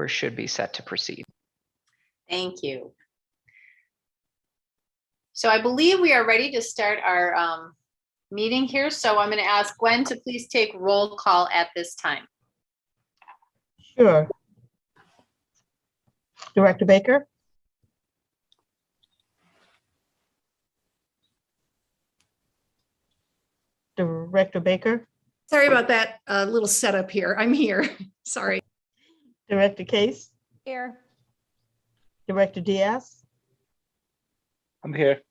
should be set to proceed. Thank you. So I believe we are ready to start our meeting here. So I'm going to ask Gwen to please take roll call at this time. Sure. Director Baker? Director Baker? Sorry about that little setup here. I'm here. Sorry. Director Case? Here. Director Diaz? I'm here.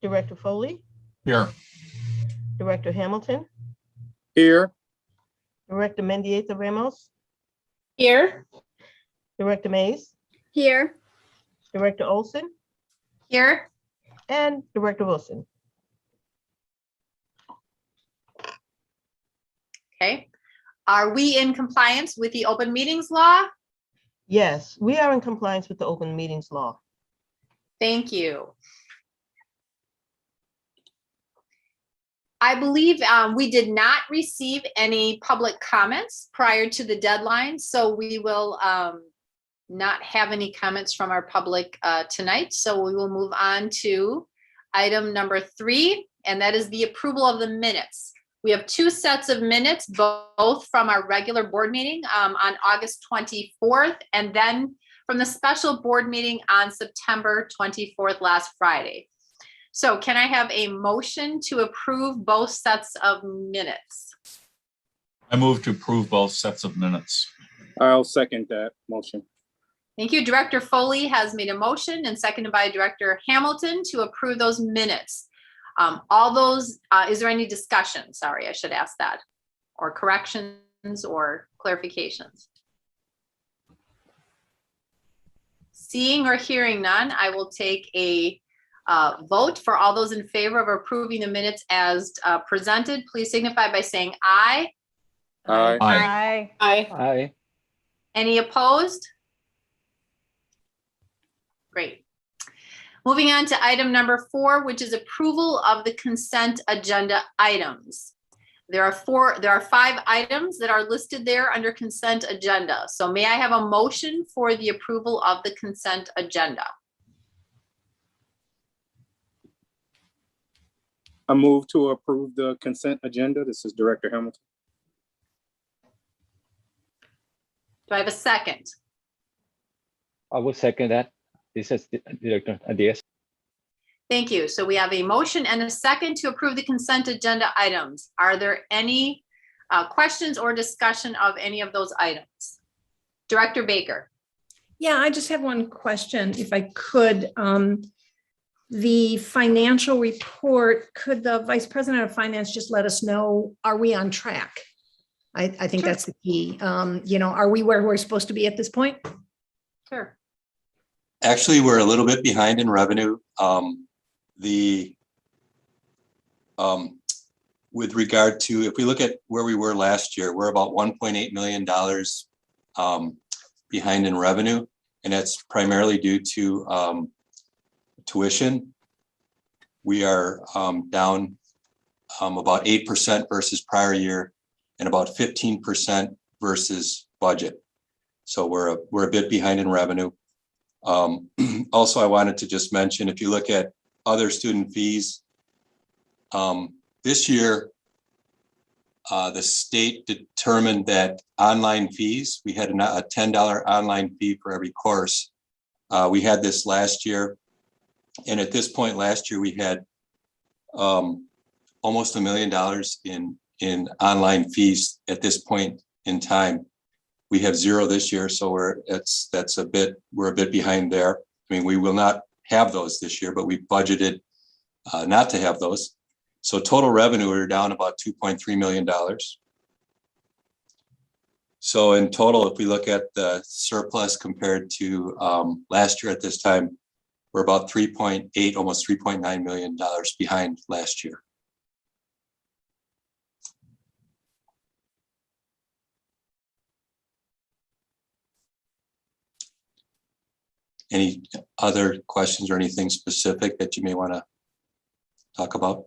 Director Foley? Here. Director Hamilton? Here. Director Mendieta Ramos? Here. Director Mays? Here. Director Olson? Here. And Director Wilson. Okay. Are we in compliance with the open meetings law? Yes, we are in compliance with the open meetings law. Thank you. I believe we did not receive any public comments prior to the deadline, so we will not have any comments from our public tonight. So we will move on to item number 3, and that is the approval of the minutes. We have 2 sets of minutes, both from our regular board meeting on August 24th, and then from the special board meeting on September 24th, last Friday. So can I have a motion to approve both sets of minutes? I move to approve both sets of minutes. I'll second that motion. Thank you. Director Foley has made a motion and seconded by Director Hamilton to approve those minutes. All those, is there any discussion? Sorry, I should ask that. Or corrections or clarifications? Seeing or hearing none, I will take a vote for all those in favor of approving the minutes as presented. Please signify by saying aye. Aye. Aye. Aye. Aye. Any opposed? Great. Moving on to item number 4, which is approval of the consent agenda items. There are 5 items that are listed there under consent agenda. So may I have a motion for the approval of the consent agenda? I move to approve the consent agenda. This is Director Hamilton. Do I have a second? I will second that. This is Director Diaz. Thank you. So we have a motion and a second to approve the consent agenda items. Are there any questions or discussion of any of those items? Director Baker. Yeah, I just have one question, if I could. The financial report, could the Vice President of Finance just let us know, are we on track? I think Sure. that's the key. Are we where we're supposed to be at this point? Sure. Actually, we're a little bit behind in revenue. With regard to, if we look at where we were last year, we're about $1.8 million behind in revenue, and that's primarily due to tuition. We are down about 8% versus prior year and about 15% versus budget. So we're a bit behind in revenue. Also, I wanted to just mention, if you look at other student fees, this year, the state determined that online fees, we had a $10 online fee for every course. We had this last year. And at this point last year, we had almost $1 million in online fees at this point in time. We have 0 this year, so we're a bit behind there. I mean, we will not have those this year, but we budgeted not to have those. So total revenue, we're down about $2.3 million. So in total, if we look at the surplus compared to last year at this time, we're about 3.8, almost $3.9 million behind last year. Any other questions or anything specific that you may want to talk about?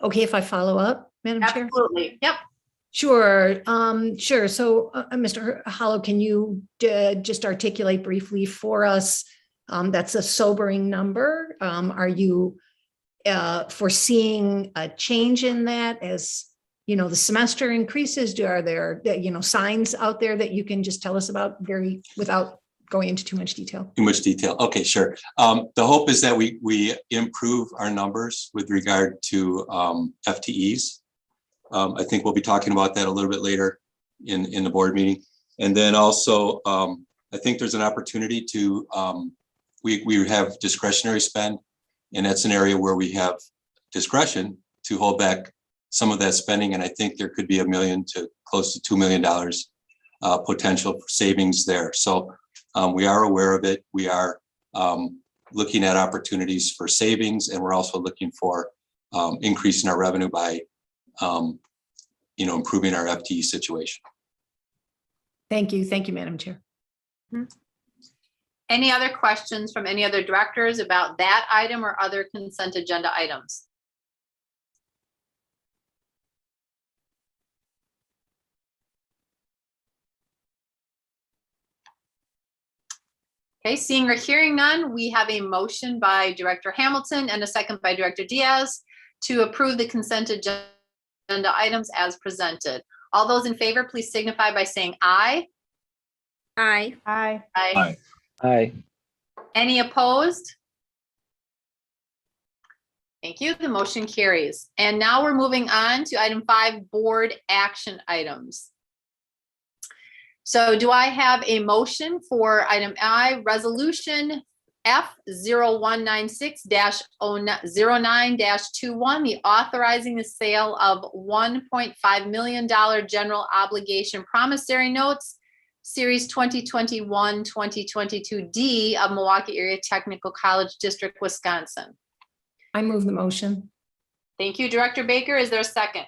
okay if I follow up, Madam Chair? Absolutely. Yep. Sure, sure. So, Mr. Hollow, can you just articulate briefly for us? That's a sobering number. Are you foreseeing a change in that as, you know, the semester increases? Are there, you know, signs out there that you can just tell us about without going into too much detail? Too much detail. Okay, sure. The hope is that we improve our numbers with regard to FTEs. I think we'll be talking about that a little bit later in the board meeting. And then also, I think there's an opportunity to, we have discretionary spend, and that's an area where we have discretion to hold back some of that spending. And I think there could be $1 million to close to $2 million potential for savings there. So we are aware of it. We are looking at opportunities for savings, and we're also looking for increasing our revenue by improving our FTE situation. Thank you. Thank you, Madam Chair. Any other questions from any other directors about that item or other consent agenda items? Okay, seeing or hearing none, we have a motion by Director Hamilton and a second by Director Diaz to approve the consent agenda items as presented. All those in favor, please signify by saying aye. Aye. Aye. Aye. Aye. Any opposed? Thank you. The motion carries. And now we're moving on to item 5, board action items. So do I have a motion for item I, resolution F0196-09-21, the authorizing the sale of $1.5 million general obligation promissory notes, Series 2021-2022D of Milwaukee Area Technical College District, Wisconsin. I move the motion. Thank you, Director Baker. Is there a second?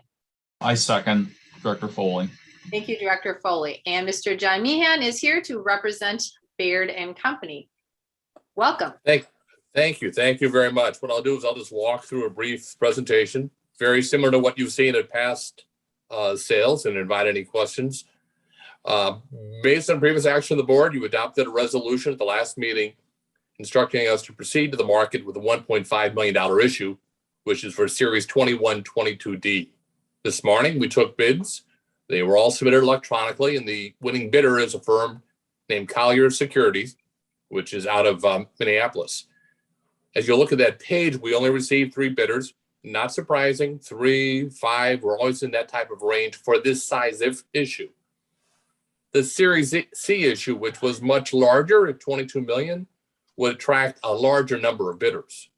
I second Director Foley. Thank you, Director Foley. And Mr. John Meehan is here to represent Baird and Company. Welcome. Thank you. Thank you very much. What I'll do is I'll just walk through a brief presentation, very similar to what you've seen at past sales, and invite any questions. Based on previous action of the board, you adopted a resolution at the last meeting instructing us to proceed to the market with a $1.5 million issue, which is for Series 21-22D. This morning, we took bids. They were all submitted electronically, and the winning bidder is a firm named Collier Securities, which is out of Minneapolis. As you look at that page, we only received 3 bidders. Not surprising, 3, 5, we're always in that type of range for this size of issue. The Series C issue, which was much larger at 22 million, would attract a larger number of bidders.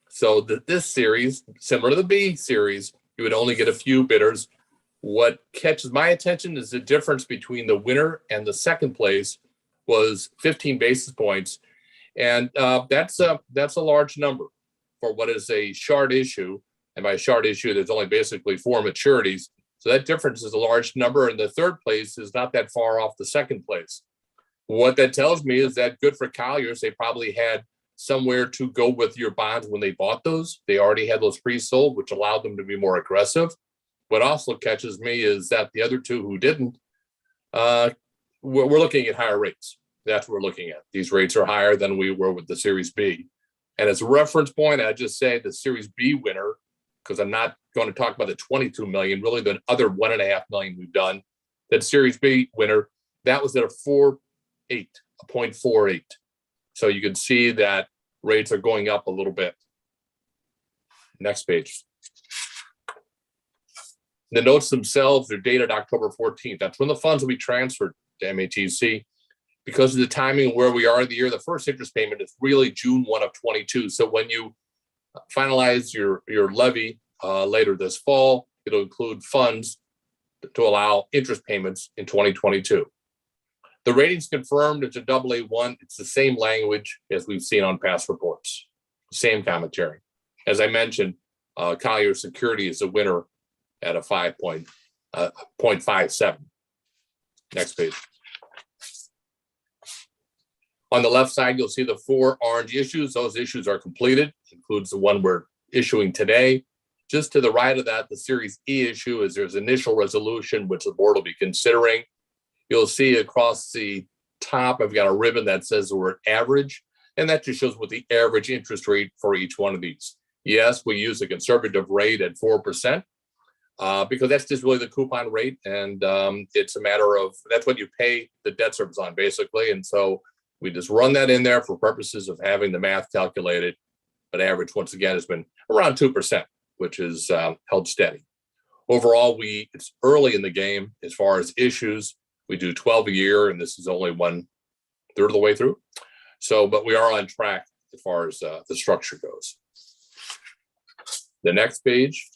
So this series, similar to the B series, you would only get a few bidders. What catches my attention is the difference between the winner and the second place was 15 basis points. And that's a large number for what is a short issue. And by short issue, there's only basically 4 maturities. So that difference is a large number. And the third place is not that far off the second place. What that tells me is that good for Colliers, they probably had somewhere to go with your bonds when they bought those. They already had those pre-sold, which allowed them to be more aggressive. What also catches me is that the other 2 who didn't, we're looking at higher rates. That's what we're looking at. These rates are higher than we were with the Series B. And as a reference point, I just say the Series B winner, because I'm not going to talk about the 22 million, really the other 1.5 million we've done. That Series B winner, that was at a 0.48. So you can see that rates are going up a little bit. Next page. The notes themselves are dated October 14th. That's when the funds will be transferred to MATC. Because of the timing of where we are in the year, the first interest payment is really June 1 of 22. So when you finalize your levy later this fall, it'll include funds to allow interest payments in 2022. The rating's confirmed. It's a AA1. It's the same language as we've seen on past reports. Same commentary. As I mentioned, Collier Security is a winner at a 0.57. Next page. On the left side, you'll see the 4 orange issues. Those issues are completed. Includes the one we're issuing today. Just to the right of that, the Series E issue is there's initial resolution, which the board will be considering. You'll see across the top, I've got a ribbon that says the word average, and that just shows what the average interest rate for each one of these. Yes, we use a conservative rate at 4%. Because that's just really the coupon rate, and it's a matter of, that's what you pay the debt service on, basically. And so we just run that in there for purposes of having the math calculated. But average, once again, has been around 2%, which is held steady. Overall, it's early in the game as far as issues. We do 12 a year, and this is only 1/3 of the way through. So, but we are on track as far as the structure goes. The next page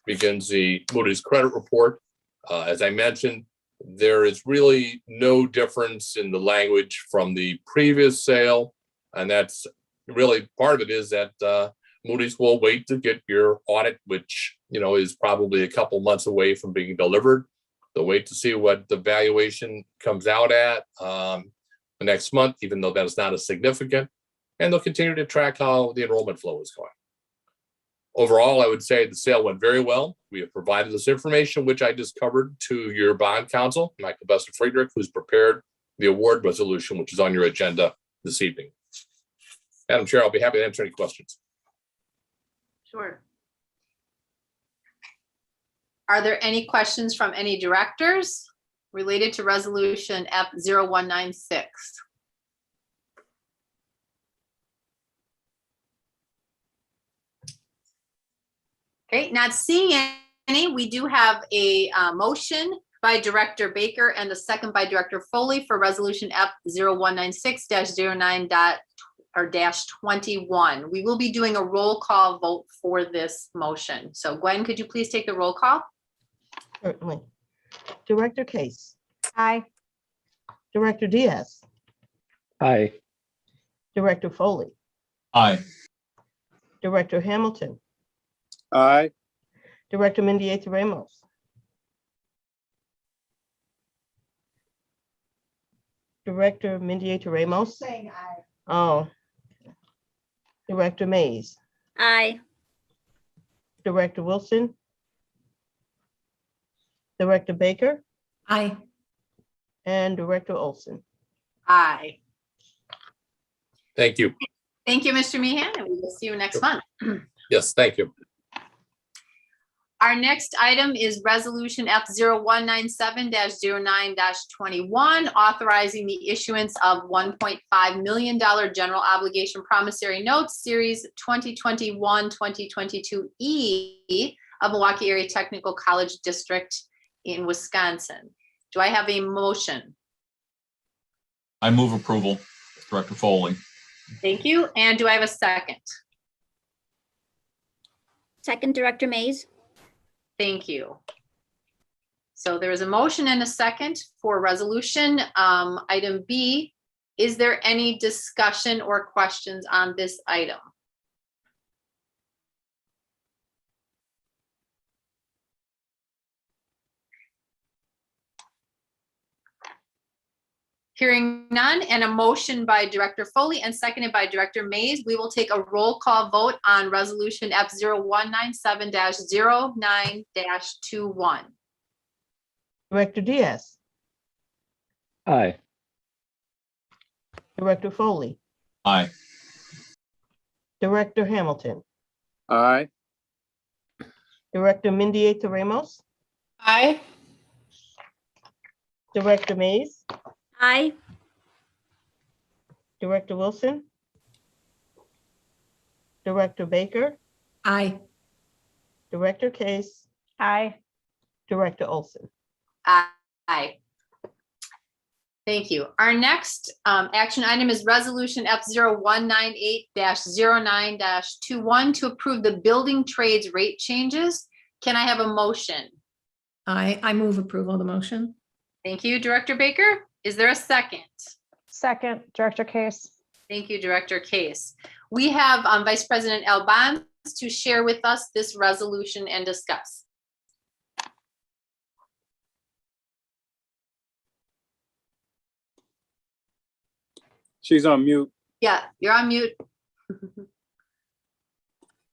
begins the Moody's credit report. As I mentioned, there is really no difference in the language from the previous sale. And that's really, part of it is that Moody's will wait to get your audit, which, is probably a couple months away from being delivered. They'll wait to see what the valuation comes out at the next month, even though that is not as significant. And they'll continue to track how the enrollment flow is going. Overall, I would say the sale went very well. We have provided this information, which I just covered, to your bond counsel, Michael Bester-Friedrich, who's prepared the award resolution, which is on your agenda this evening. Madam Chair, I'll be happy to answer any questions. Sure. Are there any questions from any directors related to resolution F0196? Okay, not seeing any. We do have a motion by Director Baker and a second by Director Foley for resolution F0196-09-21. We will be doing a roll call vote for this motion. So Gwen, could you please take the roll call? Certainly. Director Case, Aye. Director Diaz, Aye. Director Foley, Aye. Director Hamilton, Aye. Director Mendieta Ramos, Director Mendieta Ramos. Saying aye. Oh. Director Mays, Aye. Director Wilson, Director Baker, Aye. and Director Olson. Aye. Thank you. Thank you, Mr. Meehan, and we will see you next month. Yes, thank you. Our next item is resolution F0197-09-21, authorizing the issuance of $1.5 million general obligation promissory notes, series 2021-2022E of Milwaukee Area Technical College District in Wisconsin. Do I have a motion? I move approval. Director Foley. Thank you. And do I have a second? Second, Director Mays. Thank you. So there is a motion and a second for resolution. Item B, is there any discussion or questions on this item? Hearing none, and a motion by Director Foley and seconded by Director Mays, we will take a roll call vote on resolution F0197-09-21. Director Diaz, Aye. Director Foley, Aye. Director Hamilton, Aye. Director Mendieta Ramos, Aye. Director Mays, Aye. Director Wilson, Director Baker, Aye. Director Case, Aye. Director Olson. Aye. Thank you. Our next action item is resolution F0198-09-21 to approve the building trades rate changes. Can I have a motion? I move approval of the motion. Thank you, Director Baker. Is there a second? Second, Director Case. Thank you, Director Case. We have Vice President Albans to share with us this resolution and discuss. She's on mute. Yeah, you're on mute.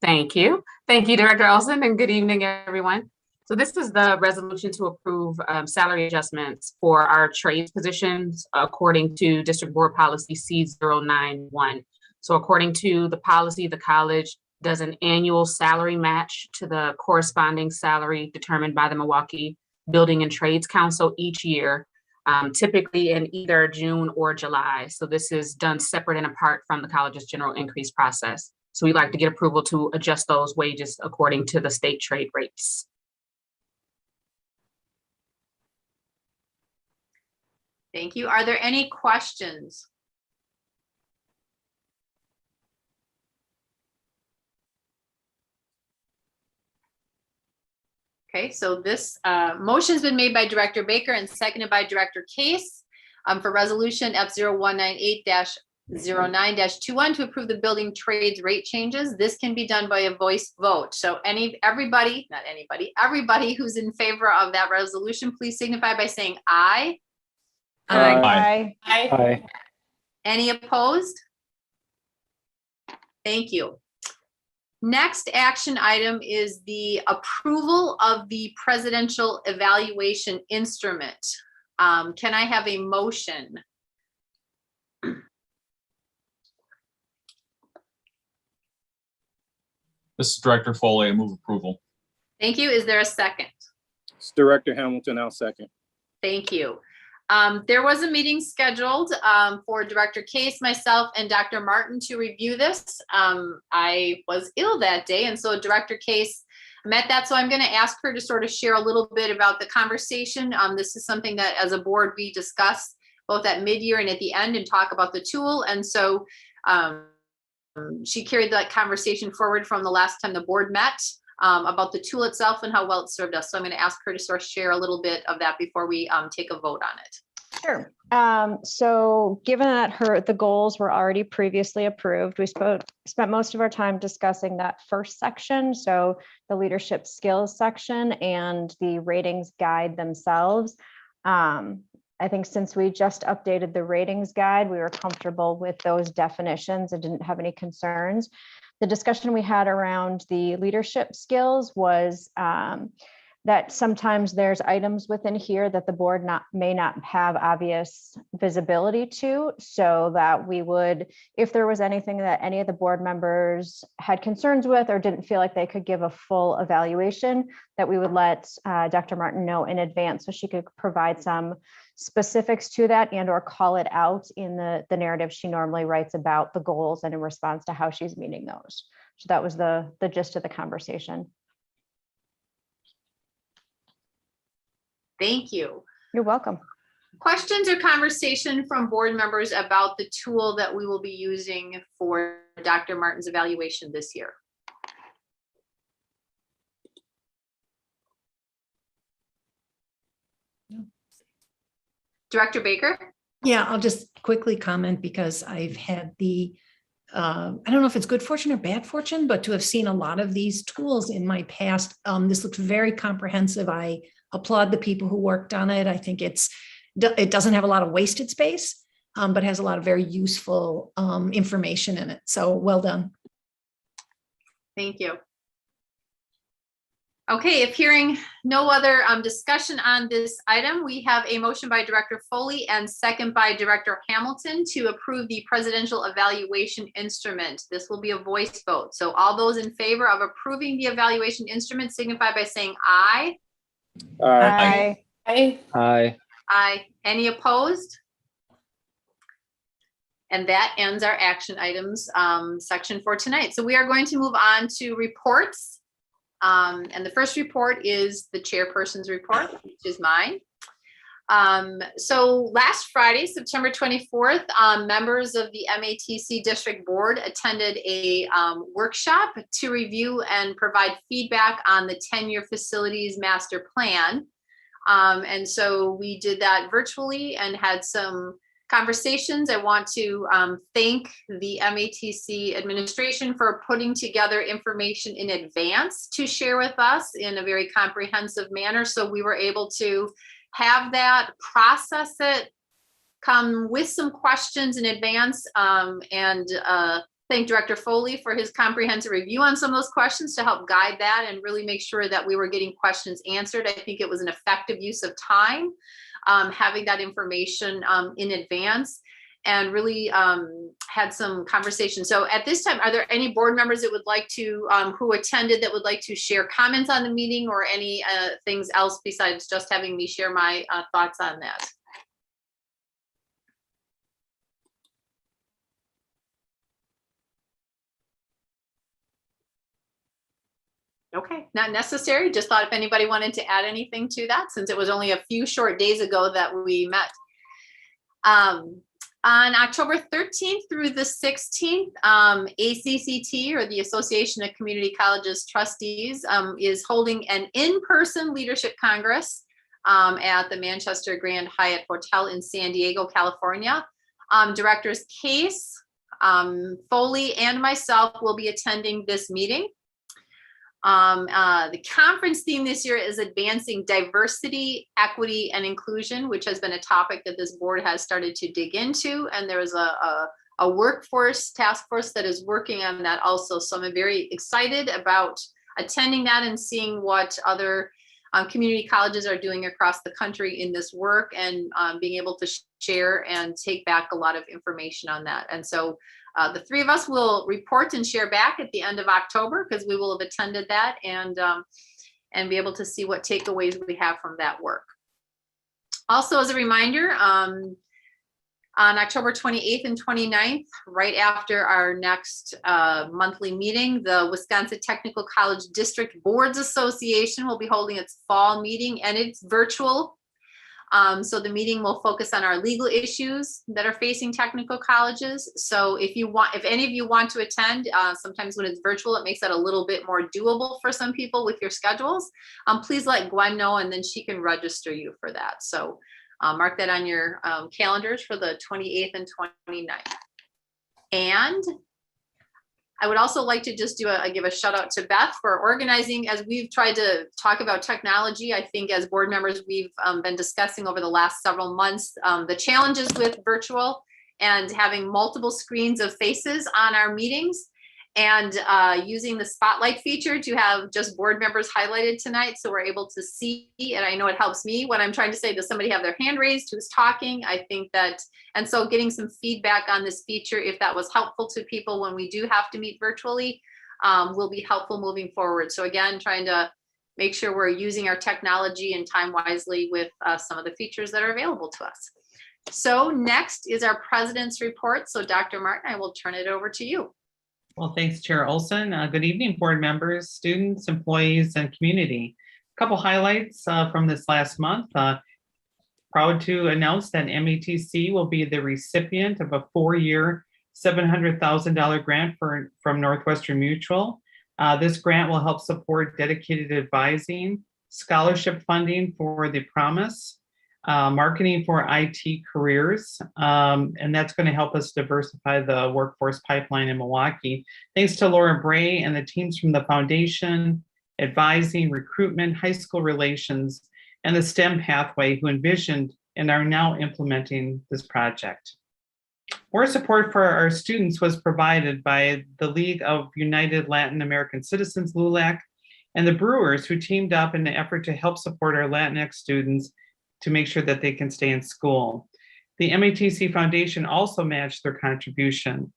Thank you. Thank you, Director Olson, and good evening, everyone. So this is the resolution to approve salary adjustments for our trades positions according to District Board Policy C091. So according to the policy, the college does an annual salary match to the corresponding salary determined by the Milwaukee Building and Trades Council each year, typically in either June or July. So this is done separate and apart from the college's general increase process. So we'd like to get approval to adjust those wages according to the state trade rates. Thank you. Are there any questions? Okay, so this motion has been made by Director Baker and seconded by Director Case for resolution F0198-09-21 to approve the building trades rate changes. This can be done by a voice vote. So everybody who's in favor of that resolution, please signify by saying aye. Aye. Aye. Any opposed? Thank you. Next action item is the approval of the presidential evaluation instrument. Can I have a motion? This is Director Foley. I move approval. Thank you. Is there a second? It's Director Hamilton, I'll second. Thank you. There was a meeting scheduled for Director Case, myself, and Dr. Martin to review this. I was ill that day, and so Director Case met that. So I'm going to ask her to sort of share a little bit about the conversation. This is something that as a board we discuss both at mid-year and at the end and talk about the tool. And so she carried that conversation forward from the last time the board met about the tool itself and how well it served us. So I'm going to ask her to sort of share a little bit of that before we take a vote on it. Sure. So given that the goals were already previously approved, we spent most of our time discussing that first section. So the leadership skills section and the ratings guide themselves. I think since we just updated the ratings guide, we were comfortable with those definitions and didn't have any concerns. The discussion we had around the leadership skills was that sometimes there's items within here that the board may not have obvious visibility to, so that we would, if there was anything that any of the board members had concerns with or didn't feel like they could give a full evaluation, that we would let Dr. Martin know in advance so she could provide some specifics to that and or call it out in the narrative she normally writes about the goals and in response to how she's meeting those. So that was the gist of the conversation. Thank you. You're welcome. Questions or conversation from board members about the tool that we will be using for Dr. Martin's evaluation this year? Director Baker? Yeah, I'll just quickly comment because I've had the, I don't know if it's good fortune or bad fortune, but to have seen a lot of these tools in my past. This looks very comprehensive. I applaud the people who worked on it. I think it doesn't have a lot of wasted space, but has a lot of very useful information in it. So well done. Thank you. Okay, if hearing no other discussion on this item, we have a motion by Director Foley and second by Director Hamilton to approve the presidential evaluation instrument. This will be a voice vote. So all those in favor of approving the evaluation instrument signify by saying aye. Aye. Aye. Aye. Aye. Any opposed? And that ends our action items section for tonight. So we are going to move on to reports. And the first report is the chairperson's report, which is mine. So last Friday, September 24th, members of the MATC District Board attended a workshop to review and provide feedback on the 10-year facilities master plan. And so we did that virtually and had some conversations. I want to thank the MATC administration for putting together information in advance to share with us in a very comprehensive manner. So we were able to have that, process it, come with some questions in advance, and thank Director Foley for his comprehensive review on some of those questions to help guide that and really make sure that we were getting questions answered. I think it was an effective use of time, having that information in advance, and really had some conversation. So at this time, are there any board members that would like to, who attended, that would like to share comments on the meeting or any things else besides just having me share my thoughts on that? Okay, not necessary. Just thought if anybody wanted to add anything to that, since it was only a few short days ago that we met. On October 13th through the 16th, ACCT, or the Association of Community Colleges Trustees, is holding an in-person leadership congress at the Manchester Grand Hyatt Hotel in San Diego, California. Directors Case, Foley, and myself will be attending this meeting. The conference theme this year is advancing diversity, equity, and inclusion, which has been a topic that this board has started to dig into. And there is a workforce task force that is working on that also. So I'm very excited about attending that and seeing what other community colleges are doing across the country in this work, and being able to share and take back a lot of information on that. And so the three of us will report and share back at the end of October, because we will have attended that, and be able to see what takeaways we have from that work. Also, as a reminder, on October 28th and 29th, right after our next monthly meeting, the Wisconsin Technical College District Boards Association will be holding its fall meeting, and it's virtual. So the meeting will focus on our legal issues that are facing technical colleges. So if any of you want to attend, sometimes when it's virtual, it makes that a little bit more doable for some people with your schedules. Please let Gwen know, and then she can register you for that. So mark that on your calendars for the 28th and 29th. And I would also like to just give a shout out to Beth for organizing. As we've tried to talk about technology, I think as board members, we've been discussing over the last several months the challenges with virtual and having multiple screens of faces on our meetings, and using the spotlight feature to have just board members highlighted tonight, so we're able to see. And I know it helps me when I'm trying to say, does somebody have their hand raised who's talking? I think that, and so getting some feedback on this feature, if that was helpful to people when we do have to meet virtually, will be helpful moving forward. So again, trying to make sure we're using our technology and time wisely with some of the features that are available to us. So next is our president's report. So Dr. Martin, I will turn it over to you. Well, thanks, Chair Olson. Good evening, board members, students, employees, and community. A couple highlights from this last month. Proud to announce that MATC will be the recipient of a 4-year, $700,000 grant from Northwestern Mutual. This grant will help support dedicated advising, scholarship funding for the Promise, marketing for IT careers, and that's going to help us diversify the workforce pipeline in Milwaukee. Thanks to Laura Bray and the teams from the foundation, advising, recruitment, high school relations, and the STEM pathway who envisioned and are now implementing this project. More support for our students was provided by the League of United Latin American Citizens, LULAC, and the Brewers, who teamed up in an effort to help support our Latinx students to make sure that they can stay in school. The MATC Foundation also matched their contribution.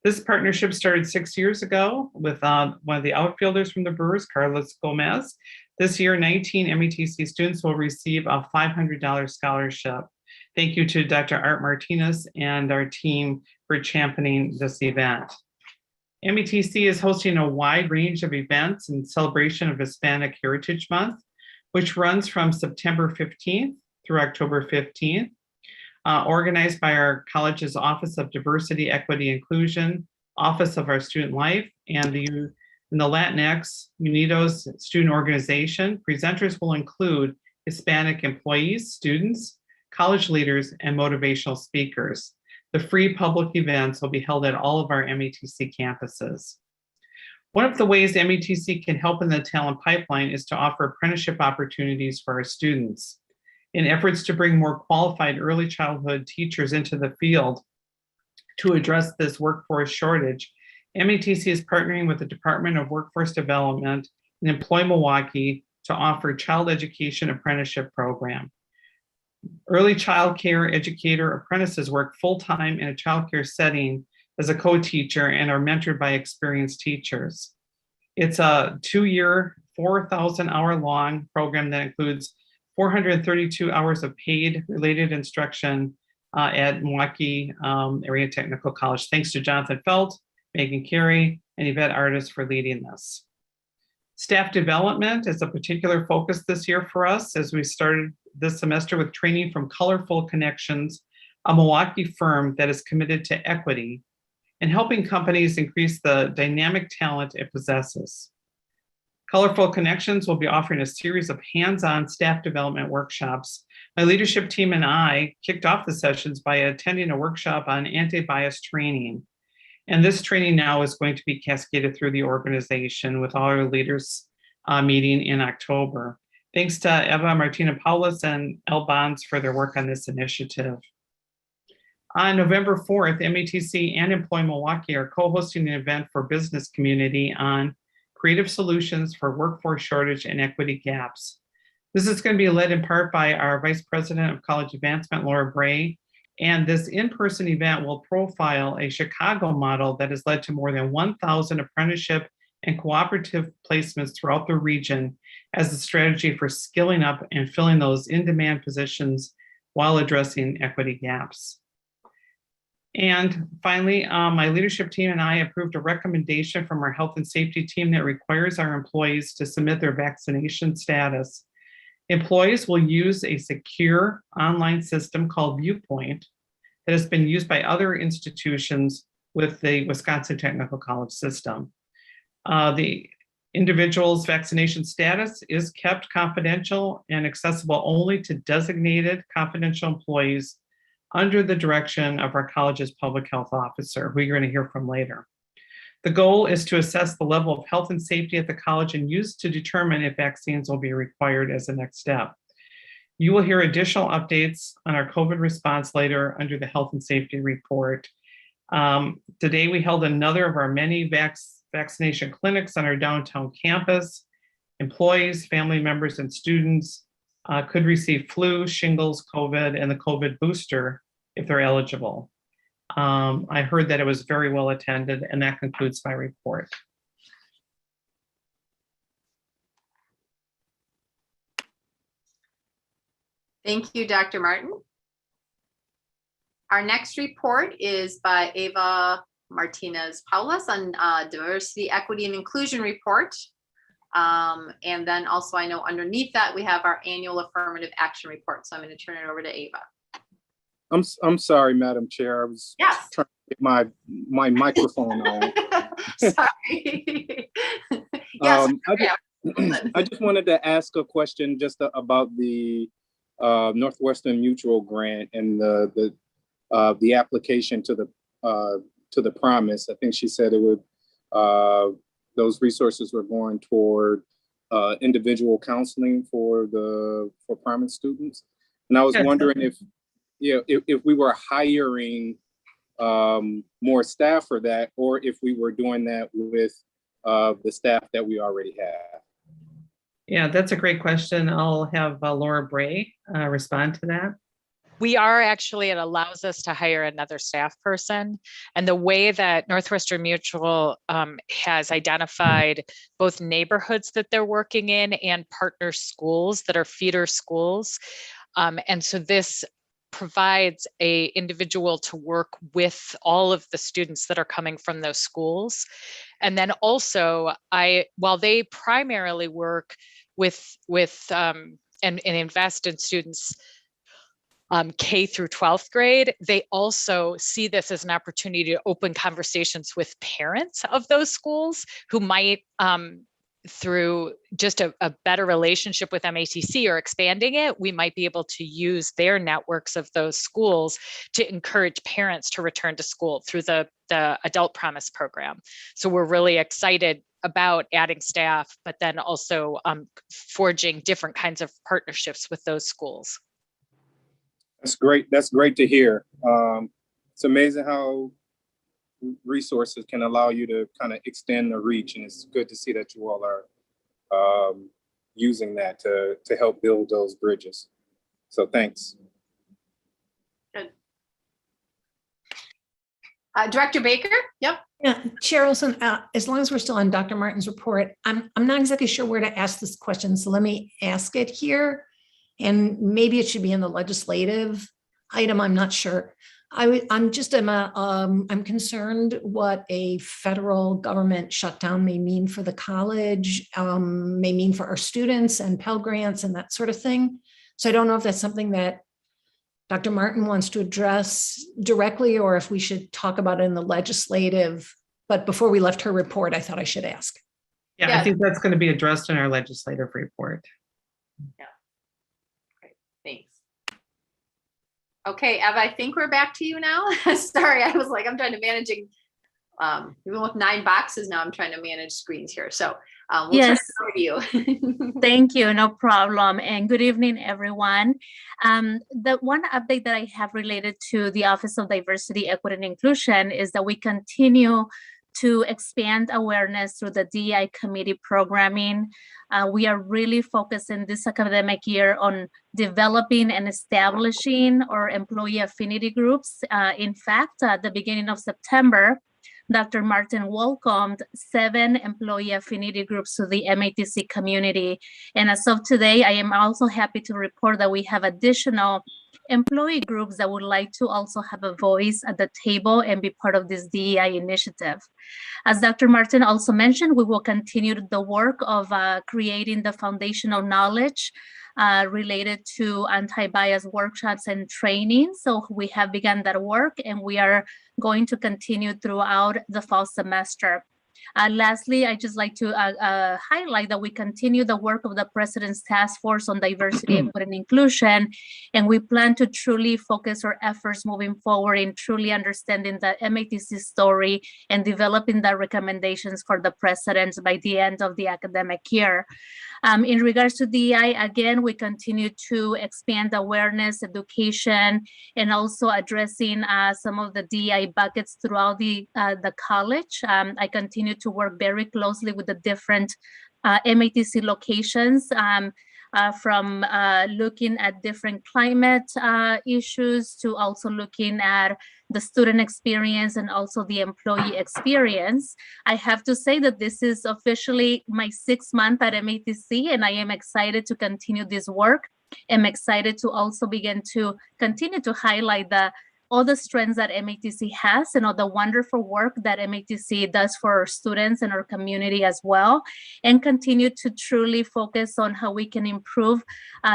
This partnership started 6 years ago with one of the outfielders from the Brewers, Carlos Gomez. This year, 19 MATC students will receive a $500 scholarship. Thank you to Dr. Art Martinez and our team for championing this event. MATC is hosting a wide range of events in celebration of Hispanic Heritage Month, which runs from September 15th through October 15th, organized by our college's Office of Diversity, Equity, Inclusion, Office of our Student Life, and the Latinx Unidos Student Organization. Presenters will include Hispanic employees, students, college leaders, and motivational speakers. The free public events will be held at all of our MATC campuses. One of the ways MATC can help in the talent pipeline is to offer apprenticeship opportunities for our students. In efforts to bring more qualified early childhood teachers into the field to address this workforce shortage, MATC is partnering with the Department of Workforce Development and Employ Milwaukee to offer child education apprenticeship program. Early child care educator apprentices work full-time in a child care setting as a co-teacher and are mentored by experienced teachers. It's a 2-year, 4,000-hour-long program that includes 432 hours of paid related instruction at Milwaukee Area Technical College. Thanks to Jonathan Felt, Megan Carey, and Yvette Artis for leading this. Staff development is a particular focus this year for us as we started this semester with training from Colorful Connections, a Milwaukee firm that is committed to equity and helping companies increase the dynamic talent it possesses. Colorful Connections will be offering a series of hands-on staff development workshops. My leadership team and I kicked off the sessions by attending a workshop on anti-bias training. And this training now is going to be cascaded through the organization with all our leaders meeting in October. Thanks to Eva Martina Paulus and Elle Bonds for their work on this initiative. On November 4th, MATC and Employ Milwaukee are co-hosting an event for business community on creative solutions for workforce shortage and equity gaps. This is going to be led in part by our Vice President of College Advancement, Laura Bray, and this in-person event will profile a Chicago model that has led to more than 1,000 apprenticeship and cooperative placements throughout the region as a strategy for skilling up and filling those in-demand positions while addressing equity gaps. And finally, my leadership team and I approved a recommendation from our health and safety team that requires our employees to submit their vaccination status. Employees will use a secure online system called Viewpoint that has been used by other institutions with the Wisconsin Technical College system. The individual's vaccination status is kept confidential and accessible only to designated confidential employees under the direction of our college's public health officer, who you're going to hear from later. The goal is to assess the level of health and safety at the college and use to determine if vaccines will be required as a next step. You will hear additional updates on our COVID response later under the health and safety report. Today, we held another of our many vaccination clinics on our downtown campus. Employees, family members, and students could receive flu, shingles, COVID, and the COVID booster if they're eligible. I heard that it was very well attended, and that concludes my report. Thank you, Dr. Martin. Our next report is by Eva Martinez Paulus on Diversity, Equity, and Inclusion report. And then also I know underneath that we have our annual affirmative action report. So I'm going to turn it over to Eva. I'm sorry, Madam Chair. I was trying to get my microphone on. Sorry. Yes. I just wanted to ask a question just about the Northwestern Mutual grant and the application to the promise. I think she said it would those resources were going toward individual counseling for promise students, and I was wondering if we were hiring more staff for that, or if we were doing that with the staff that we already have. Yeah, that's a great question. I'll have Laura Bray respond to that. We are actually, it allows us to hire another staff person. And the way that Northwestern Mutual has identified both neighborhoods that they're working in and partner schools that are feeder schools. And so this provides an individual to work with all of the students that are coming from those schools. And then also, while they primarily work with and invest in students K through 12th grade, they also see this as an opportunity to open conversations with parents of those schools who might, through just a better relationship with MATC or expanding it, we might be able to use their networks of those schools to encourage parents to return to school through the Adult Promise program. So we're really excited about adding staff, but then also forging different kinds of partnerships with those schools. That's great. That's great to hear. It's amazing how resources can allow you to kind of extend the reach. And it's good to see that you all are using that to help build those bridges. So thanks. Good. Director Baker? Yep. Yeah, Chair Olson, as long as we're still on Dr. Martin's report, I'm not exactly sure where to ask this question, so let me ask it here. And maybe it should be in the legislative item, I'm not sure. I'm concerned what a federal government shutdown may mean for the college, may mean for our students and Pell Grants and that sort of thing. So I don't know if that's something that Dr. Martin wants to address directly, or if we should talk about it in the legislative. But before we left her report, I thought I should ask. Yeah, I think that's going to be addressed in our legislative report. Yeah. Great, thanks. Okay, Eva, I think we're back to you now. Sorry, I was like, I'm trying to manage, even with 9 boxes now, I'm trying to manage screens here. So we'll Yes. turn it over to you. Thank you, no problem. And good evening, everyone. The one update that I have related to the Office of Diversity, Equity, and Inclusion is that we continue to expand awareness through the DEI committee programming. We are really focused in this academic year on developing and establishing our employee affinity groups. In fact, at the beginning of September, Dr. Martin welcomed 7 employee affinity groups to the MATC community. And as of today, I am also happy to report that we have additional employee groups that would like to also have a voice at the table and be part of this DEI initiative. As Dr. Martin also mentioned, we will continue the work of creating the foundational knowledge related to anti-bias workshops and training. So we have begun that work, and we are going to continue throughout the fall semester. Lastly, I just like to highlight that we continue the work of the President's Task Force on Diversity, Equity, and Inclusion, and we plan to truly focus our efforts moving forward in truly understanding the MATC story and developing the recommendations for the President by the end of the academic year. In regards to DEI, again, we continue to expand awareness, education, and also addressing some of the DEI buckets throughout the college. I continue to work very closely with the different MATC locations, from looking at different climate issues to also looking at the student experience and also the employee experience. I have to say that this is officially my 6th month at MATC, and I am excited to continue this work. I'm excited to also begin to continue to highlight all the strengths that MATC has and all the wonderful work that MATC does for our students and our community as well, and continue to truly focus on how we can improve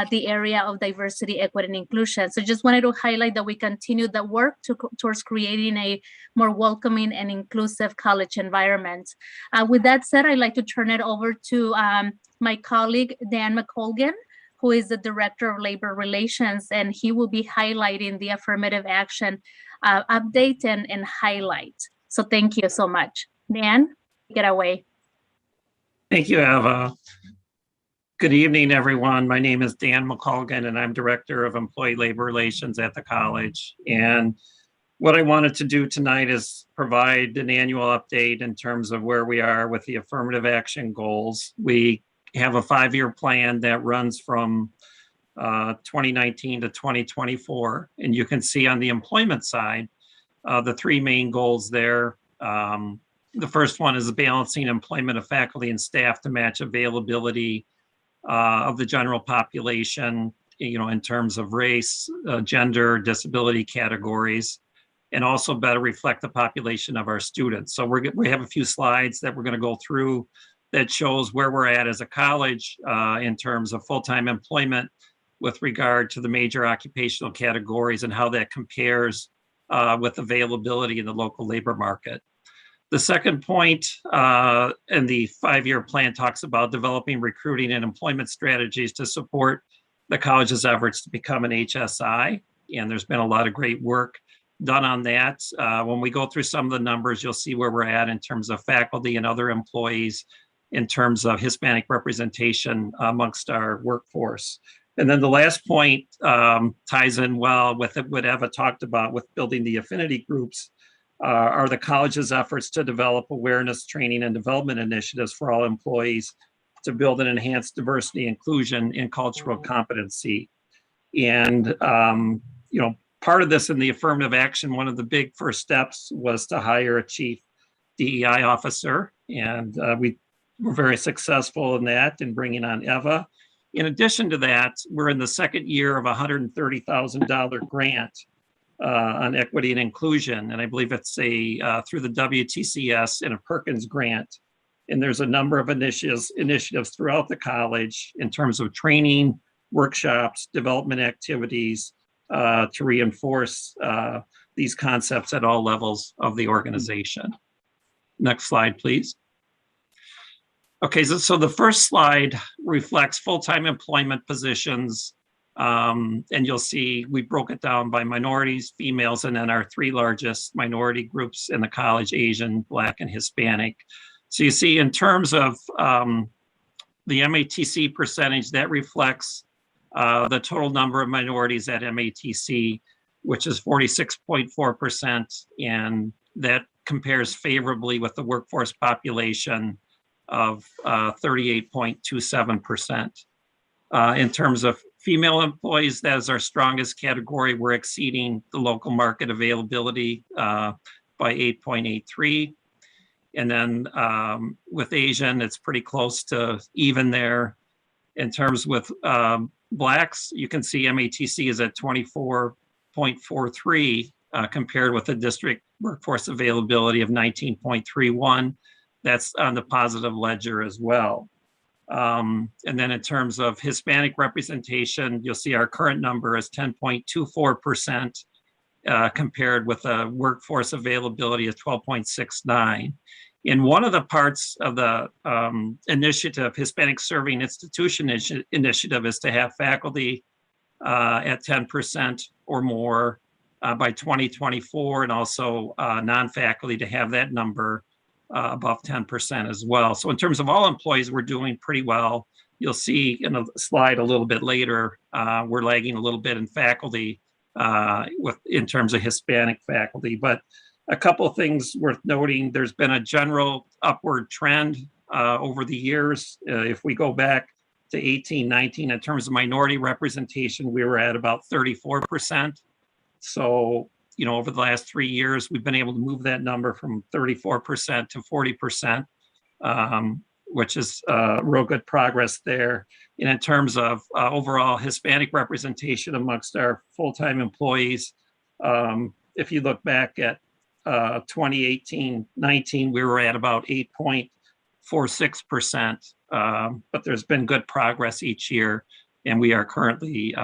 the area of diversity, equity, and inclusion. So just wanted to highlight that we continue the work towards creating a more welcoming and inclusive college environment. With that said, I'd like to turn it over to my colleague, Dan McColgan, who is the Director of Labor Relations, and he will be highlighting the affirmative action update and highlight. So thank you so much. Dan, take it away. Thank you, Eva. Good evening, everyone. My name is Dan McColgan, and I'm Director of Employee Labor Relations at the college. And what I wanted to do tonight is provide an annual update in terms of where we are with the affirmative action goals. We have a 5-year plan that runs from 2019 to 2024. And you can see on the employment side, the 3 main goals there. The first one is balancing employment of faculty and staff to match availability of the general population, in terms of race, gender, disability categories, and also better reflect the population of our students. So we have a few slides that we're going to go through that shows where we're at as a college in terms of full-time employment with regard to the major occupational categories and how that compares with availability in the local labor market. The second point in the 5-year plan talks about developing recruiting and employment strategies to support the college's efforts to become an HSI. And there's been a lot of great work done on that. When we go through some of the numbers, you'll see where we're at in terms of faculty and other employees, in terms of Hispanic representation amongst our workforce. And then the last point ties in well with what Eva talked about with building the affinity groups. are the college's efforts to develop awareness, training, and development initiatives for all employees to build and enhance diversity, inclusion, and cultural competency. And, part of this in the affirmative action, one of the big first steps was to hire a chief DEI officer. And we were very successful in that in bringing on Eva. In addition to that, we're in the second year of a $130,000 grant on equity and inclusion. And I believe it's through the WTCS and a Perkins grant. And there's a number of initiatives throughout the college in terms of training, workshops, development activities to reinforce these concepts at all levels of the organization. Next slide, please. Okay, so the first slide reflects full-time employment positions. And you'll see we broke it down by minorities, females, and then our three largest minority groups in the college: Asian, Black, and Hispanic. So you see in terms of the MATC percentage, that reflects the total number of minorities at MATC, which is 46.4%, and that compares favorably with the workforce population of 38.27%. In terms of female employees, that is our strongest category. We're exceeding the local market availability by 8.83. And then with Asian, it's pretty close to even there. In terms with Blacks, you can see MATC is at 24.43 compared with the district workforce availability of 19.31. That's on the positive ledger as well. And then in terms of Hispanic representation, you'll see our current number is 10.24% compared with a workforce availability of 12.69. In one of the parts of the initiative, Hispanic Serving Institution Initiative, is to have faculty at 10% or more by 2024, and also non-faculty to have that number above 10% as well. So in terms of all employees, we're doing pretty well. You'll see in a slide a little bit later, we're lagging a little bit in faculty in terms of Hispanic faculty. But a couple of things worth noting: there's been a general upward trend over the years. If we go back to 18-19, in terms of minority representation, we were at about 34%. So, over the last 3 years, we've been able to move that number from 34% to 40%, which is real good progress there. And in terms of overall Hispanic representation amongst our full-time employees, if you look back at 2018-19, we were at about 8.46%, but there's been good progress each year, and we are currently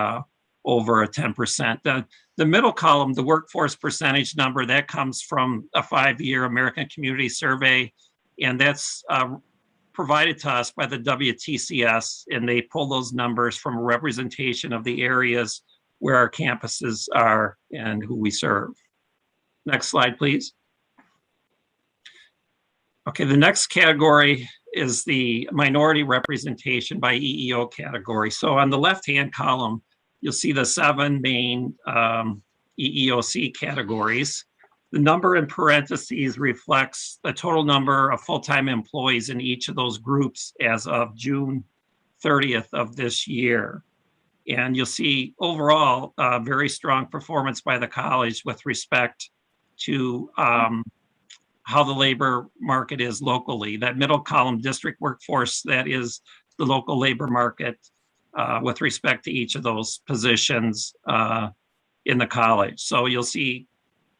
over a 10%. The middle column, the workforce percentage number, that comes from a 5-year American Community Survey, and that's provided to us by the WTCS, and they pull those numbers from a representation of the areas where our campuses are and who we serve. Next slide, please. Okay, the next category is the minority representation by EEO category. So on the left-hand column, you'll see the 7 main EEOC categories. The number in parentheses reflects the total number of full-time employees in each of those groups as of June 30th of this year. And you'll see overall very strong performance by the college with respect to how the labor market is locally. That middle column, district workforce, that is the local labor market with respect to each of those positions in the college. So you'll see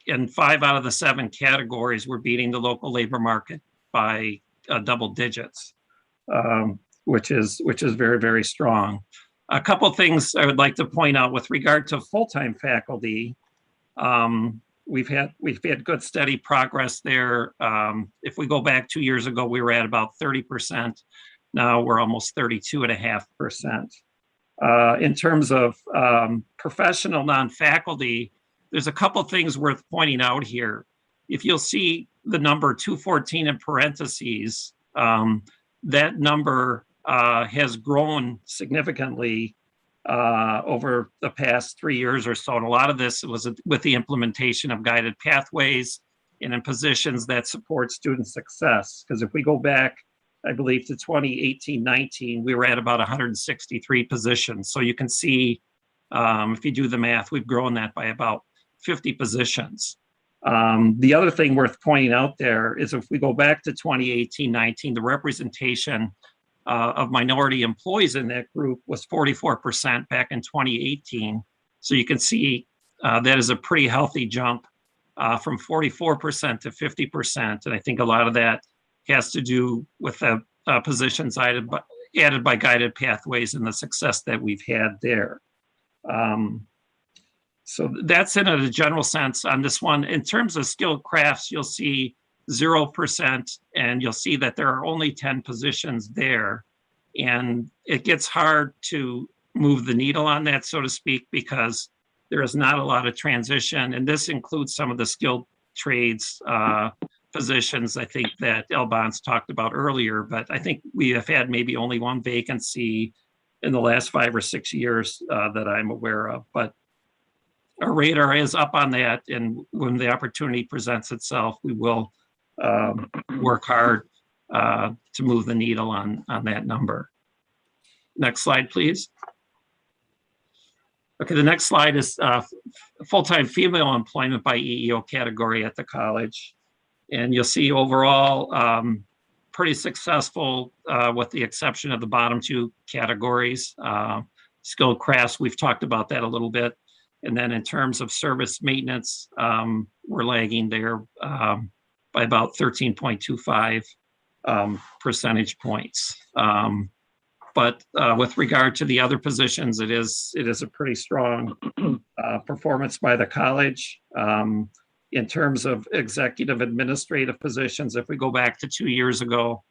in 5 out of the 7 categories, we're beating the local labor market by double digits, which is very, very strong. A couple of things I would like to point out with regard to full-time faculty. We've had good steady progress there. If we go back 2 years ago, we were at about 30%. Now we're almost 32.5%. In terms of professional non-faculty, there's a couple of things worth pointing out here. If you'll see the number 214 in parentheses, that number has grown significantly over the past 3 years or so. And a lot of this was with the implementation of guided pathways and in positions that support student success. Because if we go back, I believe, to 2018-19, we were at about 163 positions. So you can see, if you do the math, we've grown that by about 50 positions. The other thing worth pointing out there is if we go back to 2018-19, the representation of minority employees in that group was 44% back in 2018. So you can see that is a pretty healthy jump from 44% to 50%. And I think a lot of that has to do with the positions added by Guided Pathways and the success that we've had there. So that's in a general sense on this one. In terms of skilled crafts, you'll see 0%, and you'll see that there are only 10 positions there. And it gets hard to move the needle on that, so to speak, because there is not a lot of transition. And this includes some of the skilled trades positions, I think, that Elbon's talked about earlier. But I think we have had maybe only one vacancy in the last 5 or 6 years that I'm aware of. But our radar is up on that. And when the opportunity presents itself, we will work hard to move the needle on that number. Next slide, please. Okay, the next slide is full-time female employment by EEO category at the college. And you'll see overall pretty successful with the exception of the bottom 2 categories. Skilled crafts, we've talked about that a little bit. And then in terms of service maintenance, we're lagging there by about 13.25 percentage points. But with regard to the other positions, it is a pretty strong performance by the college. In terms of executive administrative positions, if we go back to 2 years ago,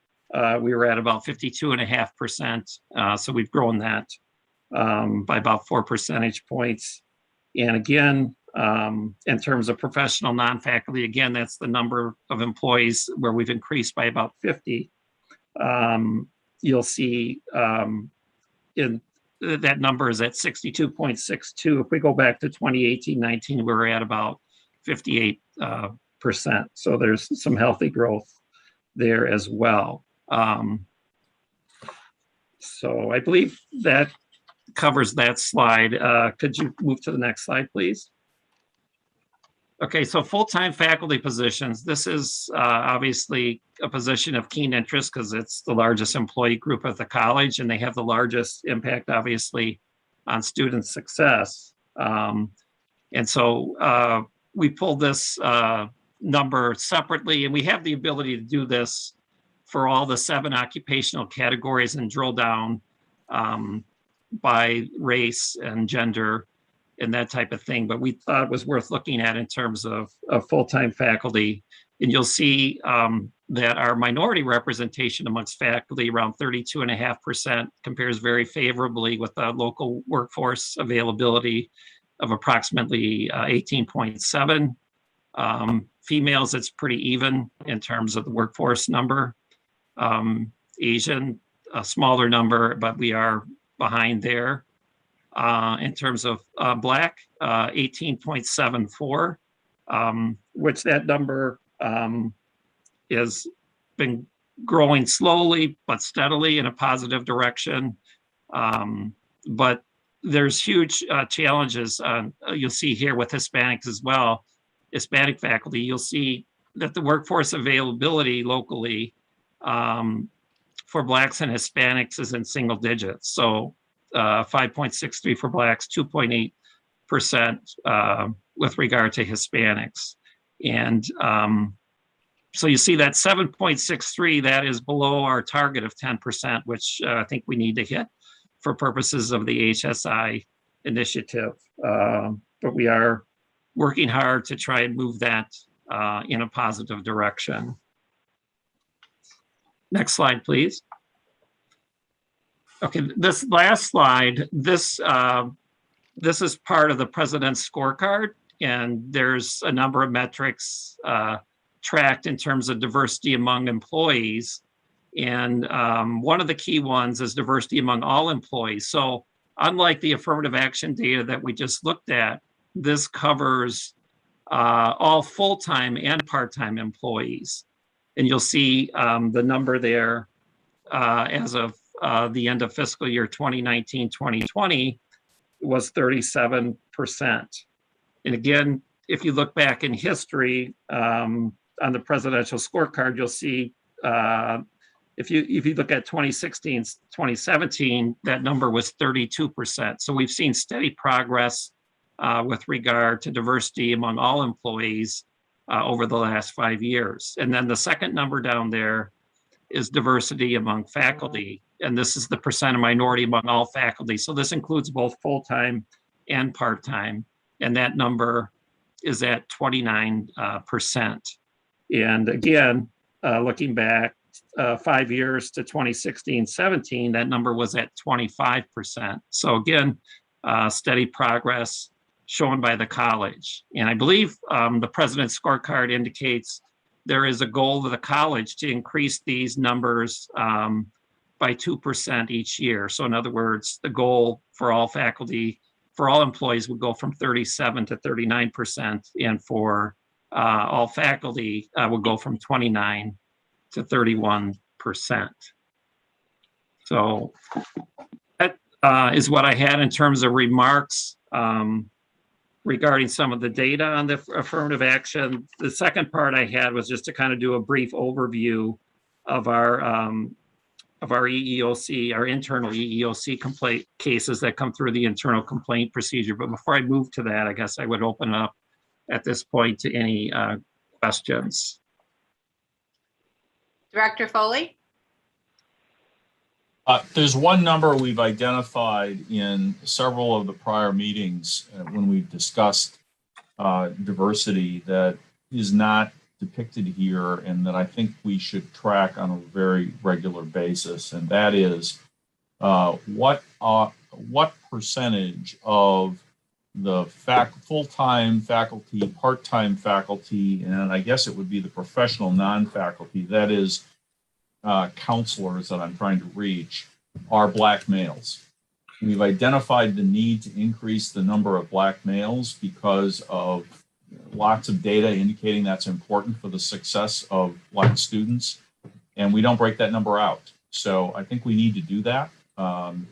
we were at about 52.5%. So we've grown that by about 4 percentage points. And again, in terms of professional non-faculty, again, that's the number of employees where we've increased by about 50. You'll see in that number is at 62.62. If we go back to 2018-19, we were at about 58%. So there's some healthy growth there as well. So I believe that covers that slide. Could you move to the next slide, please? Okay, so full-time faculty positions. This is obviously a position of keen interest because it's the largest employee group at the college, and they have the largest impact, obviously, on student success. And so we pulled this number separately, and we have the ability to do this for all the 7 occupational categories and drill down by race and gender and that type of thing. But we thought it was worth looking at in terms of full-time faculty. And you'll see that our minority representation amongst faculty, around 32.5%, compares very favorably with the local workforce availability of approximately 18.7. Females, it's pretty even in terms of the workforce number. Asian, a smaller number, but we are behind there. In terms of Black, 18.74, which that number has been growing slowly but steadily in a positive direction. But there's huge challenges you'll see here with Hispanics as well. Hispanic faculty, you'll see that the workforce availability locally for Blacks and Hispanics is in single digits. So 5.63 for Blacks, 2.8% with regard to Hispanics. And so you see that 7.63, that is below our target of 10%, which I think we need to hit for purposes of the HSI initiative. But we are working hard to try and move that in a positive direction. Next slide, please. Okay, this last slide, this is part of the president's scorecard, and there's a number of metrics tracked in terms of diversity among employees. And one of the key ones is diversity among all employees. So unlike the affirmative action data that we just looked at, this covers all full-time and part-time employees. And you'll see the number there as of the end of fiscal year 2019-2020 was 37%. And again, if you look back in history on the presidential scorecard, you'll see if you look at 2016, 2017, that number was 32%. So we've seen steady progress with regard to diversity among all employees over the last 5 years. And then the second number down there is diversity among faculty. And this is the percent of minority among all faculty. So this includes both full-time and part-time. And that number is at 29%. And again, looking back 5 years to 2016-17, that number was at 25%. So again, steady progress shown by the college. And I believe the president's scorecard indicates there is a goal of the college to increase these numbers by 2% each year. So in other words, the goal for all faculty, for all employees would go from 37 to 39%, and for all faculty would go from 29 to 31%. So that is what I had in terms of remarks regarding some of the data on the affirmative action. The second part I had was just to kind of do a brief overview of our EEOC, our internal EEOC complaint cases that come through the internal complaint procedure. But before I move to that, I guess I would open up at this point to any questions. Director Foley? There's one number we've identified in several of the prior meetings when we've discussed diversity that is not depicted here, and that I think we should track on a very regular basis. And that is what percentage of the full-time faculty, part-time faculty, and I guess it would be the professional non-faculty, that is counselors that I'm trying to reach, are Black males. We've identified the need to increase the number of Black males because of lots of data indicating that's important for the success of Black students, and we don't break that number out. So I think we need to do that, and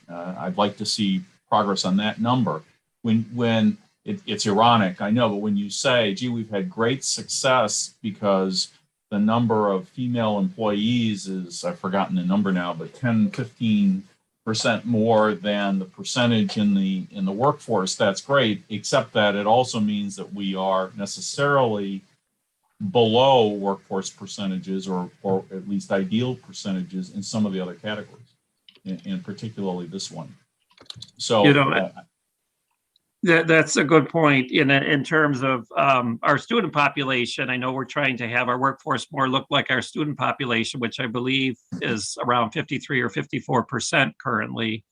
I'd like to see progress on that number. When it's ironic, I know, but when you say, gee, we've had great success because the number of female employees is, I've forgotten the number now, but 10, 15% more than the percentage in the workforce, that's great, except that it also means that we are necessarily below workforce percentages, or at least ideal percentages in some of the other categories, and particularly this one. So that's a good point in terms of our student population. I know we're trying to have our workforce more look like our student population, which I believe is around 53 or 54% currently.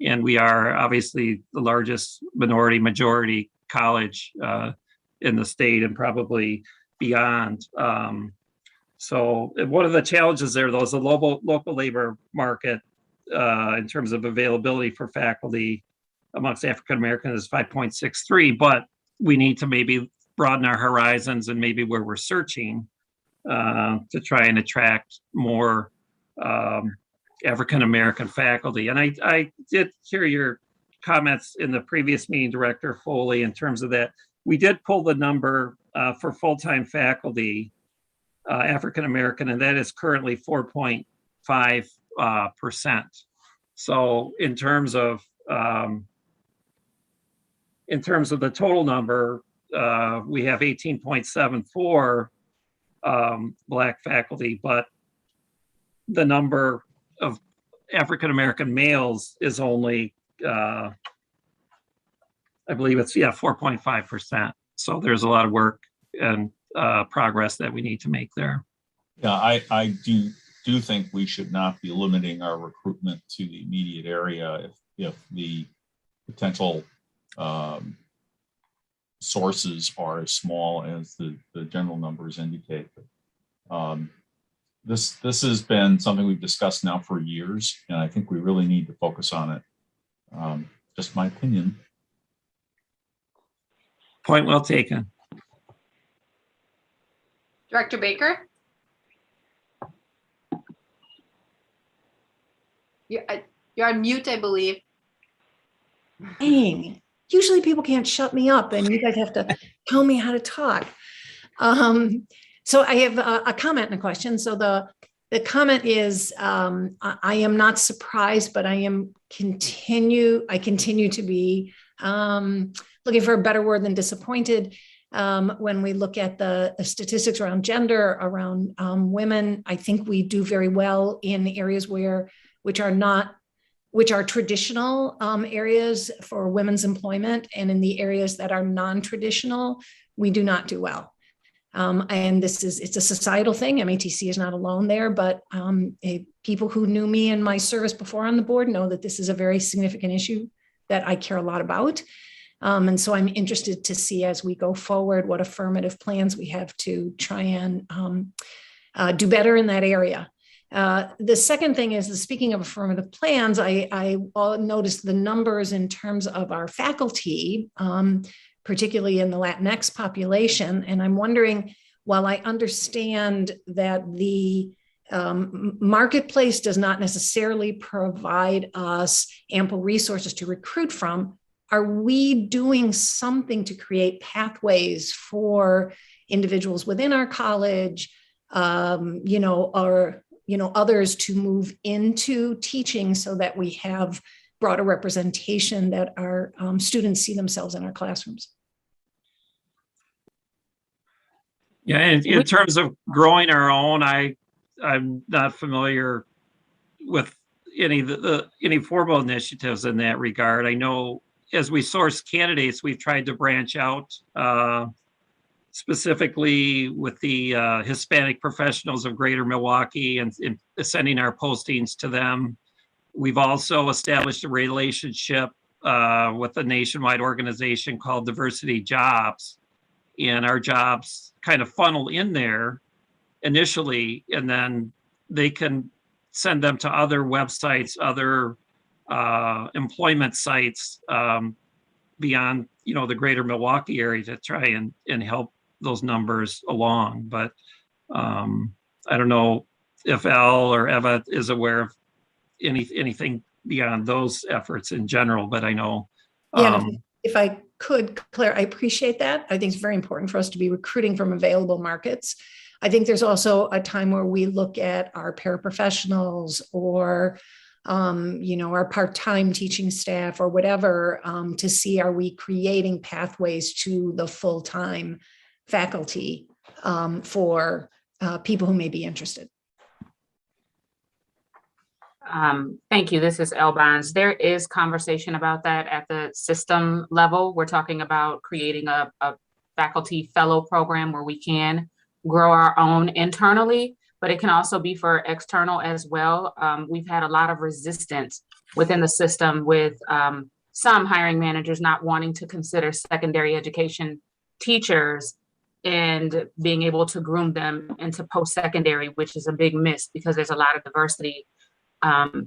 And we are obviously the largest majority college in the state and probably beyond. So one of the challenges there, though, is the local labor market in terms of availability for faculty amongst African Americans is 5.63, but we need to maybe broaden our horizons and maybe where we're searching to try and attract more African American faculty. And I did hear your comments in the previous meeting, Director Foley, in terms of that. We did pull the number for full-time faculty, African American, and that is currently 4.5%. So in terms of the total number, we have 18.74 Black faculty, but the number of African American males is only, I believe it's 4.5%. So there's a lot of work and progress that we need to make there. Yeah, I do think we should not be limiting our recruitment to the immediate area if the potential sources are as small as the general numbers indicate. This has been something we've discussed now for years, and I think we really need to focus on it. Just my opinion. Point well taken. Director Baker? You're on mute, I believe. Dang. Usually people can't shut me up and you guys have to tell me how to talk. So I have a comment and a question. So the comment is, I am not surprised, but I continue to be looking for a better word than disappointed. When we look at the statistics around gender, around women, I think we do very well in areas which are traditional areas for women's employment, and in the areas that are non-traditional, we do not do well. And it's a societal thing. MATC is not alone there, but people who knew me in my service before on the board know that this is a very significant issue that I care a lot about. And so I'm interested to see as we go forward what affirmative plans we have to try and do better in that area. The second thing is, speaking of affirmative plans, I noticed the numbers in terms of our faculty, particularly in the Latinx population. And I'm wondering, while I understand that the marketplace does not necessarily provide us ample resources to recruit from, are we doing something to create pathways for individuals within our college, or others to move into teaching so that we have broader representation, that our students see themselves in our classrooms? Yeah, in terms of growing our own, I'm not familiar with any formal initiatives in that regard. I know as we source candidates, we've tried to branch out, specifically with the Hispanic professionals of Greater Milwaukee and sending our postings to them. We've also established a relationship with a nationwide organization called Diversity Jobs, and our jobs kind of funnel in there initially, and then they can send them to other websites, other employment sites beyond, the Greater Milwaukee area to try and help those numbers along. But I don't know if Al or Eva is aware of anything beyond those efforts in general, but I know. If I could, Claire, I appreciate that. I think it's very important for us to be recruiting from available markets. I think there's also a time where we look at our paraprofessionals or our part-time teaching staff or whatever, to see, are we creating pathways to the full-time faculty for people who may be interested. Thank you. This is Elle Bonds. There is conversation about that at the system level. We're talking about creating a faculty fellow program where we can grow our own internally, but it can also be for external as well. We've had a lot of resistance within the system with some hiring managers not wanting to consider secondary education teachers and being able to groom them into post-secondary, which is a big miss because there's a lot of diversity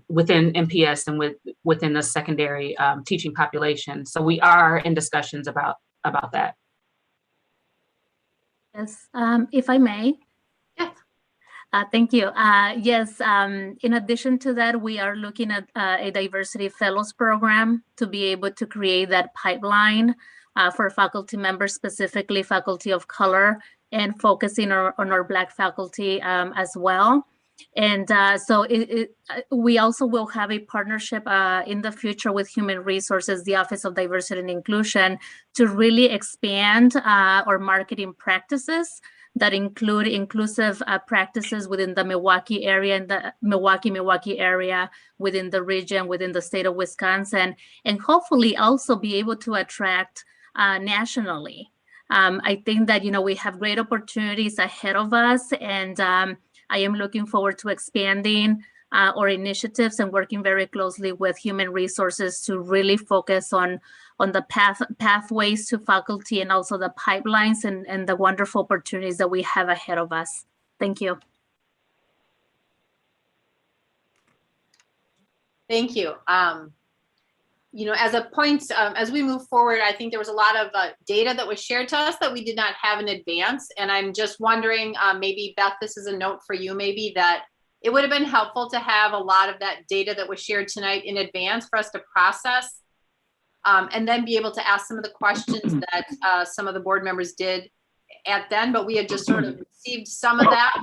within MPS and within the secondary teaching population. So we are in discussions about that. Yes, if I may. Yes. Thank you. Yes, in addition to that, we are looking at a diversity fellows program to be able to create that pipeline for faculty members, specifically faculty of color, and focusing on our Black faculty as well. And so we also will have a partnership in the future with Human Resources, the Office of Diversity and Inclusion, to really expand our marketing practices that include inclusive practices within the Milwaukee area and the Milwaukee area, within the region, within the state of Wisconsin, and hopefully also be able to attract nationally. I think that, we have great opportunities ahead of us, and I am looking forward to expanding our initiatives and working very closely with Human Resources to really focus on the pathways to faculty and also the pipelines and the wonderful opportunities that we have ahead of us. Thank you. Thank you. as a point, as we move forward, I think there was a lot of data that was shared to us that we did not have in advance. And I'm just wondering, maybe Beth, this is a note for you, maybe that it would have been helpful to have a lot of that data that was shared tonight in advance for us to process, and then be able to ask some of the questions that some of the board members did at then, but we had just sort of received some of that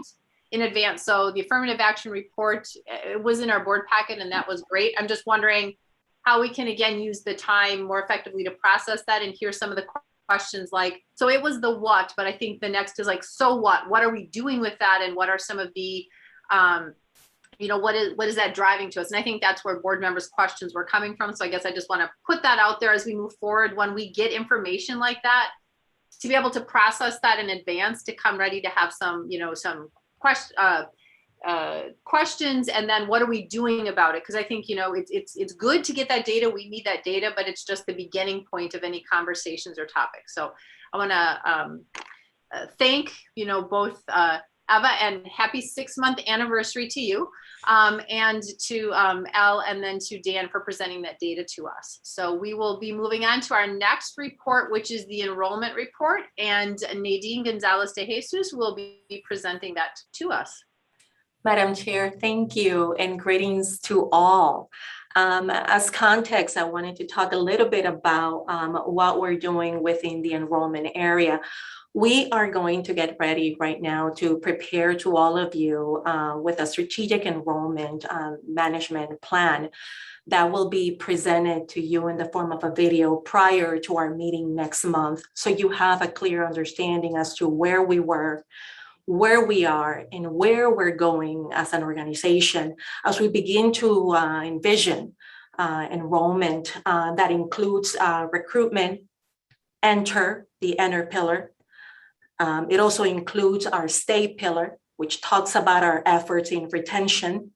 in advance. So the affirmative action report, it was in our board packet, and that was great. I'm just wondering how we can again use the time more effectively to process that and hear some of the questions. Like, so it was the what, but I think the next is like, so what are we doing with that? And what are some of the, what is that driving to us? And I think that's where board members' questions were coming from. So I guess I just want to put that out there as we move forward. When we get information like that, to be able to process that in advance, to come ready to have some, some questions, and then what are we doing about it? Because I think it's good to get that data. We need that data, but it's just the beginning point of any conversations or topics. So I want to thank both Eva, and happy 6-month anniversary to you, and to Elle, and then to Dan for presenting that data to us. So we will be moving on to our next report, which is the enrollment report, and Nadine Gonzalez de Jesus will be presenting that to us. Madam Chair, thank you, and greetings to all. As context, I wanted to talk a little bit about what we're doing within the enrollment area. We are going to get ready right now to prepare to all of you with a strategic enrollment management plan that will be presented to you in the form of a video prior to our meeting next month. So you have a clear understanding as to where we were, where we are, and where we're going as an organization as we begin to envision enrollment that includes recruitment, enter pillar. It also includes our stay pillar, which talks about our efforts in retention.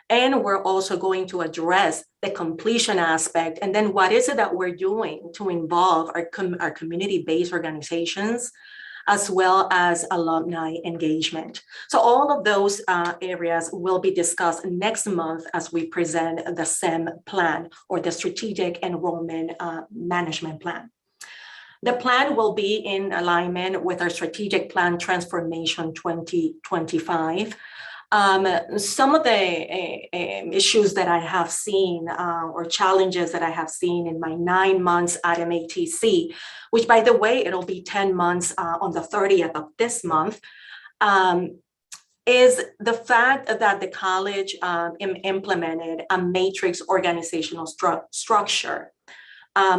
And we're also going to address the completion aspect. And then what is it that we're doing to involve our community-based organizations, as well as alumni engagement. So all of those areas will be discussed next month as we present the SEM plan, or the Strategic Enrollment Management Plan. The plan will be in alignment with our Strategic Plan Transformation 2025. Some of the issues that I have seen or challenges that I have seen in my 9 months at MATC, which by the way, it'll be 10 months on the 30th of this month, is the fact that the college implemented a matrix organizational structure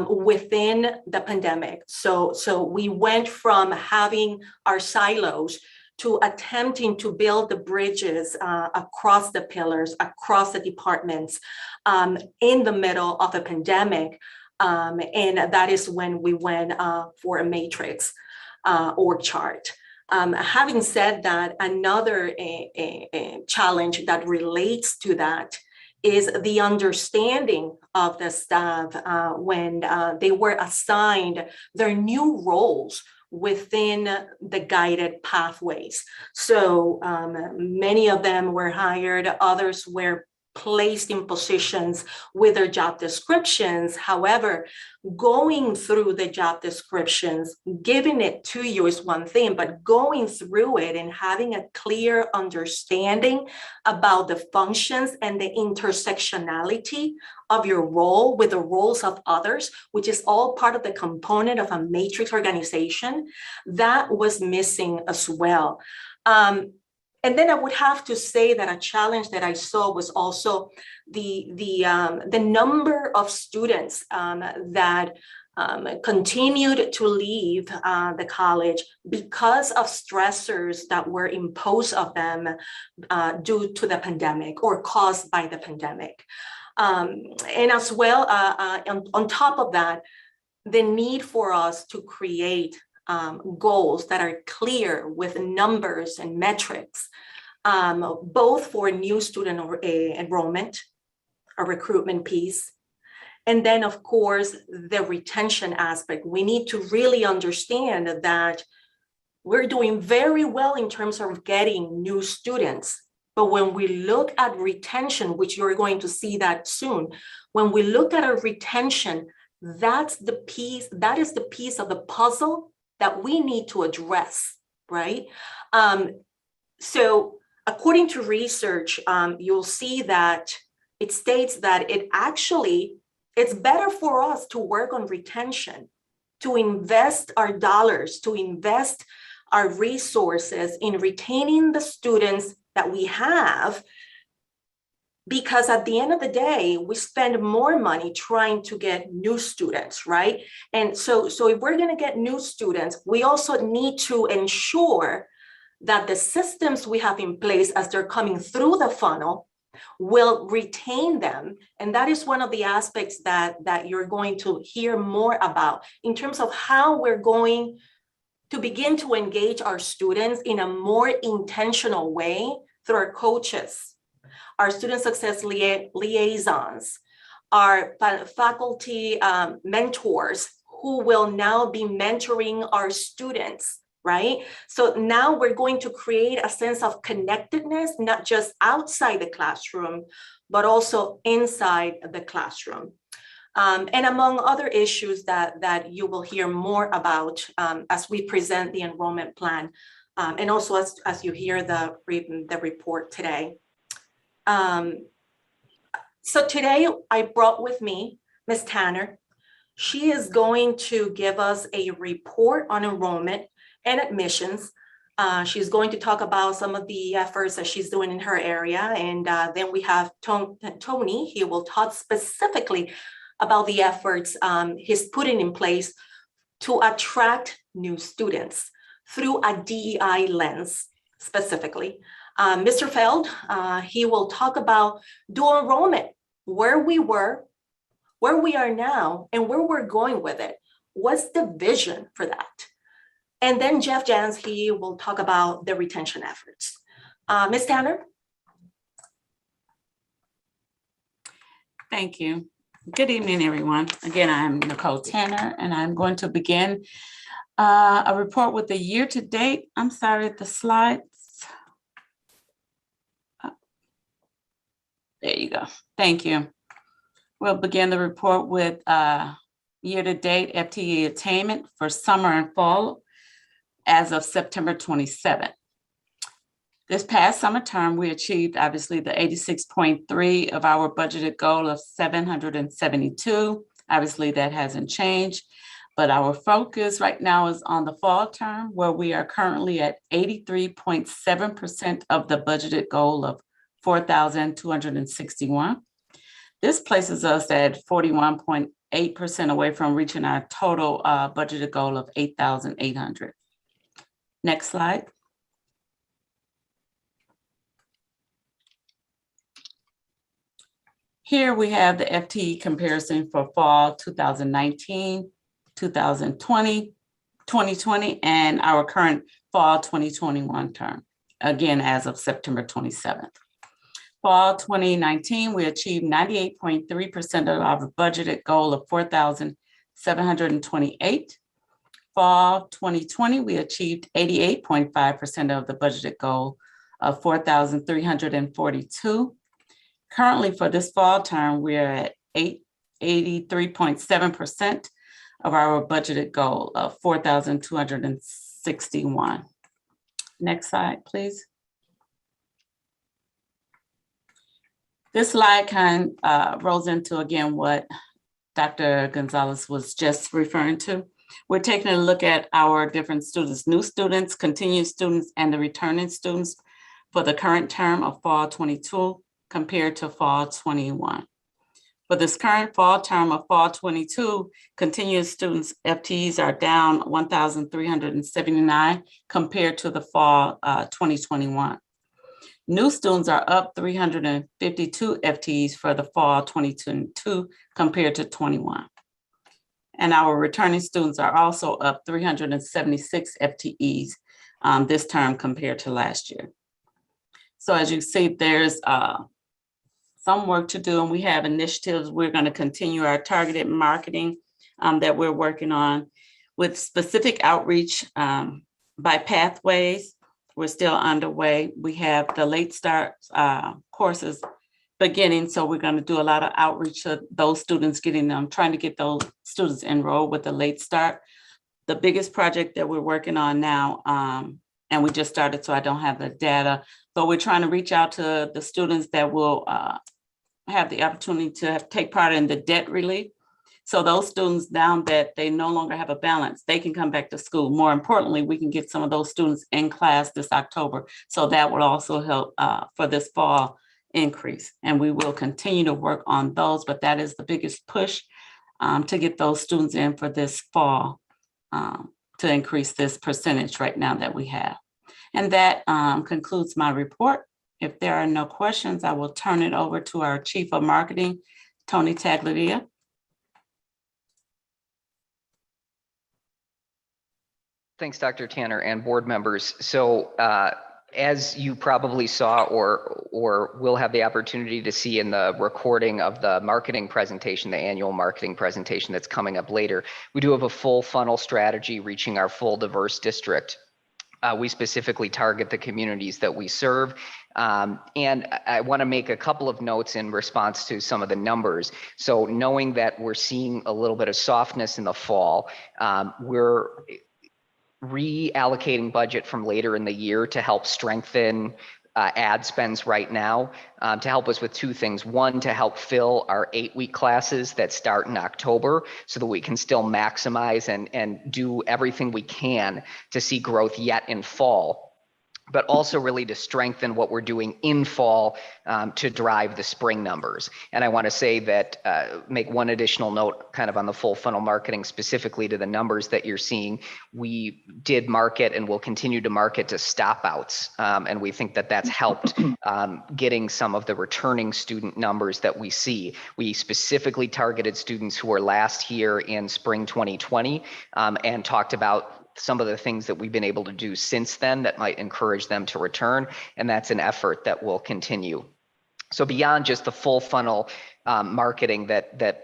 within the pandemic. So we went from having our silos to attempting to build the bridges across the pillars, across the departments in the middle of a pandemic. And that is when we went for a matrix org chart. Having said that, another challenge that relates to that is the understanding of the staff when they were assigned their new roles within the guided pathways. So many of them were hired, others were placed in positions with their job descriptions. However, going through the job descriptions, giving it to you is one thing, but going through it and having a clear understanding about the functions and the intersectionality of your role with the roles of others, which is all part of the component of a matrix organization, that was missing as well. And then I would have to say that a challenge that I saw was also the number of students that continued to leave the college because of stressors that were imposed of them due to the pandemic or caused by the pandemic. And as well, on top of that, the need for us to create goals that are clear with numbers and metrics, both for new student enrollment, a recruitment piece, and then of course, the retention aspect. We need to really understand that we're doing very well in terms of getting new students, But when we look at retention, which you're going to see that soon, when we look at our retention, that is the piece of the puzzle that we need to address, right? So according to research, you'll see that it states that it's better for us to work on retention, to invest our dollars, to invest our resources in retaining the students that we have, because at the end of the day, we spend more money trying to get new students, right? And so if we're going to get new students, we also need to ensure that the systems we have in place as they're coming through the funnel will retain them. And that is one of the aspects that you're going to hear more about in terms of how we're going to begin to engage our students in a more intentional way through our coaches, our student success liaisons, our faculty mentors who will now be mentoring our students, right? So now we're going to create a sense of connectedness, not just outside the classroom, but also inside the classroom. And among other issues that you will hear more about as we present the enrollment plan, and also as you hear the report today. So today I brought with me Ms. Tanner. She is going to give us a report on enrollment and admissions. She's going to talk about some of the efforts that she's doing in her area. And then we have Tony. He will talk specifically about the efforts he's putting in place to attract new students through a DEI lens specifically. Mr. Feld, he will talk about dual enrollment, where we were, where we are now, and where we're going with it. What's the vision for that? And then Jeff Jans, he will talk about the retention efforts. Ms. Tanner? Thank you. Good evening, everyone. Again, I'm Nicole Tanner, and I'm going to begin a report with the year-to-date. I'm sorry, the slides. There you go. Thank you. We'll begin the report with year-to-date FTE attainment for summer and fall as of September 27th. This past summer term, we achieved obviously the 86.3 of our budgeted goal of 772. Obviously that hasn't changed, but our focus right now is on the fall term, where we are currently at 83.7% of the budgeted goal of 4,261. This places us at 41.8% away from reaching our total budgeted goal of 8,800. Next slide. Here we have the FTE comparison for fall 2019, 2020, 2020, and our current fall 2021 term, again, as of September 27th. Fall 2019, we achieved 98.3% of our budgeted goal of 4,728. Fall 2020, we achieved 88.5% of the budgeted goal of 4,342. Currently for this fall term, we're at 83.7% of our budgeted goal of 4,261. Next slide, please. This slide kind of rolls into, again, what Dr. Gonzalez was just referring to. We're taking a look at our different students, new students, continuing students, and the returning students for the current term of fall 22 compared to fall 21. For this current fall term of fall 22, continuing students FTEs are down 1,379 compared to the fall 2021. New students are up 352 FTEs for the fall 2022 compared to 21. And our returning students are also up 376 FTEs this term compared to last year. So as you see, there's some work to do, and we have initiatives. We're going to continue our targeted marketing that we're working on with specific outreach by pathways we're still underway. We have the late start courses beginning, so we're going to do a lot of outreach to those students, trying to get those students enrolled with the late start. The biggest project that we're working on now, and we just started, so I don't have the data, but we're trying to reach out to the students that will have the opportunity to take part in the debt relief. So those students down that they no longer have a balance, they can come back to school. More importantly, we can get some of those students in class this October. So that will also help for this fall increase. And we will continue to work on those, but that is the biggest push to get those students in for this fall to increase this percentage right now that we have. And that concludes my report. If there are no questions, I will turn it over to our Chief of Marketing, Tony Tagliadia. Thanks, Dr. Tanner and board members. So as you probably saw or will have the opportunity to see in the recording of the marketing presentation, the annual marketing presentation that's coming up later, we do have a full funnel strategy reaching our full diverse district. We specifically target the communities that we serve. And I want to make a couple of notes in response to some of the numbers. So knowing that we're seeing a little bit of softness in the fall, we're reallocating budget from later in the year to help strengthen ad spends right now to help us with two things. One, to help fill our 8-week classes that start in October so that we can still maximize and do everything we can to see growth yet in fall, but also really to strengthen what we're doing in fall to drive the spring numbers. And I want to say that, make one additional note kind of on the full funnel marketing, specifically to the numbers that you're seeing. We did market and will continue to market to stop outs. And we think that that's helped getting some of the returning student numbers that we see. We specifically targeted students who were last here in spring 2020 and talked about some of the things that we've been able to do since then that might encourage them to return. And that's an effort that will continue. So beyond just the full funnel marketing that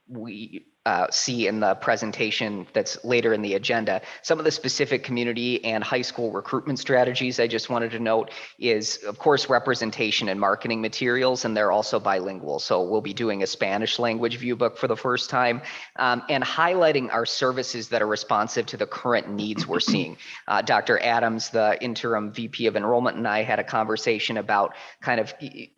we see in the presentation that's later in the agenda, some of the specific community and high school recruitment strategies I just wanted to note is, of course, representation and marketing materials, and they're also bilingual. So we'll be doing a Spanish language view book for the first time and highlighting our services that are responsive to the current needs we're seeing. Dr. Adams, the interim VP of Enrollment, and I had a conversation about kind of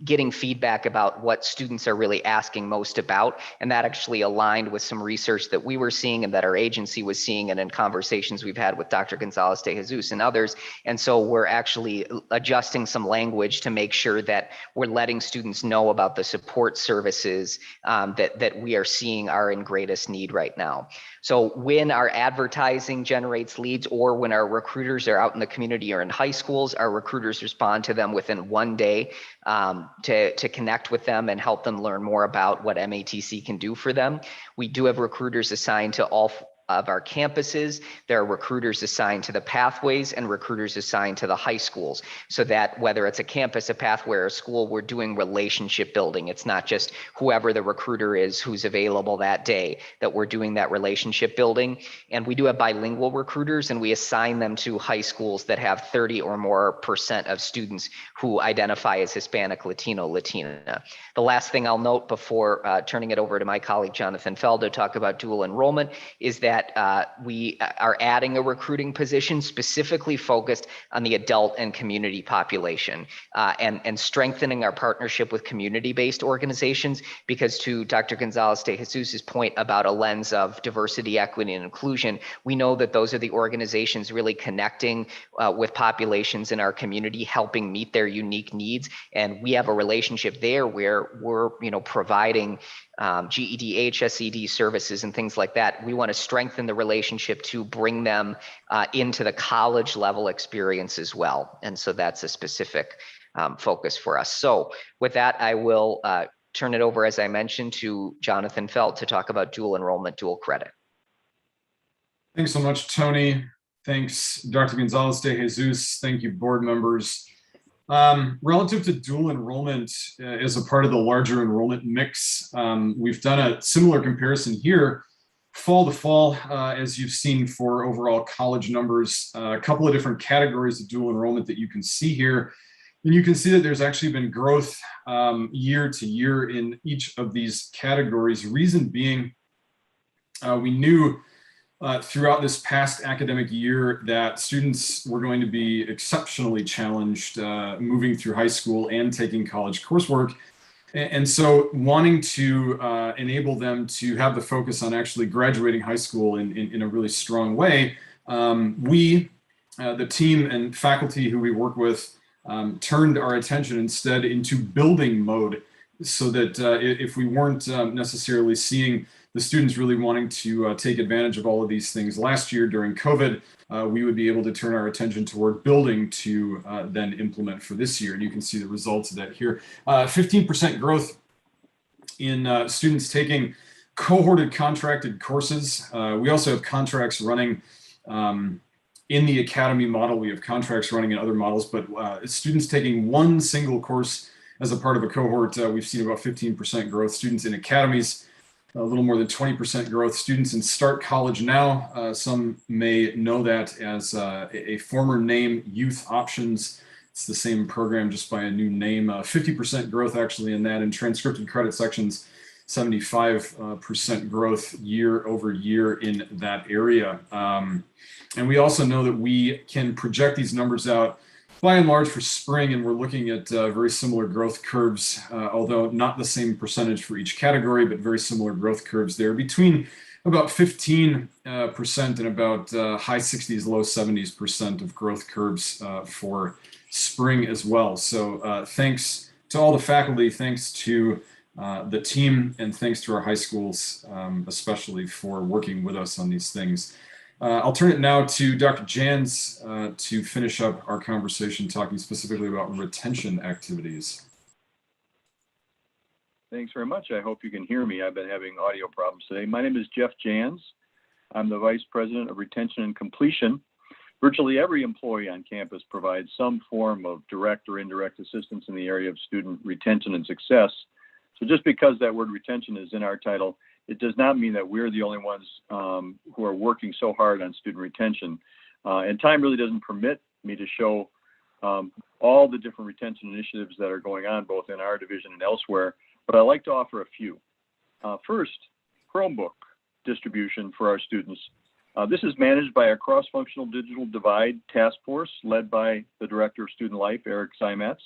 getting feedback about what students are really asking most about, and that actually aligned with some research that we were seeing and that our agency was seeing, and in conversations we've had with Dr. Gonzalez de Jesus and others. And so we're actually adjusting some language to make sure that we're letting students know about the support services that we are seeing are in greatest need right now. So when our advertising generates leads, or when our recruiters are out in the community or in high schools, our recruiters respond to them within 1 day to connect with them and help them learn more about what MATC can do for them. We do have recruiters assigned to all of our campuses. There are recruiters assigned to the pathways and recruiters assigned to the high schools, so that whether it's a campus, a pathway, or a school, we're doing relationship building. It's not just whoever the recruiter is who's available that day, that we're doing that relationship building. And we do have bilingual recruiters, and we assign them to high schools that have 30 or more % of students who identify as Hispanic, Latino, Latina. The last thing I'll note before turning it over to my colleague Jonathan Feld to talk about dual enrollment is that we are adding a recruiting position specifically focused on the adult and community population and strengthening our partnership with community-based organizations, because to Dr. Gonzalez de Jesus's point about a lens of diversity, equity, and inclusion, we know that those are the organizations really connecting with populations in our community, helping meet their unique needs. And we have a relationship there where we're providing GED, HSED services and things like that. We want to strengthen the relationship to bring them into the college level experience as well. And so that's a specific focus for us. So with that, I will turn it over, as I mentioned, to Jonathan Feld to talk about dual enrollment, dual credit. Thanks so much, Tony. Thanks, Dr. Gonzalez de Jesus. Thank you, board members. Relative to dual enrollment as a part of the larger enrollment mix, we've done a similar comparison here fall to fall, as you've seen for overall college numbers, a couple of different categories of dual enrollment that you can see here. And you can see that there's actually been growth year to year in each of these categories. Reason being, we knew throughout this past academic year that students were going to be exceptionally challenged moving through high school and taking college coursework. And so wanting to enable them to have the focus on actually graduating high school in a really strong way, we, the team and faculty who we work with, turned our attention instead into building mode, so that if we weren't necessarily seeing the students really wanting to take advantage of all of these things last year during COVID, we would be able to turn our attention toward building to then implement for this year. And you can see the results of that here. 15% growth in students taking cohorted contracted courses. We also have contracts running in the academy model. We have contracts running in other models, but students taking one single course as a part of a cohort, we've seen about 15% growth. Students in academies, a little more than 20% growth. Students in Start College Now, some may know that as a former name, Youth Options. It's the same program, just by a new name. 50% growth actually in that. In transcripted credit sections, 75% growth year over year in that area. And we also know that we can project these numbers out by and large for spring, and we're looking at very similar growth curves, although not the same percentage for each category, but very similar growth curves there, between about 15% and about high 60s, low 70s% of growth curves for spring as well. So thanks to all the faculty, thanks to the team, and thanks to our high schools, especially for working with us on these things. I'll turn it now to Dr. Jans to finish up our conversation, talking specifically about retention activities. Thanks very much. I hope you can hear me. I've been having audio problems today. My name is Jeff Jans. I'm the Vice President of Retention and Completion. Virtually every employee on campus provides some form of direct or indirect assistance in the area of student retention and success. So just because that word retention is in our title, it does not mean that we're the only ones who are working so hard on student retention. And time really doesn't permit me to show all the different retention initiatives that are going on both in our division and elsewhere, but I'd like to offer a few. First, Chromebook distribution for our students. This is managed by a cross-functional digital divide task force led by the Director of Student Life, Eric Simatz.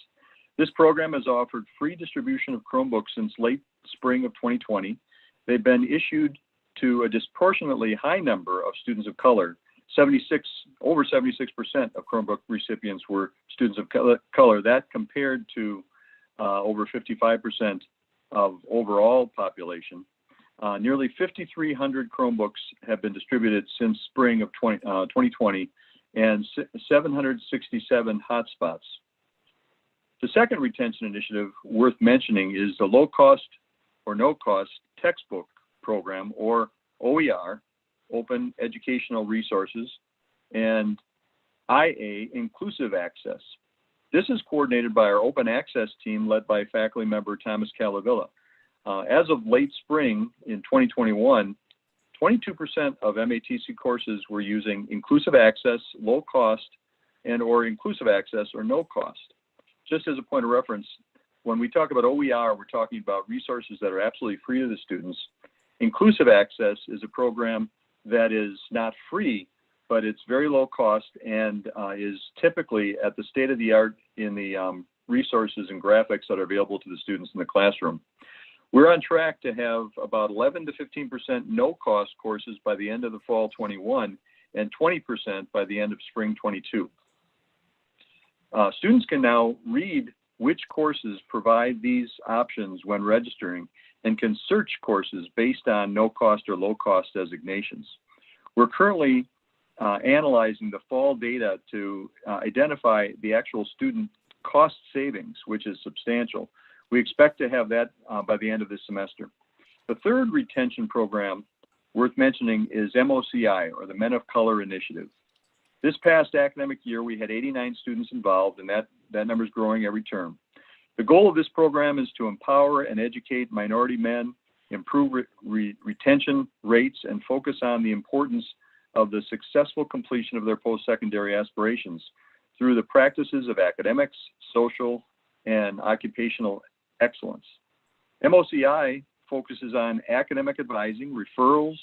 This program has offered free distribution of Chromebooks since late spring of 2020. They've been issued to a disproportionately high number of students of color. Over 76% of Chromebook recipients were students of color. That compared to over 55% of overall population. Nearly 5,300 Chromebooks have been distributed since spring of 2020, and 767 hotspots. The second retention initiative worth mentioning is the low-cost or no-cost textbook program, or OER, Open Educational Resources, and IA, Inclusive Access. This is coordinated by our Open Access team led by faculty member Thomas Calavilla. As of late spring in 2021, 22% of MATC courses were using inclusive access, low cost, and or inclusive access or no cost. Just as a point of reference, when we talk about OER, we're talking about resources that are absolutely free to the students. Inclusive access is a program that is not free, but it's very low cost and is typically at the state of the art in the resources and graphics that are available to the students in the classroom. We're on track to have about 11 to 15% no-cost courses by the end of the fall 21 and 20% by the end of spring 22. Students can now read which courses provide these options when registering and can search courses based on no-cost or low-cost designations. We're currently analyzing the fall data to identify the actual student cost savings, which is substantial. We expect to have that by the end of this semester. The third retention program worth mentioning is MOCI, or the Men of Color Initiative. This past academic year, we had 89 students involved, and that number is growing every term. The goal of this program is to empower and educate minority men improve retention rates, and focus on the importance of the successful completion of their post-secondary aspirations through the practices of academics, social, and occupational excellence. MOCI focuses on academic advising, referrals,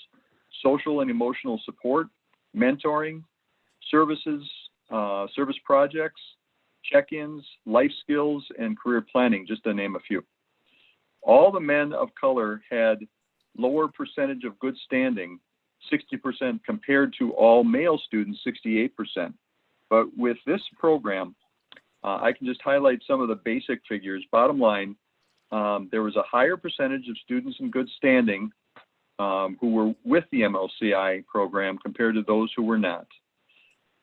social and emotional support, mentoring, services, service projects, check-ins, life skills, and career planning, just to name a few. All the men of color had lower percentage of good standing, 60% compared to all male students, 68%. But with this program, I can just highlight some of the basic figures. Bottom line, there was a higher percentage of students in good standing who were with the MLCI program compared to those who were not.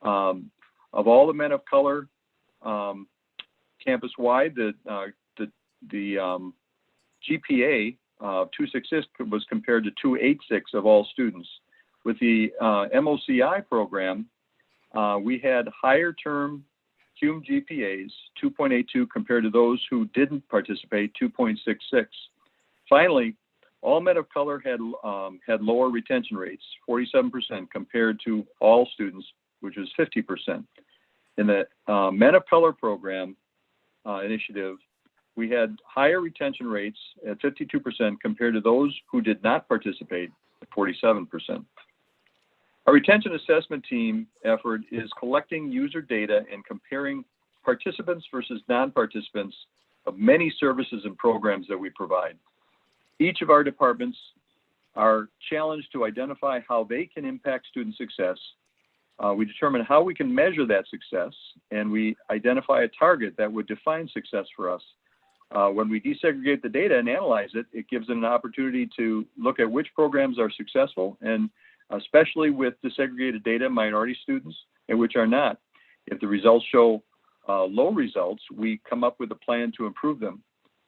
Of all the men of color, campus-wide, the GPA 266 was compared to 286 of all students. With the MOCI program, we had higher term cum GPAs, 2.82, compared to those who didn't participate, 2.66. Finally, all men of color had lower retention rates, 47%, compared to all students, which was 50%. In the Men of Color program initiative, we had higher retention rates at 52% compared to those who did not participate at 47%. Our retention assessment team effort is collecting user data and comparing participants versus non-participants of many services and programs that we provide. Each of our departments are challenged to identify how they can impact student success. We determine how we can measure that success, and we identify a target that would define success for us. When we desegregate the data and analyze it, it gives it an opportunity to look at which programs are successful, and especially with desegregated data, minority students, and which are not. If the results show low results, we come up with a plan to improve them.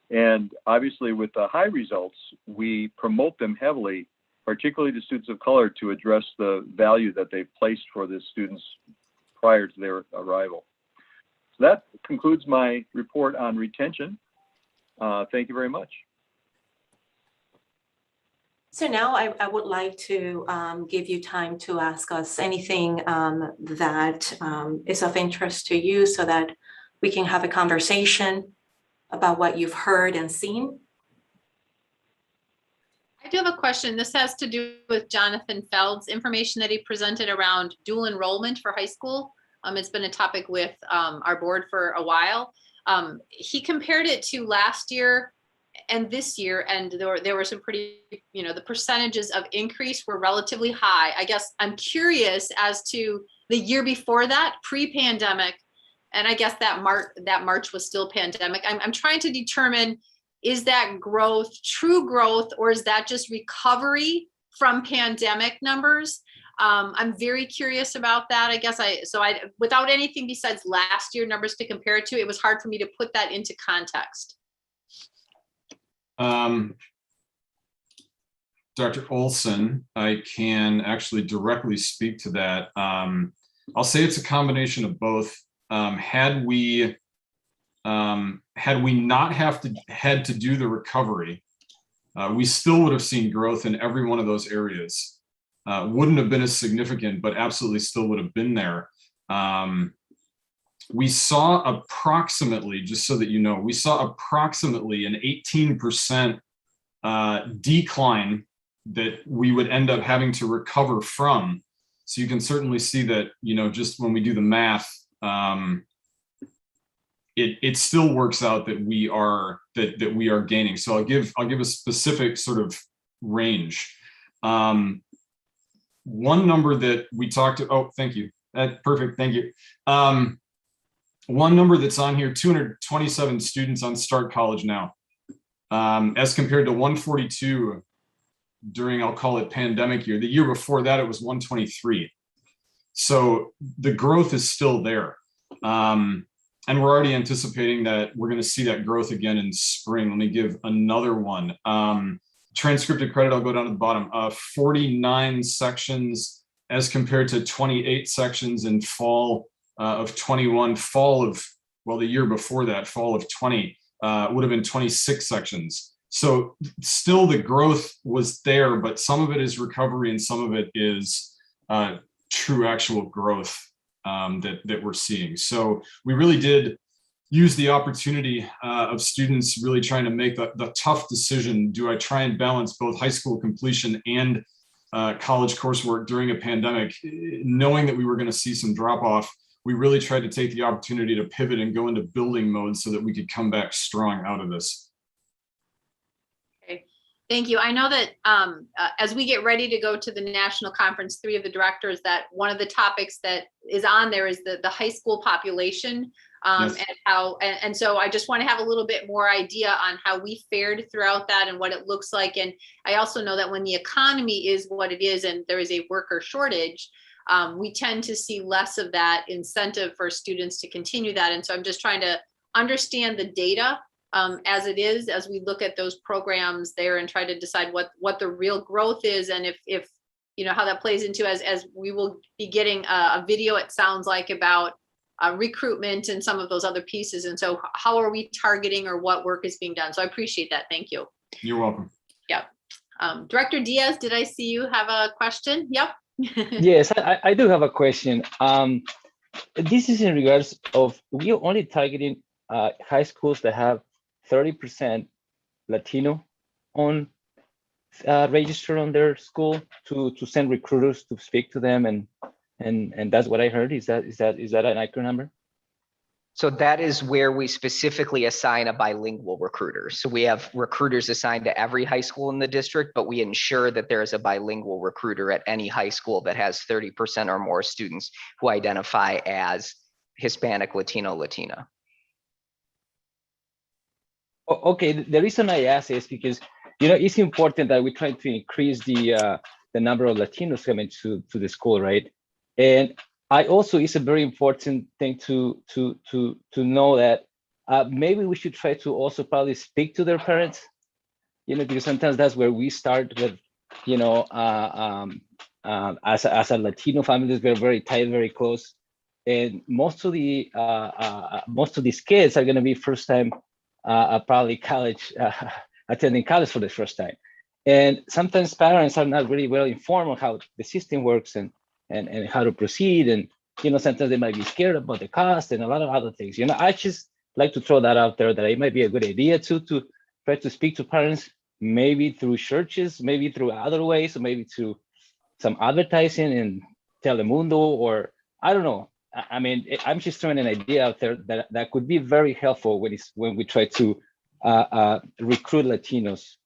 And obviously with the high results, we promote them heavily, particularly to students of color, to address the value that they've placed for the students prior to their arrival. So that concludes my report on retention. Thank you very much. So now I would like to give you time to ask us anything that is of interest to you so that we can have a conversation about what you've heard and seen. I do have a question. This has to do with Jonathan Feld's information that he presented around dual enrollment for high school. It's been a topic with our board for a while. He compared it to last year and this year, and there were some pretty, the percentages of increase were relatively high. I guess I'm curious as to the year before that, pre-pandemic, and I guess that March was still pandemic. I'm trying to determine, is that growth true growth, or is that just recovery from pandemic numbers? I'm very curious about that. I guess without anything besides last year numbers to compare it to, it was hard for me to put that into context. Dr. Olson, I can actually directly speak to that. I'll say it's a combination of both. Had we not had to do the recovery, we still would have seen growth in every one of those areas. Wouldn't have been as significant, but absolutely still would have been there. We saw approximately, just so that you know, we saw approximately an 18% decline that we would end up having to recover from. So you can certainly see that, just when we do the math, it still works out that we are gaining. So I'll give a specific sort of range. One number that we talked to, oh, thank you. Perfect, thank you. One number that's on here, 227 students on Start College now, as compared to 142 during, I'll call it pandemic year. The year before that, it was 123. So the growth is still there. And we're already anticipating that we're going to see that growth again in spring. Let me give another one. Transcripted credit, I'll go down to the bottom. 49 sections as compared to 28 sections in fall of 21. The year before that, fall of 20, would have been 26 sections. So still the growth was there, but some of it is recovery and some of it is true actual growth that we're seeing. So we really did use the opportunity of students really trying to make the tough decision. Do I try and balance both high school completion and college coursework during a pandemic? Knowing that we were going to see some drop off, we really tried to take the opportunity to pivot and go into building mode so that we could come back strong out of this. Okay, thank you. I know that as we get ready to go to the national conference, 3 of the directors, that one of the topics that is on there is the high school population. Yes. And so I just want to have a little bit more idea on how we fared throughout that and what it looks like. And I also know that when the economy is what it is and there is a worker shortage, we tend to see less of that incentive for students to continue that. And so I'm just trying to understand the data as it is, as we look at those programs there and try to decide what the real growth is, and if you know how that plays into as we will be getting a video, it sounds like, about recruitment and some of those other pieces. And so how are we targeting, or what work is being done? So I appreciate that. Thank you. You're welcome. Yeah. Director Diaz, did I see you have a question? Yep. Yes, I do have a question. This is in regards of, we are only targeting high schools that have 30% Latino on register on their school to send recruiters to speak to them, and that's what I heard. Is that an accurate number? So that is where we specifically assign a bilingual recruiter. So we have recruiters assigned to every high school in the district, but we ensure that there is a bilingual recruiter at any high school that has 30% or more students who identify as Hispanic, Latino, Latina. Okay, the reason I ask is because, you know, it's important that we try to increase the number of Latinos coming to the school, right? And I also, it's a very important thing to know that maybe we should try to also probably speak to their parents, you know, because sometimes that's where we start with, you know, as a Latino family, we're very tight, very close, and most of these kids are going to be first time probably college, attending college for the first time, and sometimes parents are not really well informed on how the system works and how to proceed, and you know, sometimes they might be scared about the cost and a lot of other things. You know, I just like to throw that out there, that it might be a good idea to try to speak to parents, maybe through churches, maybe through other ways, or maybe through some advertising in Telemundo, or I don't know. I mean, I'm just throwing an idea out there that could be very helpful when we try to recruit Latinos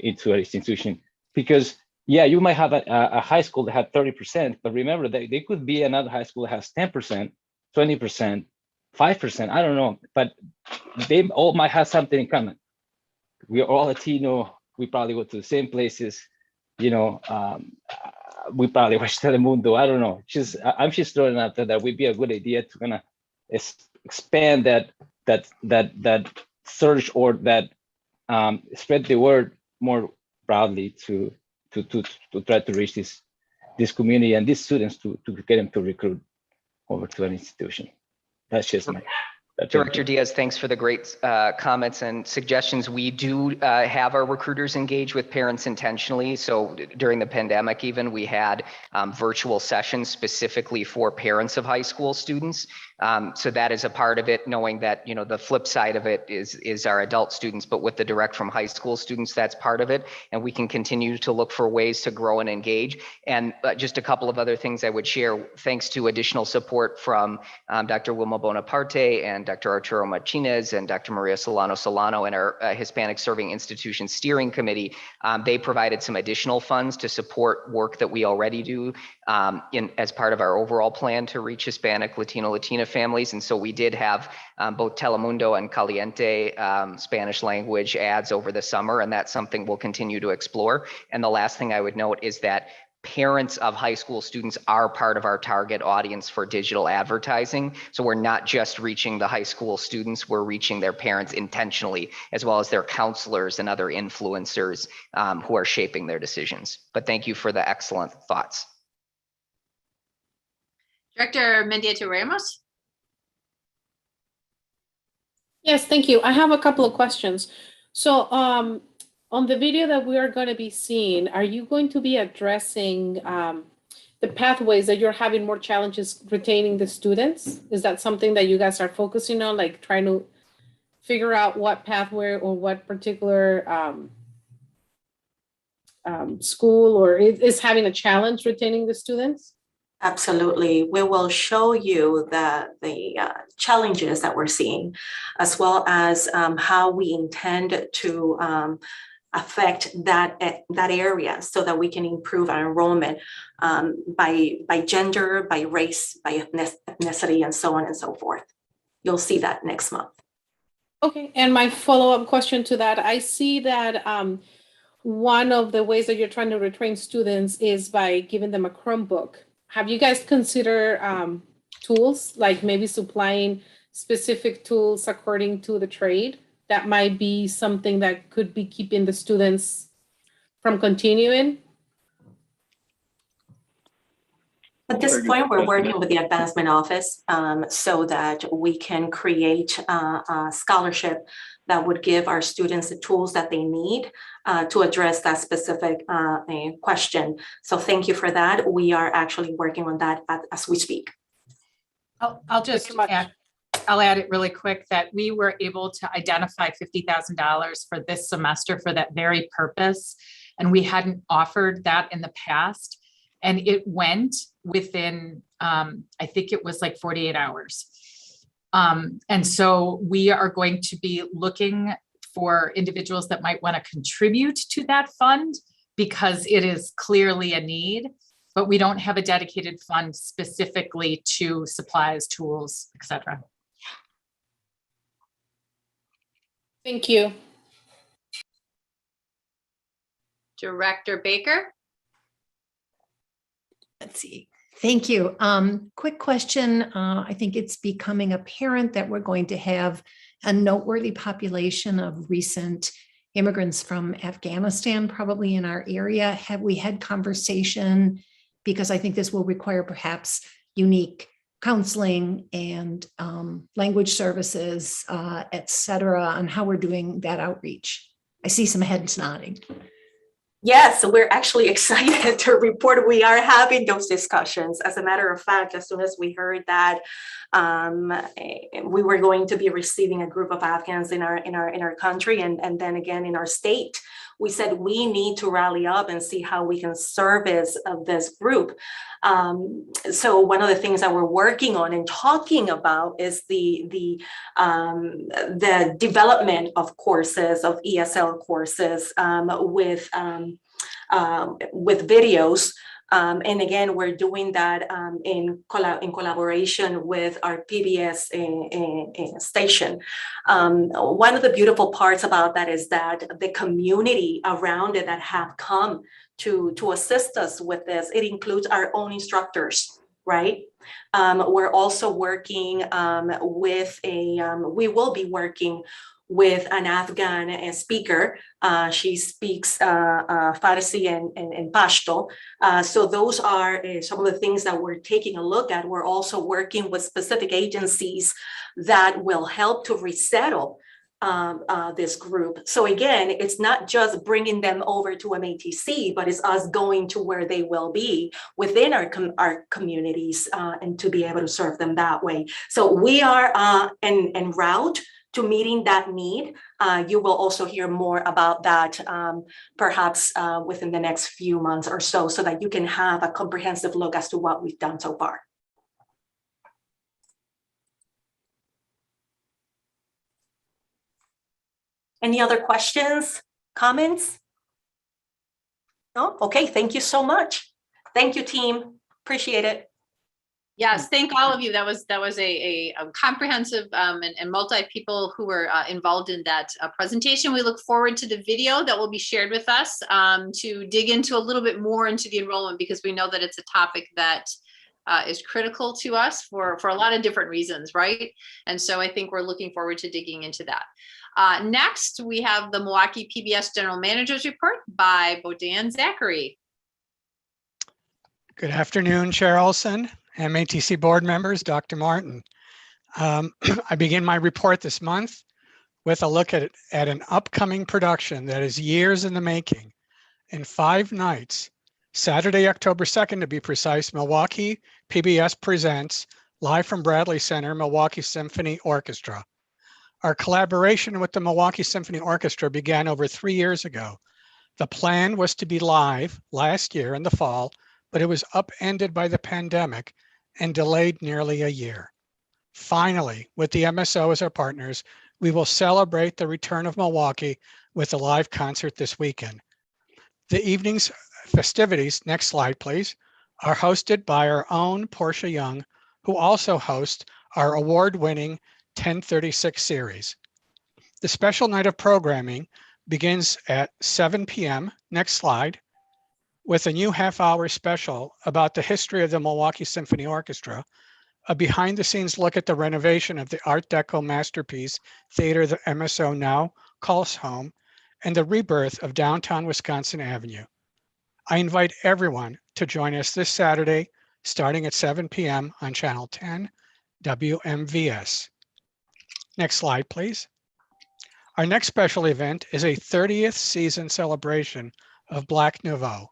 into our institution, because yeah, you might have a high school that had 30%, but remember that there could be another high school that has 10%, 20%, 5%, I don't know, but they all might have something in common. We are all Latino, we probably go to the same places, you know, we probably watch Telemundo, I don't know. I'm just throwing out there that would be a good idea to kind of expand that search, or that spread the word more broadly to try to reach this community and these students to get them to recruit over to an institution. That's just my. Director Diaz, thanks for the great comments and suggestions. We do have our recruiters engage with parents intentionally. So during the pandemic, even, we had virtual sessions specifically for parents of high school students. So that is a part of it, knowing that, you know, the flip side of it is our adult students, but with the direct from high school students, that's part of it. And we can continue to look for ways to grow and engage. And just a couple of other things I would share, thanks to additional support from Dr. Wilma Bonaparte and Dr. Arturo Martinez and Dr. Maria Solano and our Hispanic Serving Institution Steering Committee. They provided some additional funds to support work that we already do as part of our overall plan to reach Hispanic, Latino, Latina families. And so we did have both Telemundo and Caliente Spanish language ads over the summer, and that's something we'll continue to explore. And the last thing I would note is that parents of high school students are part of our target audience for digital advertising. So we're not just reaching the high school students, we're reaching their parents intentionally, as well as their counselors and other influencers who are shaping their decisions. But thank you for the excellent thoughts. Director Mendieta Ramos. Yes, thank you. I have a couple of questions. So On the video that we are going to be seeing, are you going to be addressing the pathways that you're having more challenges retaining the students? Is that something that you guys are focusing on, like trying to figure out what pathway or what particular school or is having a challenge retaining the students? Absolutely. We will show you the challenges that we're seeing, as well as how we intend to affect that area so that we can improve our enrollment by gender, by race, by ethnicity, and so on and so forth. You'll see that next month. Okay, and my follow-up question to that, I see that one of the ways that you're trying to retrain students is by giving them a Chromebook. Have you guys considered tools, like maybe supplying specific tools according to the trade? That might be something that could be keeping the students from continuing? At this point, we're working with the advancement office so that we can create a scholarship that would give our students the tools that they need to address that specific question. So thank you for that. We are actually working on that as we speak. I'll just add, I'll add it really quick that we were able to identify $50,000 for this semester for that very purpose. And we hadn't offered that in the past. And it went within, I think it was like 48 hours. And so we are going to be looking for individuals that might want to contribute to that fund because it is clearly a need, but we don't have a dedicated fund specifically to supplies, tools, etc. Thank you. Director Baker. Let's see. Thank you. Quick question. I think it's becoming apparent that we're going to have a noteworthy population of recent immigrants from Afghanistan, probably in our area. Have we had conversation? Because I think this will require perhaps unique counseling and language services, et cetera, on how we're doing that outreach. I see some heads nodding. Yes, so we're actually excited to report we are having those discussions. As a matter of fact, as soon as we heard that we were going to be receiving a group of Afghans in our country and then again in our state, we said we need to rally up and see how we can service this group. So one of the things that we're working on and talking about is the development of courses, of ESL courses with videos. And again, we're doing that in collaboration with our PBS station. One of the beautiful parts about that is that the community around it that have come to assist us with this, it includes our own instructors, right? We're also working we will be working with an Afghan speaker. She speaks Farsi and Pashto. So those are some of the things that we're taking a look at. We're also working with specific agencies that will help to resettle this group. So again, it's not just bringing them over to MATC, but it's us going to where they will be within our communities and to be able to serve them that way. So we are en route to meeting that need. You will also hear more about that perhaps within the next few months or so that you can have a comprehensive look as to what we've done so far. Any other questions, comments? No? Okay, thank you so much. Thank you, team. Appreciate it. Yes, thank all of you. That was a comprehensive and multi people who were involved in that presentation. We look forward to the video that will be shared with us to dig into a little bit more into the enrollment, because we know that it's a topic that is critical to us for a lot of different reasons, right? And so I think we're looking forward to digging into that. Next, we have the Milwaukee PBS General Manager's Report by Bodan Zachary. Good afternoon, Chair Olson, MATC board members, Dr. Martin. I begin my report this month with a look at an upcoming production that is years in the making. In 5 nights, Saturday, October 2nd to be precise, Milwaukee PBS presents live from Bradley Center, Milwaukee Symphony Orchestra. Our collaboration with the Milwaukee Symphony Orchestra began over 3 years ago. The plan was to be live last year in the fall, but it was upended by the pandemic and delayed nearly a year. Finally, with the MSO as our partners, we will celebrate the return of Milwaukee with a live concert this weekend. The evening's festivities, next slide please, are hosted by our own Portia Young, who also hosts our award-winning 1036 series. The special night of programming begins at 7 p.m., next slide, with a new half-hour special about the history of the Milwaukee Symphony Orchestra, a behind-the-scenes look at the renovation of the Art Deco masterpiece theater the MSO now calls home, and the rebirth of downtown Wisconsin Avenue. I invite everyone to join us this Saturday, starting at 7 p.m. on Channel 10, WMVS. Next slide, please. Our next special event is a 30th season celebration of Black Nouveau.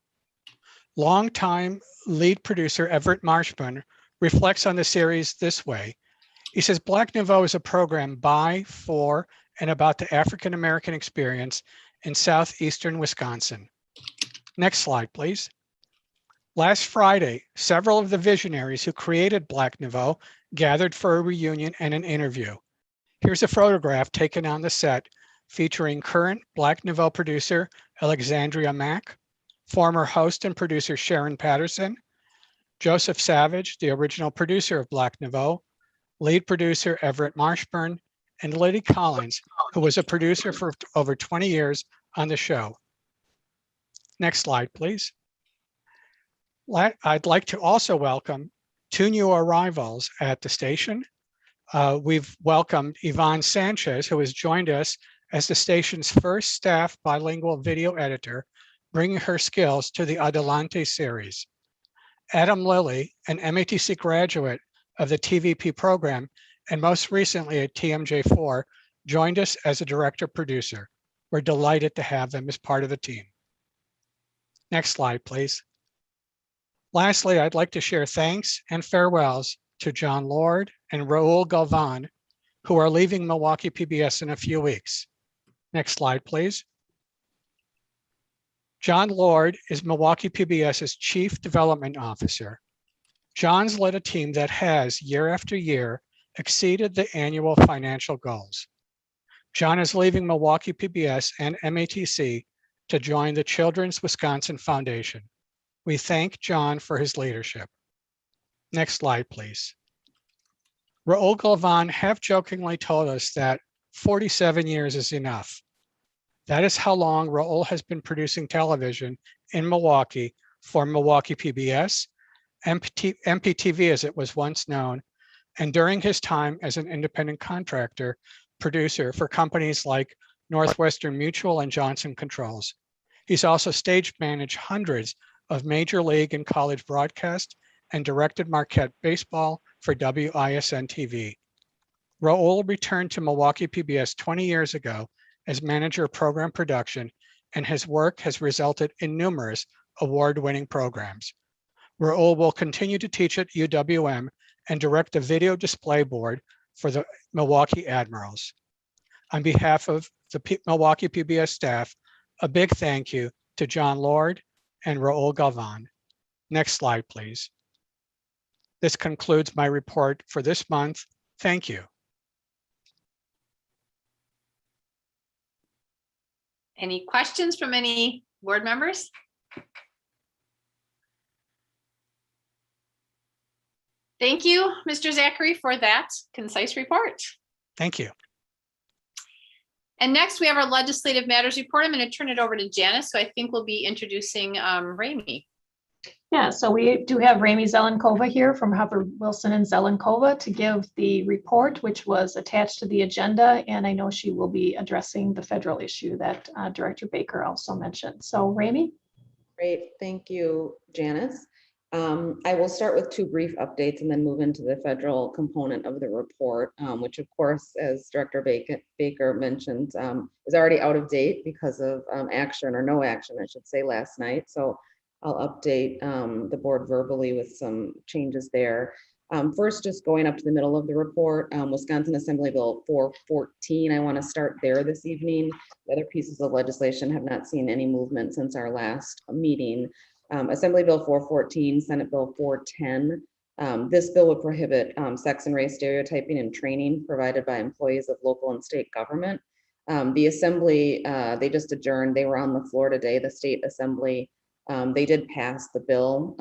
Longtime lead producer Everett Marshman reflects on the series this way. He says, Black Nouveau is a program by, for, and about the African-American experience in southeastern Wisconsin. Next slide, please. Last Friday, several of the visionaries who created Black Nouveau gathered for a reunion and an interview. Here's a photograph taken on the set featuring current Black Nouveau producer Alexandria Mack, former host and producer Sharon Patterson, Joseph Savage, the original producer of Black Nouveau, lead producer Everett Marshburn, and Liddy Collins, who was a producer for over 20 years on the show. Next slide, please. I'd like to also welcome 2 new arrivals at the station. We've welcomed Yvonne Sanchez, who has joined us as the station's first staff bilingual video editor, bringing her skills to the Adelante series. Adam Lilly, an MATC graduate of the TVP program, and most recently at TMJ4, joined us as a director producer. We're delighted to have them as part of the team. Next slide, please. Lastly, I'd like to share thanks and farewells to John Lord and Raul Galvan, who are leaving Milwaukee PBS in a few weeks. Next slide, please. John Lord is Milwaukee PBS's Chief Development Officer. John's led a team that has, year after year, exceeded the annual financial goals. John is leaving Milwaukee PBS and MATC to join the Children's Wisconsin Foundation. We thank John for his leadership. Next slide, please. Raul Galvan half-jokingly told us that 47 years is enough. That is how long Raul has been producing television in Milwaukee for Milwaukee PBS, MPTV as it was once known, and during his time as an independent contractor producer for companies like Northwestern Mutual and Johnson Controls. He's also stage managed hundreds of major league and college broadcast and directed Marquette baseball for WISN TV. Raul returned to Milwaukee PBS 20 years ago as manager of program production, and his work has resulted in numerous award-winning programs. Raul will continue to teach at UWM and direct the video display board for the Milwaukee Admirals. On behalf of the Milwaukee PBS staff, a big thank you to John Lord and Raul Galvan. Next slide, please. This concludes my report for this month. Thank you. Any questions from any board members? Thank you, Mr. Zachary, for that concise report. Thank you. And next we have our legislative matters report. I'm going to turn it over to Janice, who I think will be introducing Ramey. Yeah, so we do have Ramey Zelenkova here from Hubbard Wilson and Zelenkova to give the report, which was attached to the agenda. And I know she will be addressing the federal issue that Director Baker also mentioned. So Ramey. Great, thank you, Janice. I will start with two brief updates and then move into the federal component of the report, which of course, as Director Baker mentioned, is already out of date because of action or no action, I should say, last night. So I'll update the board verbally with some changes there. First, just going up to the middle of the report, Wisconsin Assembly Bill 414. I want to start there this evening. The other pieces of legislation have not seen any movement since our last meeting. Assembly Bill 414, Senate Bill 410. This bill would prohibit sex and race stereotyping and training provided by employees of local and state government. The Assembly, they just adjourned. They were on the floor today, the State Assembly. They did pass the bill.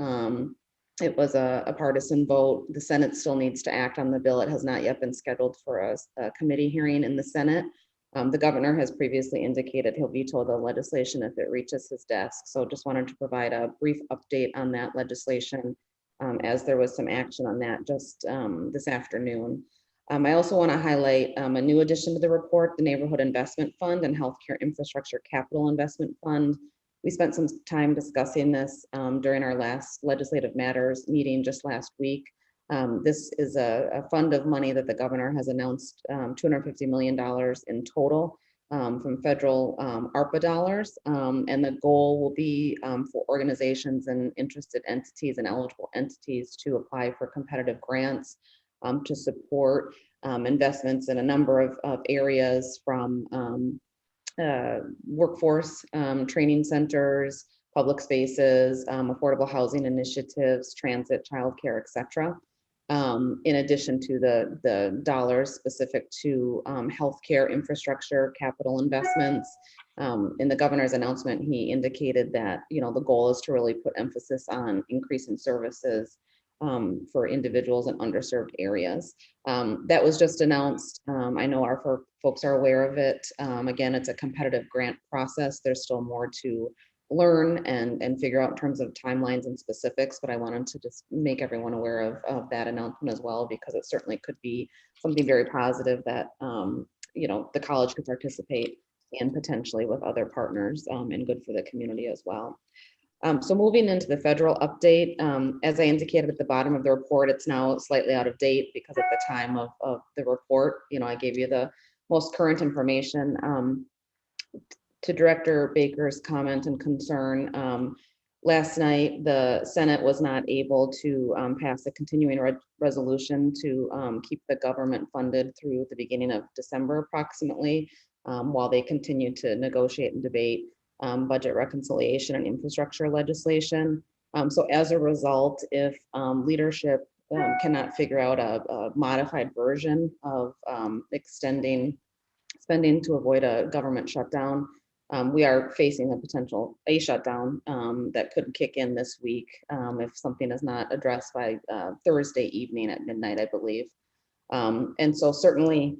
It was a partisan vote. The Senate still needs to act on the bill. It has not yet been scheduled for a committee hearing in the Senate. The governor has previously indicated he'll veto the legislation if it reaches his desk. So just wanted to provide a brief update on that legislation as there was some action on that just this afternoon. I also want to highlight a new addition to the report, the Neighborhood Investment Fund and Healthcare Infrastructure Capital Investment Fund. We spent some time discussing this during our last legislative matters meeting just last week. This is a fund of money that the governor has announced $250 million in total from federal ARPA dollars. And the goal will be for organizations and interested entities and eligible entities to apply for competitive grants to support investments in a number of areas from workforce training centers, public spaces, affordable housing initiatives, transit, childcare, et cetera. In addition to the dollars specific to healthcare infrastructure, capital investments. In the governor's announcement, he indicated that, you know, the goal is to really put emphasis on increasing services for individuals in underserved areas. That was just announced. I know our folks are aware of it. Again, it's a competitive grant process. There's still more to learn and figure out in terms of timelines and specifics, but I wanted to just make everyone aware of that announcement as well, because it certainly could be something very positive that, you know, the college could participate in potentially with other partners and good for the community as well. So moving into the federal update, as I indicated at the bottom of the report, it's now slightly out of date because at the time of the report, you know, I gave you the most current information. To Director Baker's comment and concern, last night the Senate was not able to pass a continuing resolution to keep the government funded through the beginning of December approximately, while they continue to negotiate and debate budget reconciliation and infrastructure legislation. So as a result, if leadership cannot figure out a modified version of extending spending to avoid a government shutdown, we are facing a potential shutdown that could kick in this week if something is not addressed by Thursday evening at midnight, I believe. And so certainly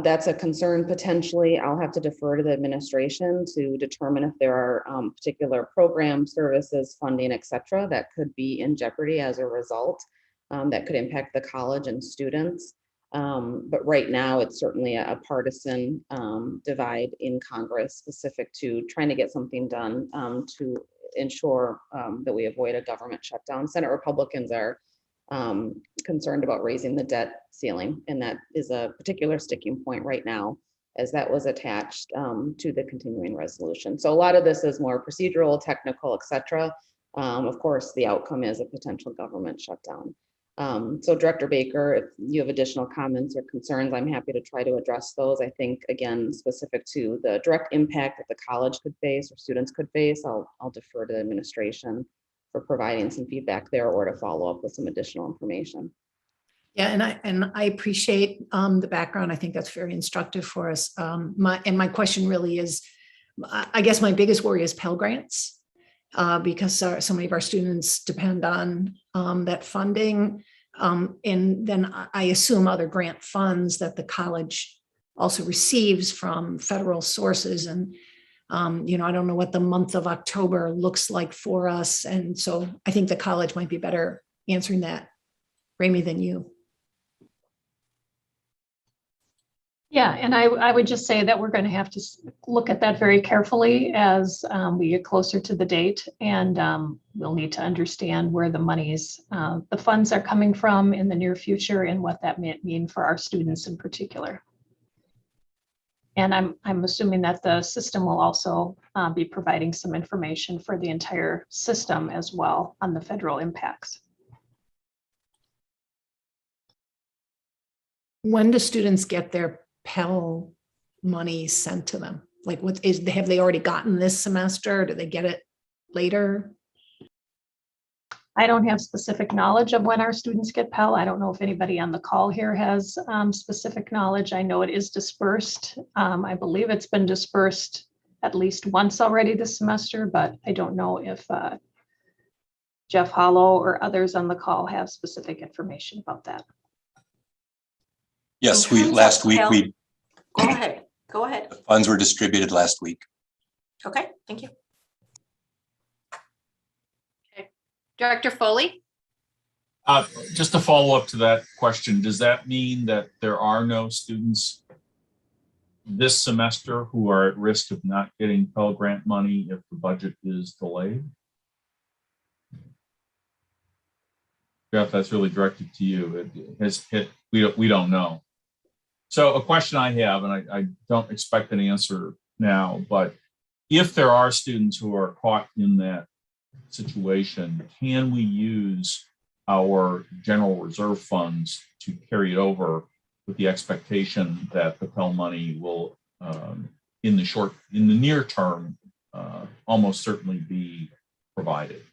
that's a concern potentially. I'll have to defer to the administration to determine if there are particular programs, services, funding, et cetera, that could be in jeopardy as a result that could impact the college and students. But right now, it's certainly a partisan divide in Congress specific to trying to get something done to ensure that we avoid a government shutdown. Senate Republicans are concerned about raising the debt ceiling, and that is a particular sticking point right now, as that was attached to the continuing resolution. So a lot of this is more procedural, technical, et cetera. Of course, the outcome is a potential government shutdown. So Director Baker, if you have additional comments or concerns, I'm happy to try to address those. I think, again, specific to the direct impact that the college could face or students could face, I'll defer to the administration for providing some feedback there or to follow up with some additional information. Yeah, and I appreciate the background. I think that's very instructive for us. My question really is, I guess my biggest worry is Pell Grants. Because so many of our students depend on that funding. And then I assume other grant funds that the college also receives from federal sources. And, you know, I don't know what the month of October looks like for us. And so I think the college might be better answering that, Ramey, than you. Yeah, and I would just say that we're going to have to look at that very carefully as we get closer to the date, and we'll need to understand where the monies, the funds are coming from in the near future and what that may mean for our students in particular. And I'm assuming that the system will also be providing some information for the entire system as well on the federal impacts. When do students get their Pell money sent to them? Like, have they already gotten this semester? Do they get it later? I don't have specific knowledge of when our students get Pell. I don't know if anybody on the call here has specific knowledge. I know it is dispersed. I believe it's been dispersed at least once already this semester, but I don't know if Jeff Hollow or others on the call have specific information about that. Yes, In terms of last week Pell- we Go ahead. Go ahead. funds were distributed last week. Okay, thank you. Director Foley? Just to follow up to that question, does that mean that there are no students this semester who are at risk of not getting Pell Grant money if the budget is delayed? Jeff, that's really directed to you. It has hit, we don't know. So a question I have, and I don't expect an answer now, but if there are students who are caught in that situation, can we use our general reserve funds to carry it over with the expectation that the Pell money will, in the near term, almost certainly be provided?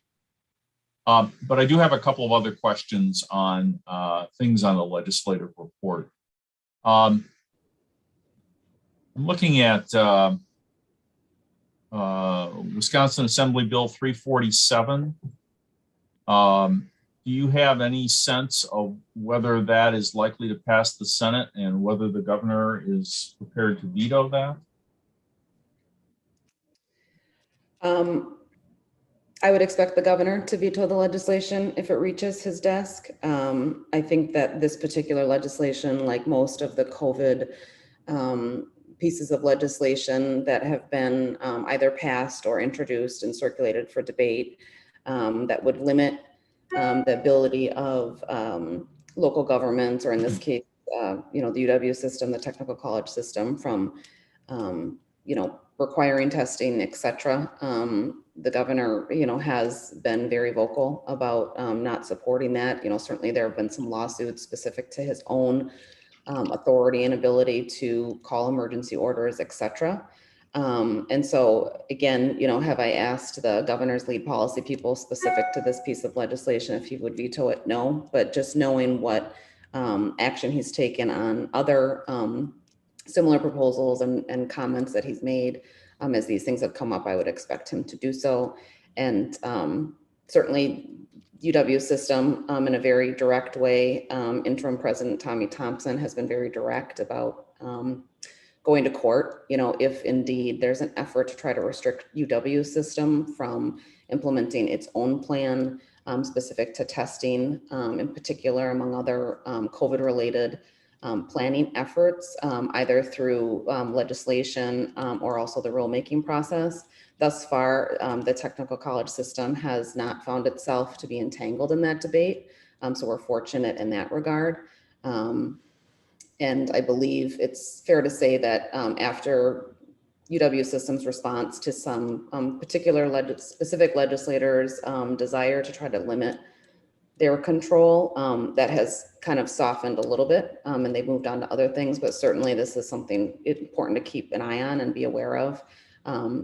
But I do have a couple of other questions on things on the legislative report. I'm looking at Wisconsin Assembly Bill 347. Do you have any sense of whether that is likely to pass the Senate and whether the governor is prepared to veto that? I would expect the governor to veto the legislation if it reaches his desk. I think that this particular legislation, like most of the COVID pieces of legislation that have been either passed or introduced and circulated for debate, that would limit the ability of local governments, or in this case, the UW system, the technical college system, from requiring testing, et cetera. The governor, has been very vocal about not supporting that. Certainly there have been some lawsuits specific to his own authority and ability to call emergency orders, et cetera. And so again, have I asked the governor's lead policy people specific to this piece of legislation if he would veto it? No, but just knowing what action he's taken on other similar proposals and comments that he's made as these things have come up, I would expect him to do so. And certainly UW system in a very direct way, interim president Tommy Thompson has been very direct about going to court, if indeed there's an effort to try to restrict UW system from implementing its own plan specific to testing, in particular, among other COVID related planning efforts, either through legislation or also the rulemaking process. Thus far, the technical college system has not found itself to be entangled in that debate. So we're fortunate in that regard. And I believe it's fair to say that after UW system's response to some particular specific legislators' desire to try to limit their control, that has kind of softened a little bit, and they've moved on to other things, but certainly this is something important to keep an eye on and be aware of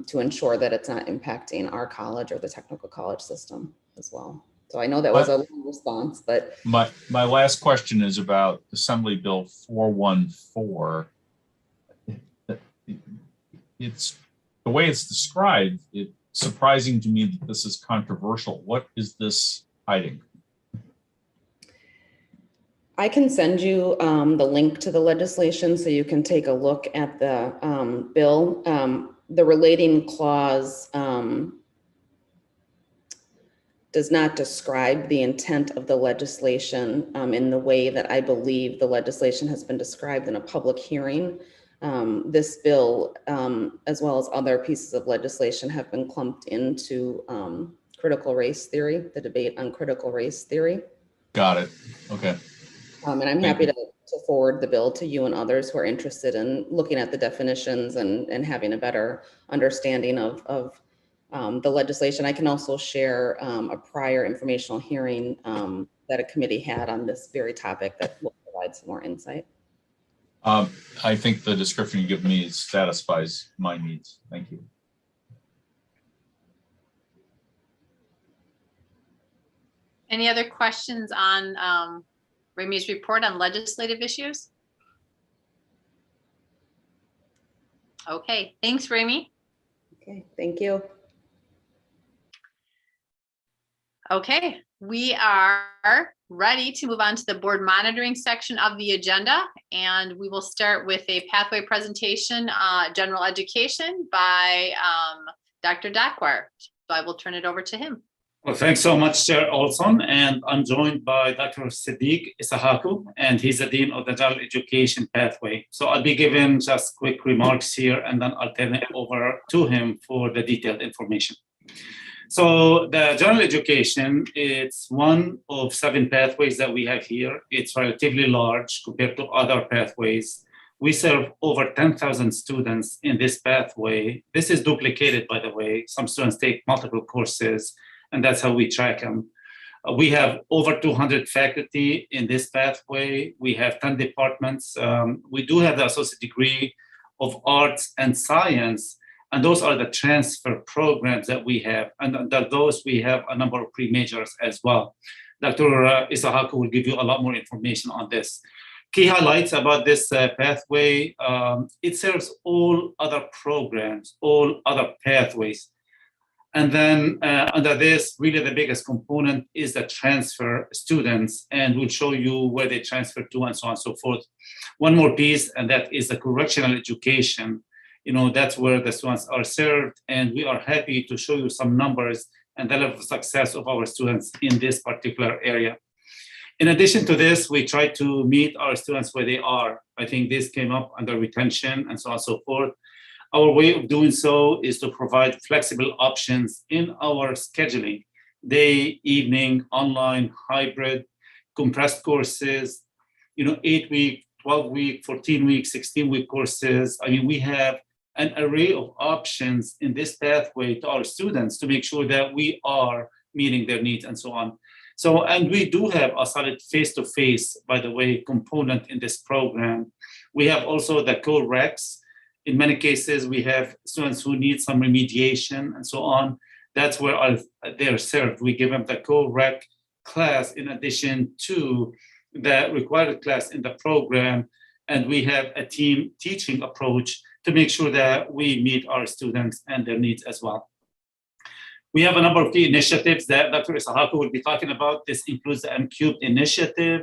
to ensure that it's not impacting our college or the technical college system as well. So I know that was a long response, but. My last question is about Assembly Bill 414. It's the way it's described, it's surprising to me that this is controversial. What is this hiding? I can send you the link to the legislation so you can take a look at the bill. The relating clause does not describe the intent of the legislation in the way that I believe the legislation has been described in a public hearing. This bill, as well as other pieces of legislation, have been clumped into critical race theory, the debate on critical race theory. Got it. Okay. And I'm happy to forward the bill to you and others who are interested in looking at the definitions and having a better understanding of the legislation. I can also share a prior informational hearing that a committee had on this very topic that will provide some more insight. I think the description you give me satisfies my needs. Thank you. Any other questions on Ramey's report on legislative issues? Okay, thanks, Ramey. Okay, thank you. Okay, we are ready to move on to the board monitoring section of the agenda, and we will start with a pathway presentation, general education by Dr. Dakwar. So I will turn it over to him. Well, thanks so much, Chair Olson, and I'm joined by Dr. Siddiq Isahaku, and he's the Dean of the General Education Pathway. So I'll be giving just quick remarks here, and then I'll turn it over to him for the detailed information. So the General Education, it's one of 7 pathways that we have here. It's relatively large compared to other pathways. We serve over 10,000 students in this pathway. This is duplicated, by the way. Some students take multiple courses, and that's how we track them. We have over 200 faculty in this pathway. We have 10 departments. We do have the associate degree of arts and science, and those are the transfer programs that we have. And under those, we have a number of pre-majors as well. Dr. Isahaku will give you a lot more information on this. Key highlights about this pathway, it serves all other programs, all other pathways. And then under this, really the biggest component is the transfer students, and we'll show you where they transfer to and so on and so forth. One more piece, and that is the correctional education. You know, that's where the students are served, and we are happy to show you some numbers and the level of success of our students in this particular area. In addition to this, we try to meet our students where they are. I think this came up under retention and so on and so forth. Our way of doing so is to provide flexible options in our scheduling, day, evening, online, hybrid, compressed courses, 8-week, 12-week, 14-week, 16-week courses. I mean, we have an array of options in this pathway to our students to make sure that we are meeting their needs and so on. So, and we do have a solid face-to-face, by the way, component in this program. We have also the co-recs. In many cases, we have students who need some remediation and so on. That's where they're served. We give them the co-rec class in addition to the required class in the program. And we have a team teaching approach to make sure that we meet our students and their needs as well. We have a number of key initiatives that Dr. Isahaku will be talking about. This includes the M-Cubed initiative.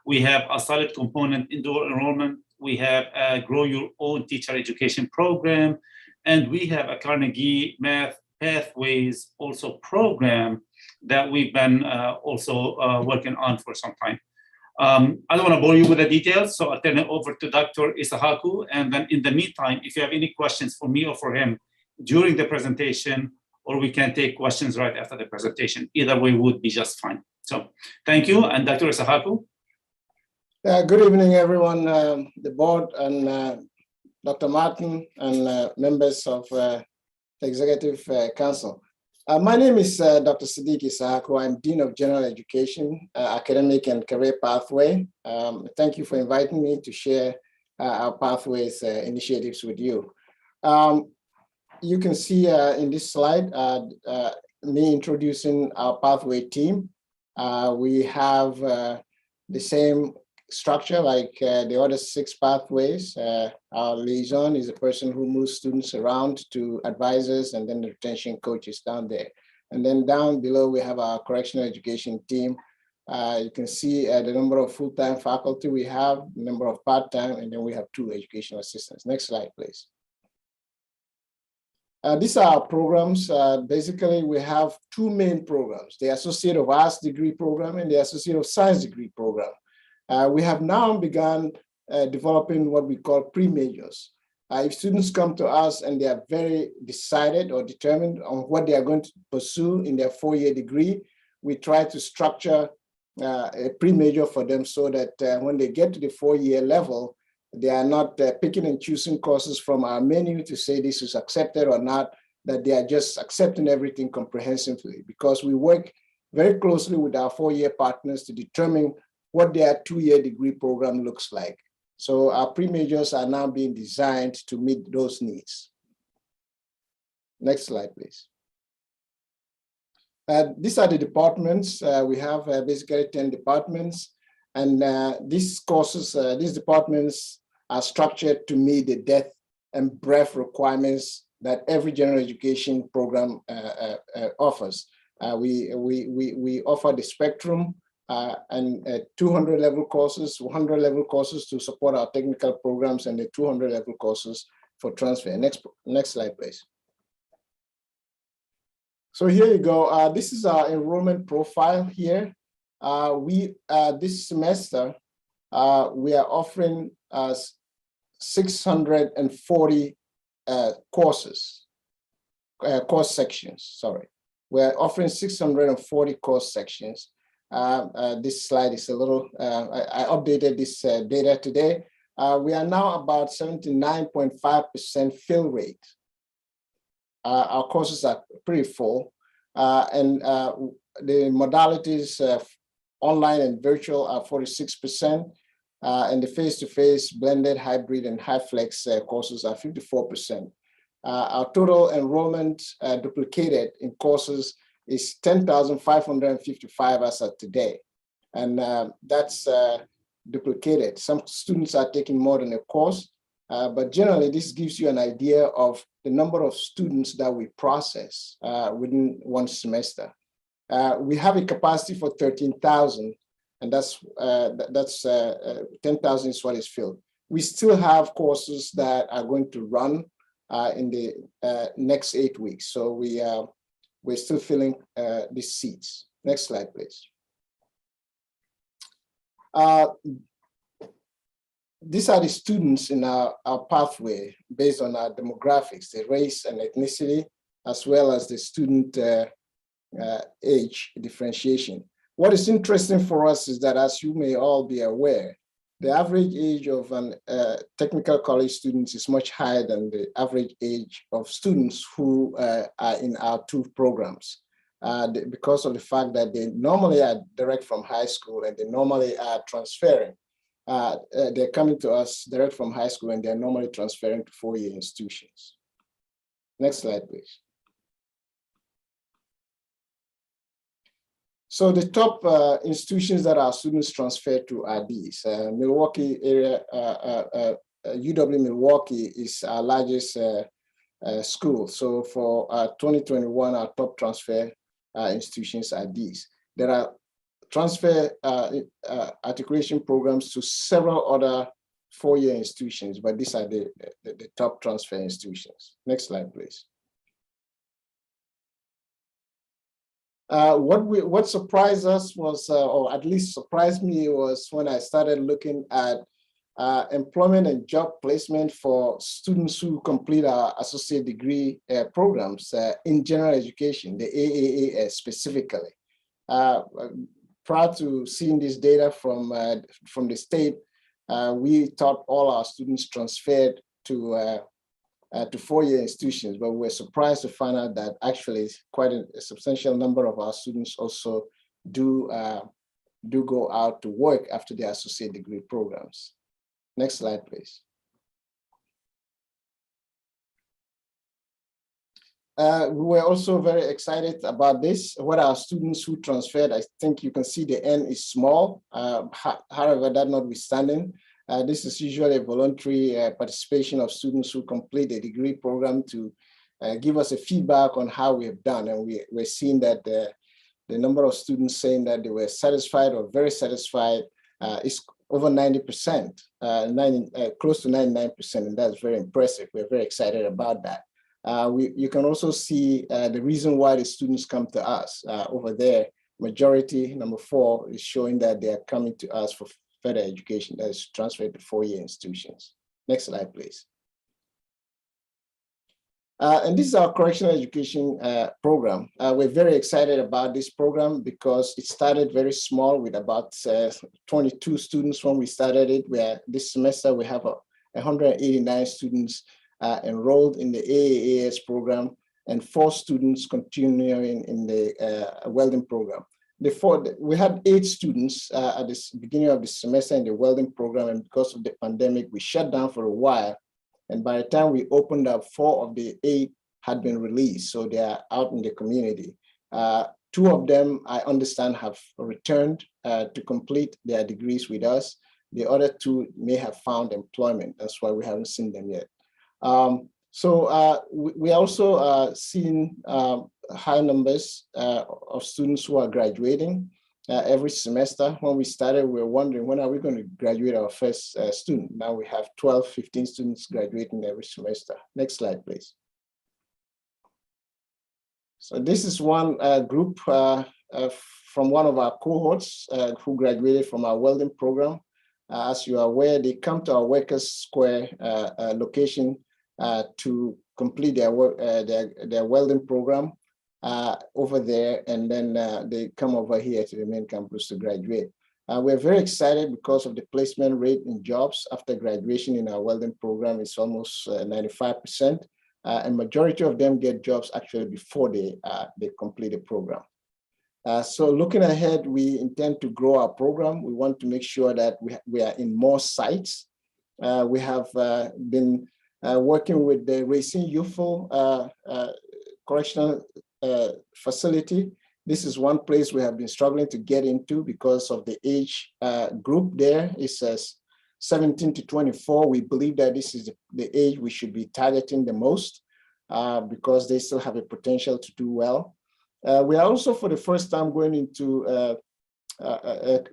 We have a solid component in dual enrollment. We have a Grow Your Own Teacher Education program, and we have a Carnegie Math Pathways also program that we've been also working on for some time. I don't want to bore you with the details, so I'll turn it over to Dr. Isahaku, and then in the meantime, if you have any questions for me or for him during the presentation, or we can take questions right after the presentation, either way would be just fine. So thank you, and Dr. Isahaku. Good evening, everyone, the board and Dr. Martin and members of the Executive Council. My name is Dr. Siddiq Isahaku. I'm Dean of General Education, Academic and Career Pathway. Thank you for inviting me to share our Pathways initiatives with you. You can see in this slide me introducing our Pathway team. We have the same structure like the other 6 pathways. Our liaison is a person who moves students around to advisors, and then the retention coach is down there. And then down below, we have our correctional education team. You can see the number of full-time faculty we have, the number of part-time, and then we have 2 educational assistants. Next slide, please. These are our programs. Basically, we have two main programs, the Associate of Arts degree program and the Associate of Science degree program. We have now begun developing what we call pre-majors. If students come to us and they are very decided or determined on what they are going to pursue in their four-year degree, we try to structure a pre-major for them so that when they get to the four-year level, they are not picking and choosing courses from our menu to say this is accepted or not, that they are just accepting everything comprehensively, because we work very closely with our four-year partners to determine what their two-year degree program looks like. So our pre-majors are now being designed to meet those needs. Next slide, please. These are the departments. We have basically 10 departments. And these courses, these departments are structured to meet the depth and breadth requirements that every general education program offers. We offer the spectrum and 200 level courses, 100 level courses to support our technical programs, and the 200 level courses for transfer. Next slide, please. So here you go. This is our enrollment profile here. This semester, we are offering 640 course sections, sorry. We're offering 640 course sections. This slide is a little, I updated this data today. We are now about 79.5% fill rate. Our courses are pretty full, and the modalities online and virtual are 46%, and the face-to-face, blended, hybrid, and high flex courses are 54%. Our total enrollment duplicated in courses is 10,555 as of today, and that's duplicated. Some students are taking more than a course, but generally this gives you an idea of the number of students that we process within one semester. We have a capacity for 13,000, and that's 10,000 is what is filled. We still have courses that are going to run in the next 8 weeks, so we're still filling these seats. Next slide, please. These are the students in our pathway based on our demographics, the race and ethnicity, as well as the student age differentiation. What is interesting for us is that, as you may all be aware, the average age of an technical college students is much higher than the average age of students who are in our two programs, because of the fact that they normally are direct from high school and they normally are transferring. They're coming to us direct from high school and they're normally transferring to four-year institutions. Next slide, please. So the top institutions that our students transfer to are these. Milwaukee area, UW Milwaukee is our largest school. So for 2021, our top transfer institutions are these. There are transfer articulation programs to several other four-year institutions, but these are the top transfer institutions. Next slide, please. What surprised us was, or at least surprised me, was when I started looking at employment and job placement for students who complete our associate degree programs in general education, the AAAS specifically. Prior to seeing this data from the state, we thought all our students transferred to four-year institutions, but we were surprised to find out that actually quite a substantial number of our students also do go out to work after their associate degree programs. Next slide, please. We were also very excited about this. What our students who transferred, I think you can see the N is small. However, that notwithstanding, this is usually a voluntary participation of students who complete a degree program to give us a feedback on how we have done. And we're seeing that the number of students saying that they were satisfied or very satisfied is over 90%, close to 99%, and that's very impressive. We're very excited about that. You can also see the reason why the students come to us over there. Majority, number 4, is showing that they are coming to us for further education that is transferred to 4-year institutions. Next slide, please. And this is our correctional education program. We're very excited about this program because it started very small with about 22 students when we started it. This semester we have 189 students enrolled in the AAAS program and 4 students continuing in the welding program. We had 8 students at the beginning of the semester in the welding program, and because of the pandemic, we shut down for a while. And by the time we opened up, 4 of the 8 had been released, so they are out in the community. 2 of them, I understand, have returned to complete their degrees with us. The other 2 may have found employment. That's why we haven't seen them yet. We also seen high numbers of students who are graduating every semester. When we started, we were wondering, when are we going to graduate our first student? Now we have 12, 15 students graduating every semester. Next slide, please. So this is one group from one of our cohorts who graduated from our welding program. As you are aware, they come to our Workers Square location to complete their welding program over there, and then they come over here to the main campus to graduate. We're very excited because of the placement rate in jobs after graduation in our welding program is almost 95%, and majority of them get jobs actually before they complete the program. So looking ahead, we intend to grow our program. We want to make sure that we are in more sites. We have been working with the Racine Youthful Correctional Facility. This is one place we have been struggling to get into because of the age group there. It says 17 to 24. We believe that this is the age we should be targeting the most because they still have a potential to do well. We are also, for the first time, going into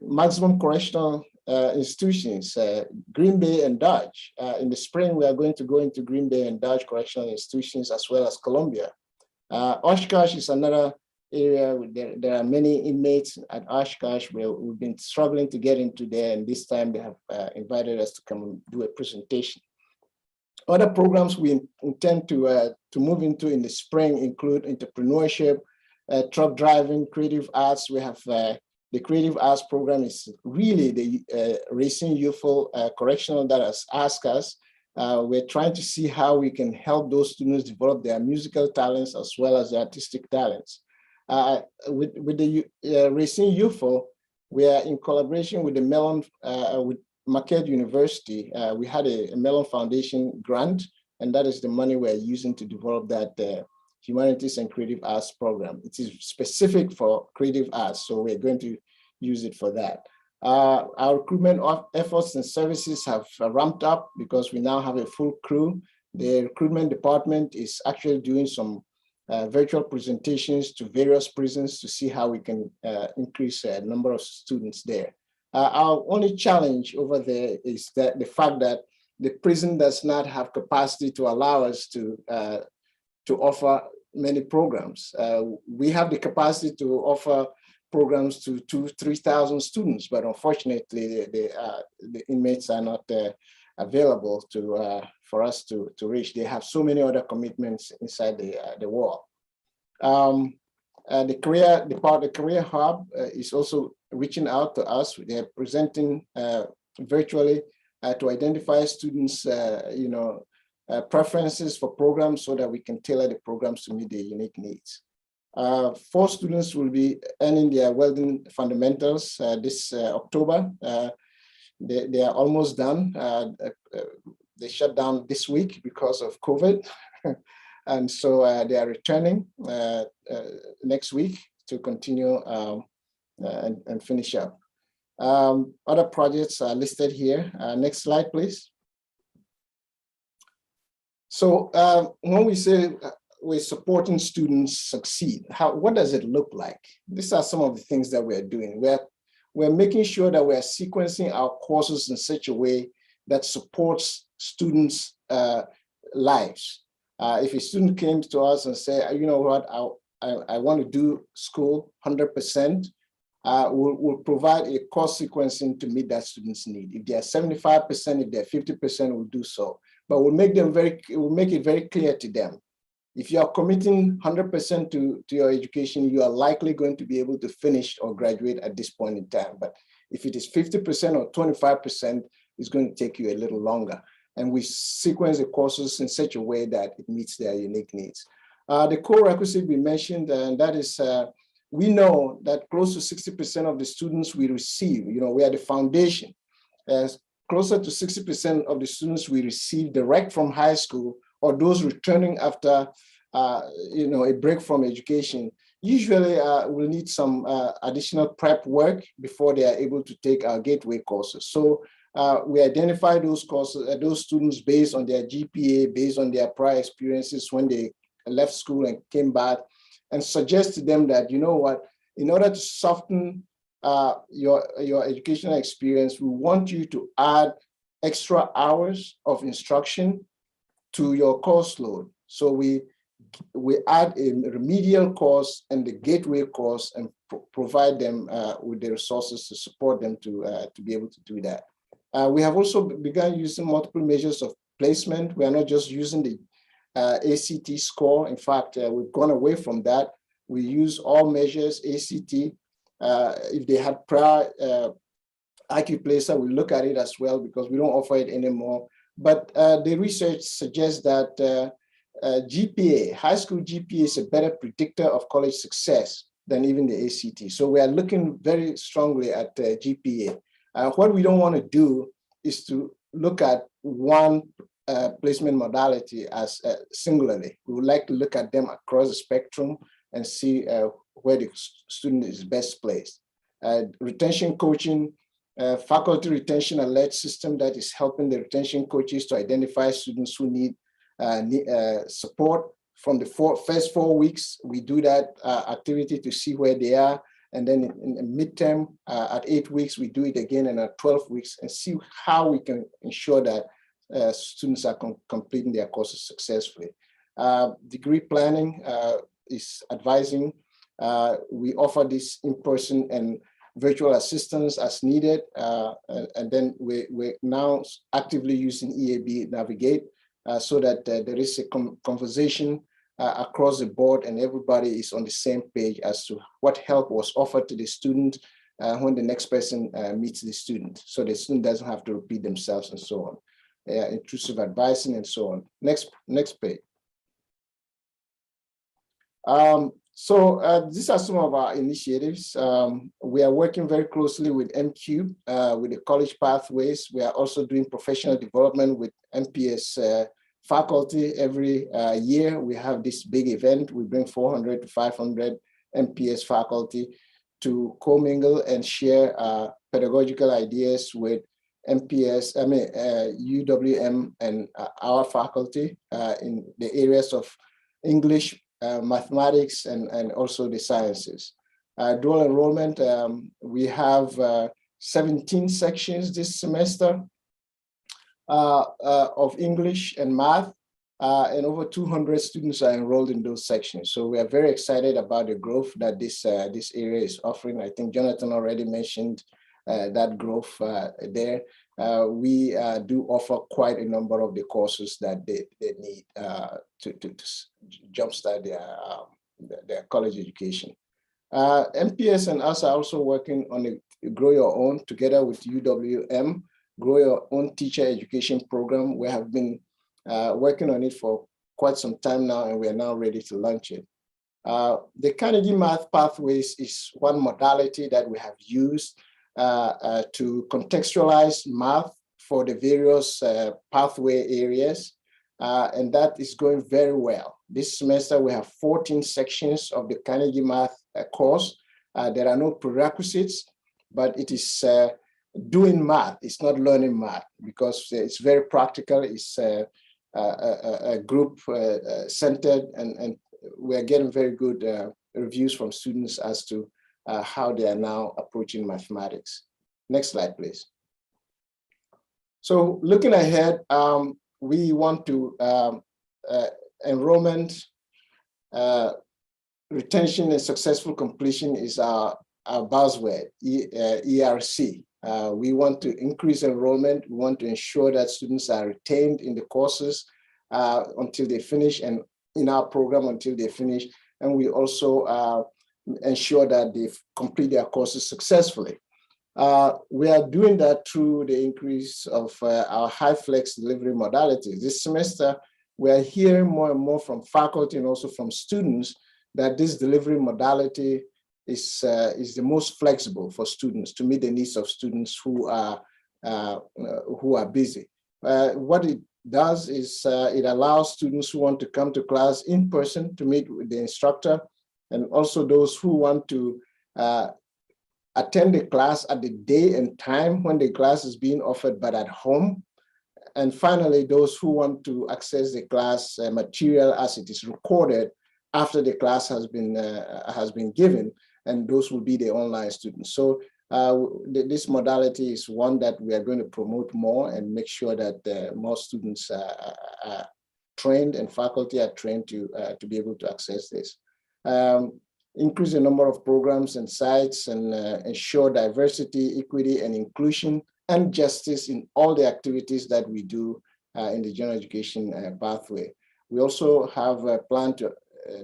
maximum correctional institutions, Green Bay and Dodge. In the spring, we are going to go into Green Bay and Dodge correctional institutions as well as Columbia. Oshkosh is another area. There are many inmates at Oshkosh where we've been struggling to get into there, and this time they have invited us to come and do a presentation. Other programs we intend to move into in the spring include entrepreneurship, truck driving, creative arts. We have the creative arts program is really the Racine Youthful Correctional that has asked us. We're trying to see how we can help those students develop their musical talents as well as their artistic talents. With the Racine Youthful, we are in collaboration with the Mellon, with Marquette University. We had a Mellon Foundation grant, and that is the money we're using to develop that Humanities and Creative Arts program. It is specific for creative arts, so we're going to use it for that. Our recruitment efforts and services have ramped up because we now have a full crew. The recruitment department is actually doing some virtual presentations to various prisons to see how we can increase the number of students there. Our only challenge over there is that the fact that the prison does not have capacity to allow us to offer many programs. We have the capacity to offer programs to 3,000 students, but unfortunately, the inmates are not available for us to reach. They have so many other commitments inside the wall. The career hub is also reaching out to us. They are presenting virtually to identify students, preferences for programs so that we can tailor the programs to meet their unique needs. 4 students will be earning their welding fundamentals this October. They are almost done. They shut down this week because of COVID. And so they are returning next week to continue and finish up. Other projects are listed here. Next slide, please. So when we say we're supporting students succeed, what does it look like? These are some of the things that we're doing. We're making sure that we're sequencing our courses in such a way that supports students' lives. If a student came to us and said, you know what, I want to do school 100%, we'll provide a course sequencing to meet that student's need. If they are 75%, if they're 50%, we'll do so. But we'll make it very clear to them. If you are committing 100% to your education, you are likely going to be able to finish or graduate at this point in time. But if it is 50% or 25%, it's going to take you a little longer. And we sequence the courses in such a way that it meets their unique needs. The core requisite we mentioned, and that is, we know that close to 60% of the students we receive, we are the foundation. Closer to 60% of the students we receive direct from high school, or those returning after a break from education, usually will need some additional prep work before they are able to take our gateway courses. So we identify those courses, those students based on their GPA, based on their prior experiences when they left school and came back, and suggest to them that, you know what, in order to soften your educational experience, we want you to add extra hours of instruction to your course load. So we add a remedial course and the gateway course and provide them with the resources to support them to be able to do that. We have also begun using multiple measures of placement. We are not just using the ACT score. In fact, we've gone away from that. We use all measures, ACT. If they had prior IQ Placer, we look at it as well because we don't offer it anymore. But the research suggests that GPA, high school GPA, is a better predictor of college success than even the ACT. So we are looking very strongly at GPA. What we don't want to do is to look at one placement modality as singularly. We would like to look at them across the spectrum and see where the student is best placed. Retention coaching, faculty retention alert system that is helping the retention coaches to identify students who need support from the first 4 weeks. We do that activity to see where they are. And then in midterm, at 8 weeks, we do it again, and at 12 weeks, and see how we can ensure that students are completing their courses successfully. Degree planning is advising. We offer this in-person and virtual assistance as needed. And then we're now actively using EAB Navigate so that there is a conversation across the board and everybody is on the same page as to what help was offered to the student when the next person meets the student. So the student doesn't have to repeat themselves and so on. Intrusive advising and so on. Next page. So these are some of our initiatives. We are working very closely with MQ, with the college pathways. We are also doing professional development with MPS faculty. Every year we have this big event. We bring 400 to 500 MPS faculty to commingle and share pedagogical ideas with MPS, UWM and our faculty in the areas of English, mathematics, and also the sciences. Dual enrollment, we have 17 sections this semester of English and math, and over 200 students are enrolled in those sections. So we are very excited about the growth that this area is offering. I think Jonathan already mentioned that growth there. We do offer quite a number of the courses that they need to jumpstart their college education. MPS and us are also working on a Grow Your Own together with UWM, Grow Your Own Teacher Education Program. We have been working on it for quite some time now, and we are now ready to launch it. The Carnegie Math Pathways is one modality that we have used to contextualize math for the various pathway areas, and that is going very well. This semester we have 14 sections of the Carnegie Math course. There are no prerequisites, but it is doing math. It's not learning math because it's very practical. It's a group centered, and we are getting very good reviews from students as to how they are now approaching mathematics. Next slide, please. So looking ahead, we want to enrollment, retention and successful completion is our buzzword, ERC. We want to increase enrollment. We want to ensure that students are retained in the courses until they finish, and in our program until they finish. And we also ensure that they complete their courses successfully. We are doing that through the increase of our high flex delivery modalities. This semester, we are hearing more and more from faculty and also from students that this delivery modality is the most flexible for students to meet the needs of students who are busy. What it does is it allows students who want to come to class in person to meet with the instructor, and also those who want to attend the class at the day and time when the class is being offered, but at home. And finally, those who want to access the class material as it is recorded after the class has been given, and those will be the online students. So this modality is one that we are going to promote more and make sure that more students are trained and faculty are trained to be able to access this. Increase the number of programs and sites, and ensure diversity, equity, and inclusion and justice in all the activities that we do in the general education pathway. We also have a plan to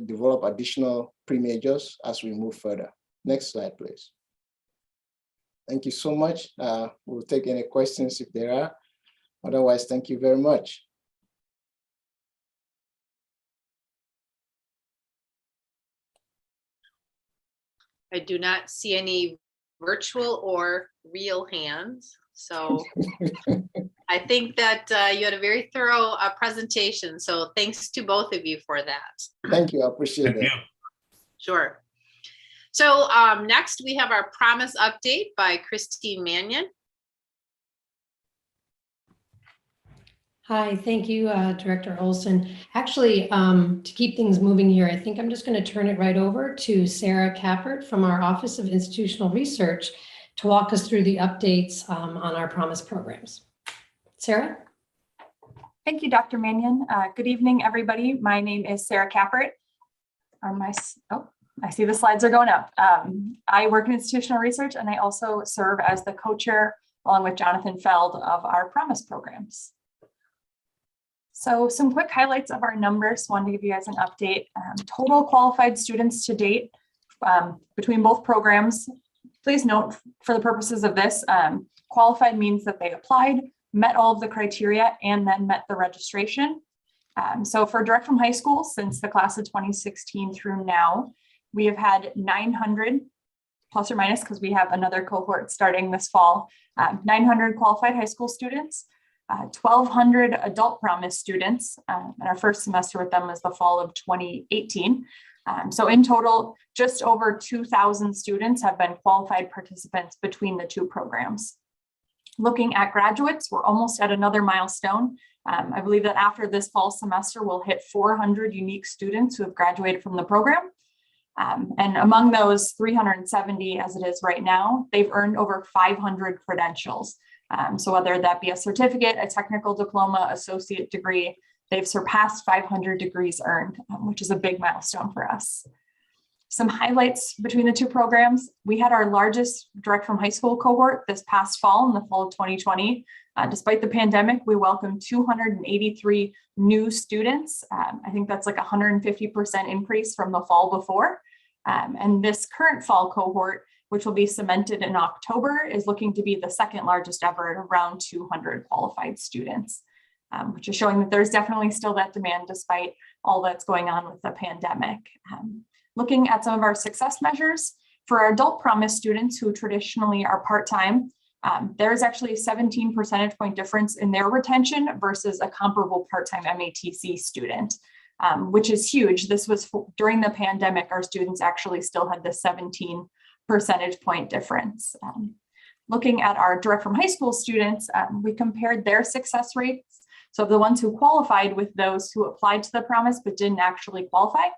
develop additional pre-majors as we move further. Next slide, please. Thank you so much. We'll take any questions if there are. Otherwise, thank you very much. I do not see any virtual or real hands. So I think that you had a very thorough presentation. So thanks to both of you for that. Thank you, I appreciate it. Sure. So next we have our promise update by Christine Mannion. Hi, thank you, Director Olson. Actually, to keep things moving here, I think I'm just going to turn it right over to Sarah Kappert from our Office of Institutional Research to walk us through the updates on our promise programs. Sarah? Thank you, Dr. Mannion. Good evening, everybody. My name is Sarah Kappert. I see the slides are going up. I work in institutional research, and I also serve as the co-chair along with Jonathan Feld of our promise programs. So some quick highlights of our numbers. Wanted to give you guys an update. Total qualified students to date between both programs. Please note, for the purposes of this, qualified means that they applied, met all of the criteria, and then met the registration. So for direct from high school, since the class of 2016 through now, we have had 900 plus or minus, because we have another cohort starting this fall, 900 qualified high school students, 1,200 adult promise students, and our first semester with them was the fall of 2018. So in total, just over 2,000 students have been qualified participants between the two programs. Looking at graduates, we're almost at another milestone. I believe that after this fall semester, we'll hit 400 unique students who have graduated from the program. And among those 370, as it is right now, they've earned over 500 credentials. So whether that be a certificate, a technical diploma, associate degree, they've surpassed 500 degrees earned, which is a big milestone for us. Some highlights between the two programs. We had our largest direct from high school cohort this past fall, in the fall of 2020. Despite the pandemic, we welcomed 283 new students. I think that's like 150% increase from the fall before. And this current fall cohort, which will be cemented in October, is looking to be the second largest ever at around 200 qualified students, which is showing that there's definitely still that demand despite all that's going on with the pandemic. Looking at some of our success measures, for our adult promise students who traditionally are part-time, there's actually a 17 percentage point difference in their retention versus a comparable part-time MATC student, which is huge. This was during the pandemic, our students actually still had the 17 percentage point difference. Looking at our direct from high school students, we compared their success rates. So the ones who qualified with those who applied to the promise but didn't actually qualify,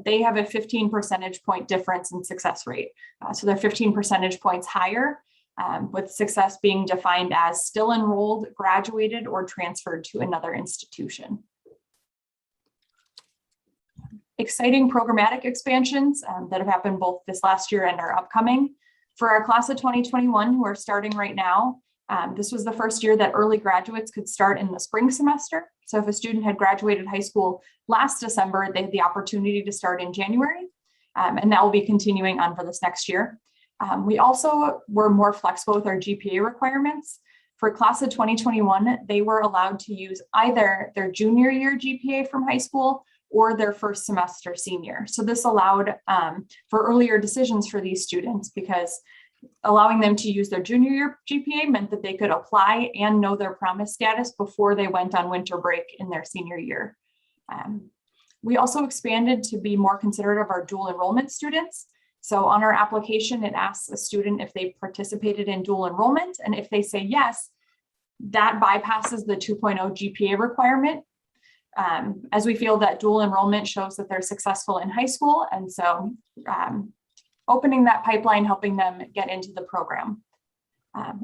they have a 15 percentage point difference in success rate. So they're 15 percentage points higher, with success being defined as still enrolled, graduated, or transferred to another institution. exciting programmatic expansions that have happened both this last year and are upcoming. For our class of 2021, who are starting right now, this was the first year that early graduates could start in the spring semester. So if a student had graduated high school last December, they had the opportunity to start in January, and that will be continuing on for this next year. We also were more flexible with our GPA requirements. For class of 2021, they were allowed to use either their junior year GPA from high school or their first semester senior. So this allowed for earlier decisions for these students, because allowing them to use their junior year GPA meant that they could apply and know their promise status before they went on winter break in their senior year. We also expanded to be more considerate of our dual enrollment students. So on our application, it asks a student if they participated in dual enrollment, and if they say yes, that bypasses the 2.0 GPA requirement, as we feel that dual enrollment shows that they're successful in high school. And so opening that pipeline, helping them get into the program.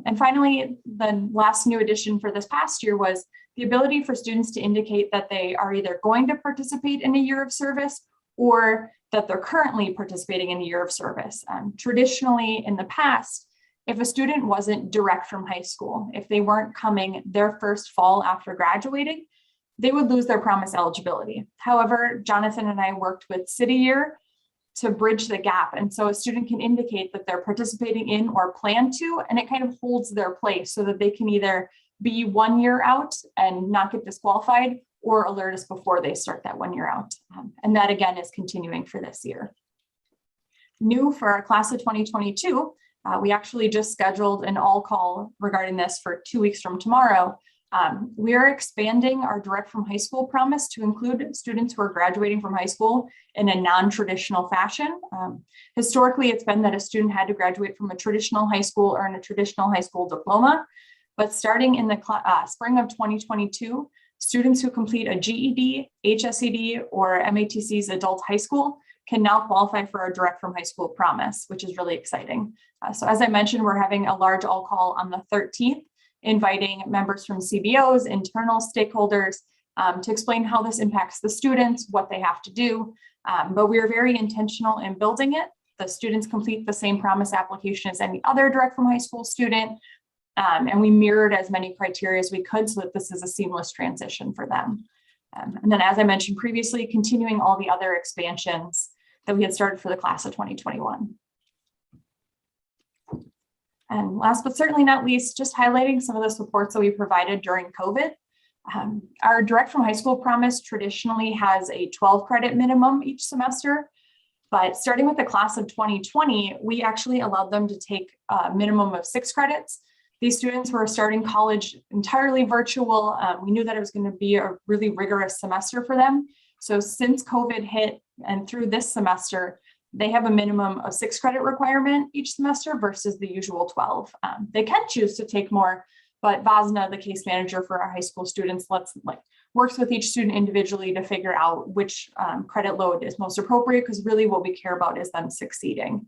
And finally, the last new addition for this past year was the ability for students to indicate that they are either going to participate in a year of service or that they're currently participating in a year of service. Traditionally in the past, if a student wasn't direct from high school, if they weren't coming their first fall after graduating, they would lose their promise eligibility. However, Jonathan and I worked with City Year to bridge the gap. And so a student can indicate that they're participating in or plan to, and it kind of holds their place so that they can either be 1 year out and not get disqualified, or alert us before they start that 1 year out. And that again is continuing for this year. New for our class of 2022, we actually just scheduled an all call regarding this for 2 weeks from tomorrow. We are expanding our direct from high school promise to include students who are graduating from high school in a non-traditional fashion. Historically, it's been that a student had to graduate from a traditional high school or in a traditional high school diploma, but starting in the spring of 2022, students who complete a GED, HSED, or MATC's adult high school can now qualify for our direct from high school promise, which is really exciting. So as I mentioned, we're having a large all call on the 13th, inviting members from CBOs, internal stakeholders, to explain how this impacts the students, what they have to do. But we are very intentional in building it. The students complete the same promise application as any other direct from high school student. And we mirrored as many criteria as we could so that this is a seamless transition for them. And then, as I mentioned previously, continuing all the other expansions that we had started for the class of 2021. And last but certainly not least, just highlighting some of the supports that we provided during COVID. Our direct from high school promise traditionally has a 12 credit minimum each semester, but starting with the class of 2020, we actually allowed them to take a minimum of 6 credits. These students were starting college entirely virtual. We knew that it was going to be a really rigorous semester for them. So since COVID hit and through this semester, they have a minimum of 6 credit requirement each semester versus the usual 12. They can choose to take more, but Vasna, the case manager for our high school students, works with each student individually to figure out which credit load is most appropriate, because really what we care about is them succeeding.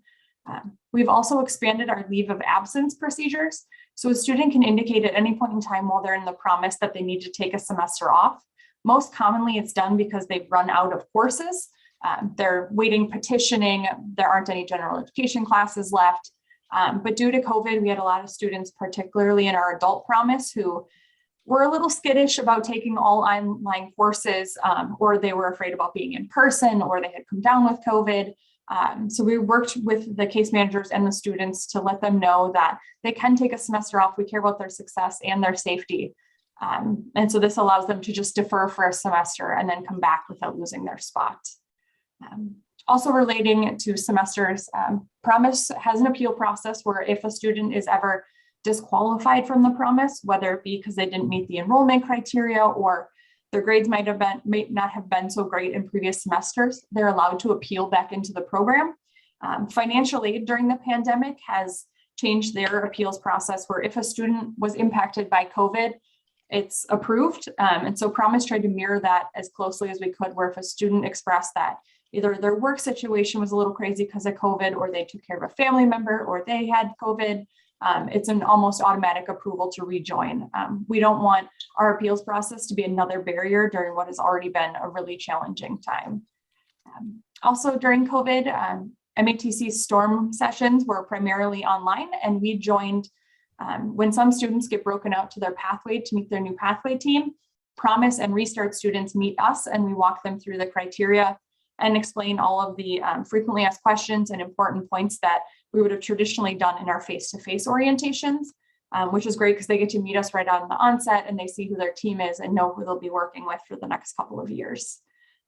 We've also expanded our leave of absence procedures. So a student can indicate at any point in time while they're in the promise that they need to take a semester off. Most commonly it's done because they've run out of courses. They're waiting petitioning, there aren't any general education classes left. But due to COVID, we had a lot of students, particularly in our adult promise, who were a little skittish about taking all online courses, or they were afraid about being in person, or they had come down with COVID. So we worked with the case managers and the students to let them know that they can take a semester off. We care about their success and their safety. And so this allows them to just defer for a semester and then come back without losing their spot. Also relating to semesters, Promise has an appeal process where if a student is ever disqualified from the promise, whether it be because they didn't meet the enrollment criteria or their grades might not have been so great in previous semesters, they're allowed to appeal back into the program. Financial aid during the pandemic has changed their appeals process, where if a student was impacted by COVID, it's approved. And so Promise tried to mirror that as closely as we could, where if a student expressed that either their work situation was a little crazy because of COVID, or they took care of a family member, or they had COVID, it's an almost automatic approval to rejoin. We don't want our appeals process to be another barrier during what has already been a really challenging time. Also during COVID, MATC storm sessions were primarily online, and we joined when some students get broken out to their pathway to meet their new pathway team. Promise and Restart students meet us, and we walk them through the criteria and explain all of the frequently asked questions and important points that we would have traditionally done in our face-to-face orientations, which is great because they get to meet us right on the onset and they see who their team is and know who they'll be working with for the next couple of years.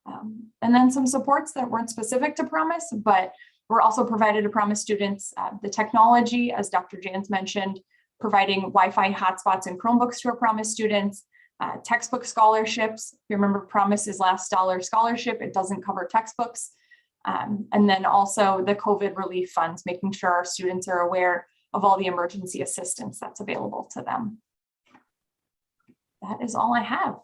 And then some supports that weren't specific to Promise, but we're also provided to Promise students the technology, as Dr. Jans mentioned, providing Wi-Fi hotspots and Chromebooks to our Promise students, textbook scholarships. If you remember, Promise is last dollar scholarship. It doesn't cover textbooks. And then also the COVID relief funds, making sure our students are aware of all the emergency assistance that's available to them. That is all I have.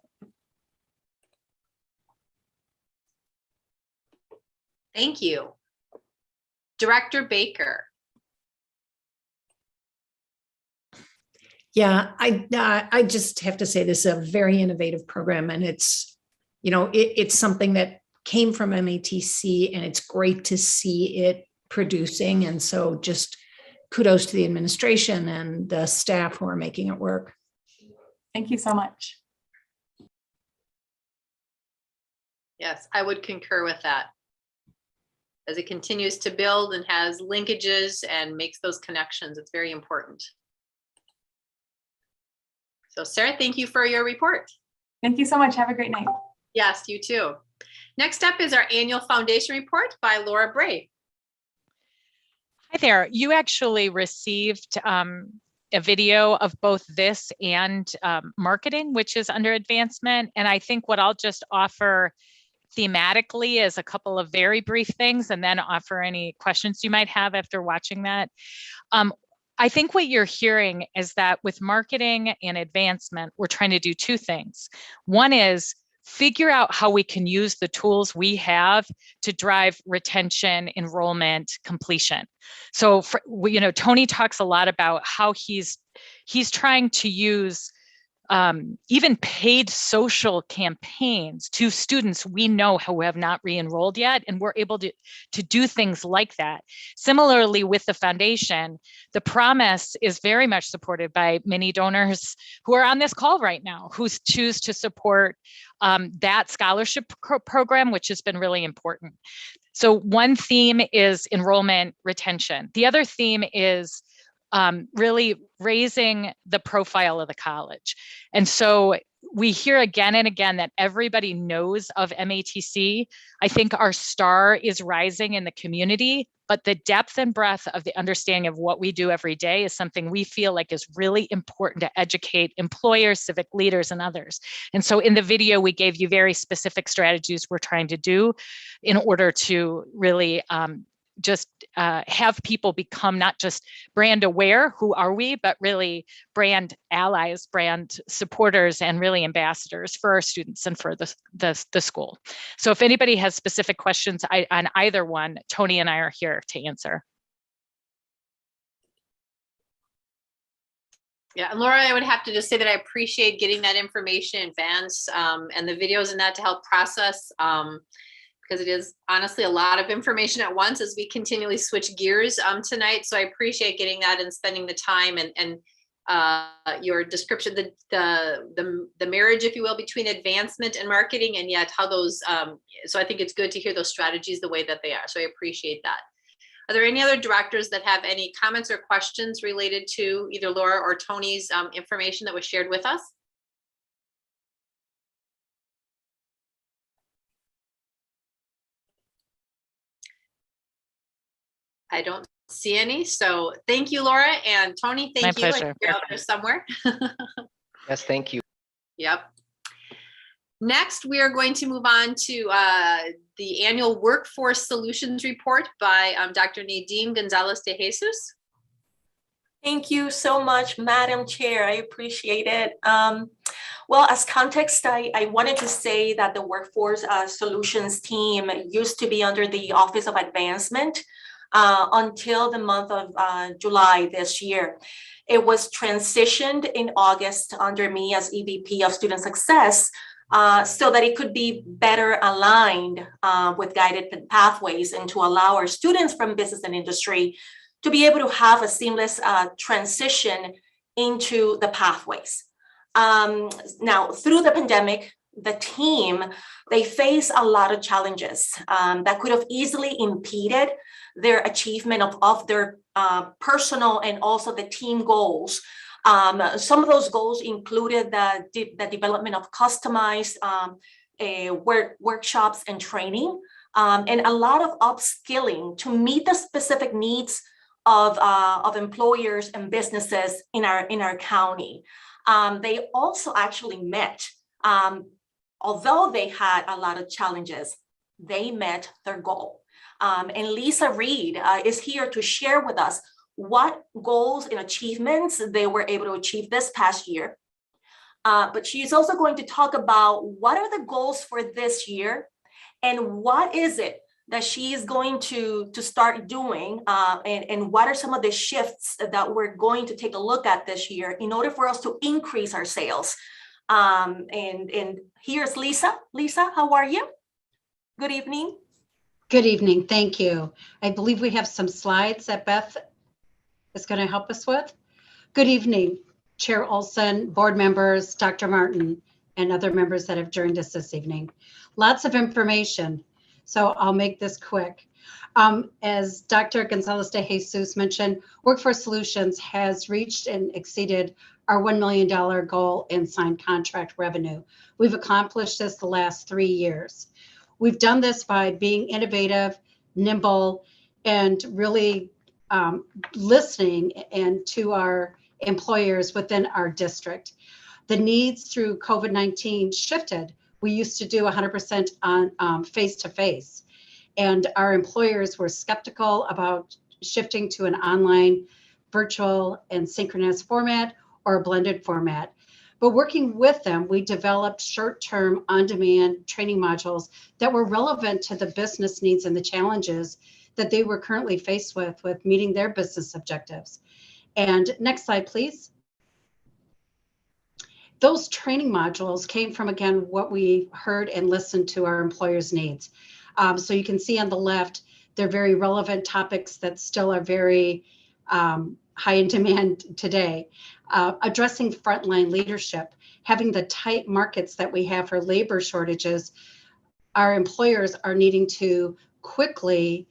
Thank you. Director Baker. Yeah, I just have to say this is a very innovative program, and it's, it's something that came from MATC, and it's great to see it producing. And so just kudos to the administration and the staff who are making it work. Thank you so much. Yes, I would concur with that. As it continues to build and has linkages and makes those connections, it's very important. So Sarah, thank you for your report. Thank you so much. Have a great night. Yes, you too. Next up is our annual foundation report by Laura Bray. Hi there. You actually received a video of both this and marketing, which is under advancement. And I think what I'll just offer thematically is a couple of very brief things, and then offer any questions you might have after watching that. I think what you're hearing is that with marketing and advancement, we're trying to do two things. One is figure out how we can use the tools we have to drive retention, enrollment, completion. So, Tony talks a lot about how he's trying to use even paid social campaigns to students we know who have not re-enrolled yet, and we're able to do things like that. Similarly, with the foundation, the Promise is very much supported by many donors who are on this call right now, who choose to support that scholarship program, which has been really important. So one theme is enrollment retention. The other theme is really raising the profile of the college. And so we hear again and again that everybody knows of MATC. I think our star is rising in the community, but the depth and breadth of the understanding of what we do every day is something we feel like is really important to educate employers, civic leaders, and others. And so in the video, we gave you very specific strategies we're trying to do in order to really just have people become not just brand aware, who are we, but really brand allies, brand supporters, and really ambassadors for our students and for the school. So if anybody has specific questions on either one, Tony and I are here to answer. Yeah, and Laura, I would have to just say that I appreciate getting that information in advance and the videos and that to help process, because it is honestly a lot of information at once as we continually switch gears tonight. So I appreciate getting that and spending the time and your description, the marriage, if you will, between advancement and marketing, and yet how those, so I think it's good to hear those strategies the way that they are. So I appreciate that. Are there any other directors that have any comments or questions related to either Laura or Tony's information that was shared with us? I don't see any. So thank you, Laura, and Tony. Thank you. My pleasure. You're out there somewhere. Yes, thank you. Yep. Next, we are going to move on to the annual Workforce Solutions Report by Dr. Nadine Gonzalez de Jesus. Thank you so much, Madam Chair. I appreciate it. Well, as context, I wanted to say that the Workforce Solutions team used to be under the Office of Advancement until the month of July this year. It was transitioned in August under me as EVP of Student Success so that it could be better aligned with guided pathways and to allow our students from business and industry to be able to have a seamless transition into the pathways. Now, through the pandemic, the team, they face a lot of challenges that could have easily impeded their achievement of their personal and also the team goals. Some of those goals included the development of customized workshops and training, and a lot of upskilling to meet the specific needs of employers and businesses in our county. They also actually met, although they had a lot of challenges, they met their goal. And Lisa Reed is here to share with us what goals and achievements they were able to achieve this past year. But she's also going to talk about what are the goals for this year and what is it that she is going to start doing, and what are some of the shifts that we're going to take a look at this year in order for us to increase our sales. And here's Lisa. Lisa, how are you? Good evening. Good evening. Thank you. I believe we have some slides that Beth is going to help us with. Good evening, Chair Olson, board members, Dr. Martin, and other members that have joined us this evening. Lots of information, so I'll make this quick. As Dr. Gonzalez de Jesus mentioned, Workforce Solutions has reached and exceeded our $1 million goal in signed contract revenue. We've accomplished this the last 3 years. We've done this by being innovative, nimble, and really listening and to our employers within our district. The needs through COVID-19 shifted. We used to do 100% on face-to-face, and our employers were skeptical about shifting to an online, virtual, and synchronous format or a blended format. But working with them, we developed short-term on-demand training modules that were relevant to the business needs and the challenges that they were currently faced with meeting their business objectives. And next slide, please. Those training modules came from, again, what we heard and listened to our employers' needs. So you can see on the left, they're very relevant topics that still are very high in demand today. Addressing frontline leadership, having the tight markets that we have for labor shortages, our employers are needing to quickly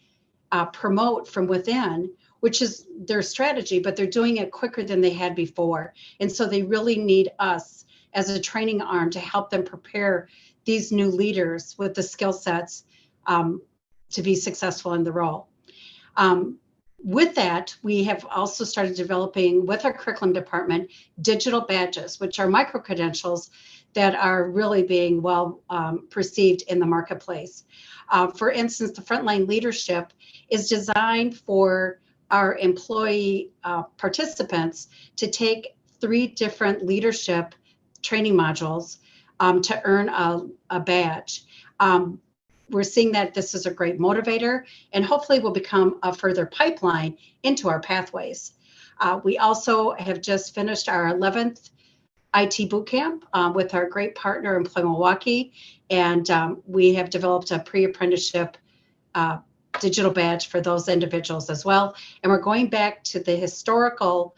promote from within, which is their strategy, but they're doing it quicker than they had before. And so they really need us as a training arm to help them prepare these new leaders with the skill sets to be successful in the role. With that, we have also started developing with our curriculum department digital badges, which are micro-credentials that are really being well perceived in the marketplace. For instance, the frontline leadership is designed for our employee participants to take 3 different leadership training modules to earn a badge. We're seeing that this is a great motivator and hopefully will become a further pipeline into our pathways. We also have just finished our 11th IT bootcamp with our great partner, Employ Milwaukee, and we have developed a pre-apprenticeship digital badge for those individuals as well. And we're going back to the historical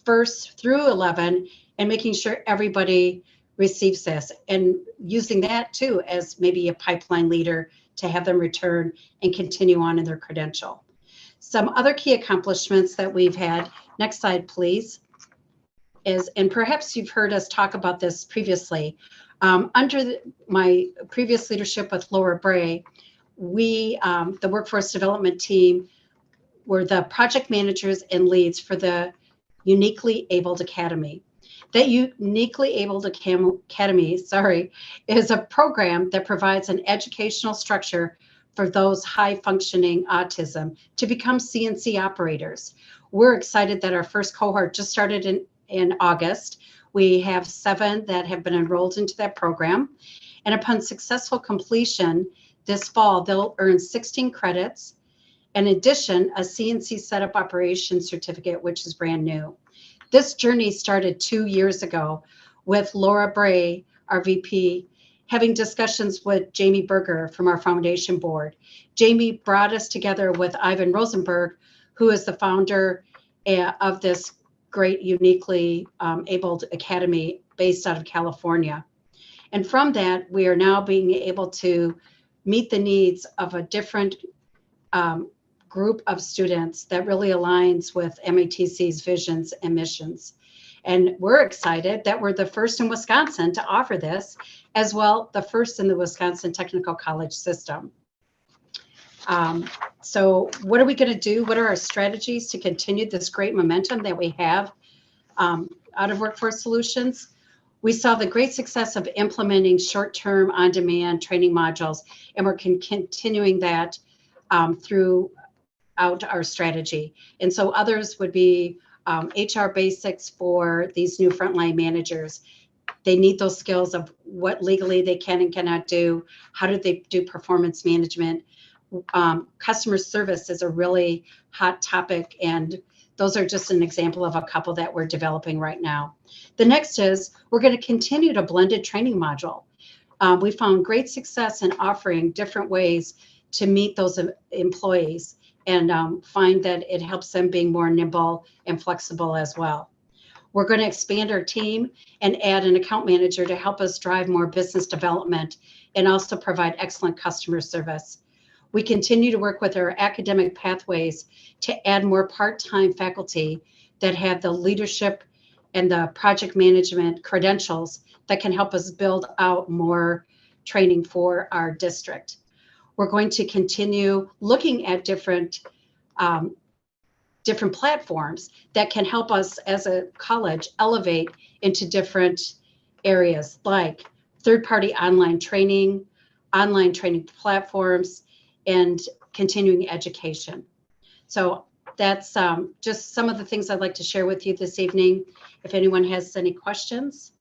1st through 11 and making sure everybody receives this and using that too as maybe a pipeline leader to have them return and continue on in their credential. Some other key accomplishments that we've had, next slide please, is, and perhaps you've heard us talk about this previously, under my previous leadership with Laura Bray, we, the workforce development team, were the project managers and leads for the Uniquely Abled Academy. That Uniquely Abled Academy, is a program that provides an educational structure for those high functioning autism to become CNC operators. We're excited that our first cohort just started in August. We have 7 that have been enrolled into that program. And upon successful completion this fall, they'll earn 16 credits. In addition, a CNC setup operation certificate, which is brand new. This journey started 2 years ago with Laura Bray, our VP, having discussions with Jamie Berger from our foundation board. Jamie brought us together with Ivan Rosenberg, who is the founder of this great, uniquely abled academy based out of California. And from that, we are now being able to meet the needs of a different group of students that really aligns with MATC's visions and missions. And we're excited that we're the first in Wisconsin to offer this, as well, the first in the Wisconsin Technical College system. So what are we going to do? What are our strategies to continue this great momentum that we have out of Workforce Solutions? We saw the great success of implementing short-term on-demand training modules, and we're continuing that throughout our strategy. And so others would be HR basics for these new frontline managers. They need those skills of what legally they can and cannot do. How do they do performance management? Customer service is a really hot topic, and those are just an example of a couple that we're developing right now. The next is we're going to continue to blended training module. We found great success in offering different ways to meet those employees and find that it helps them being more nimble and flexible as well. We're going to expand our team and add an account manager to help us drive more business development and also provide excellent customer service. We continue to work with our academic pathways to add more part-time faculty that have the leadership and the project management credentials that can help us build out more training for our district. We're going to continue looking at different platforms that can help us as a college elevate into different areas like third-party online training platforms, and continuing education. So that's just some of the things I'd like to share with you this evening. If anyone has any questions.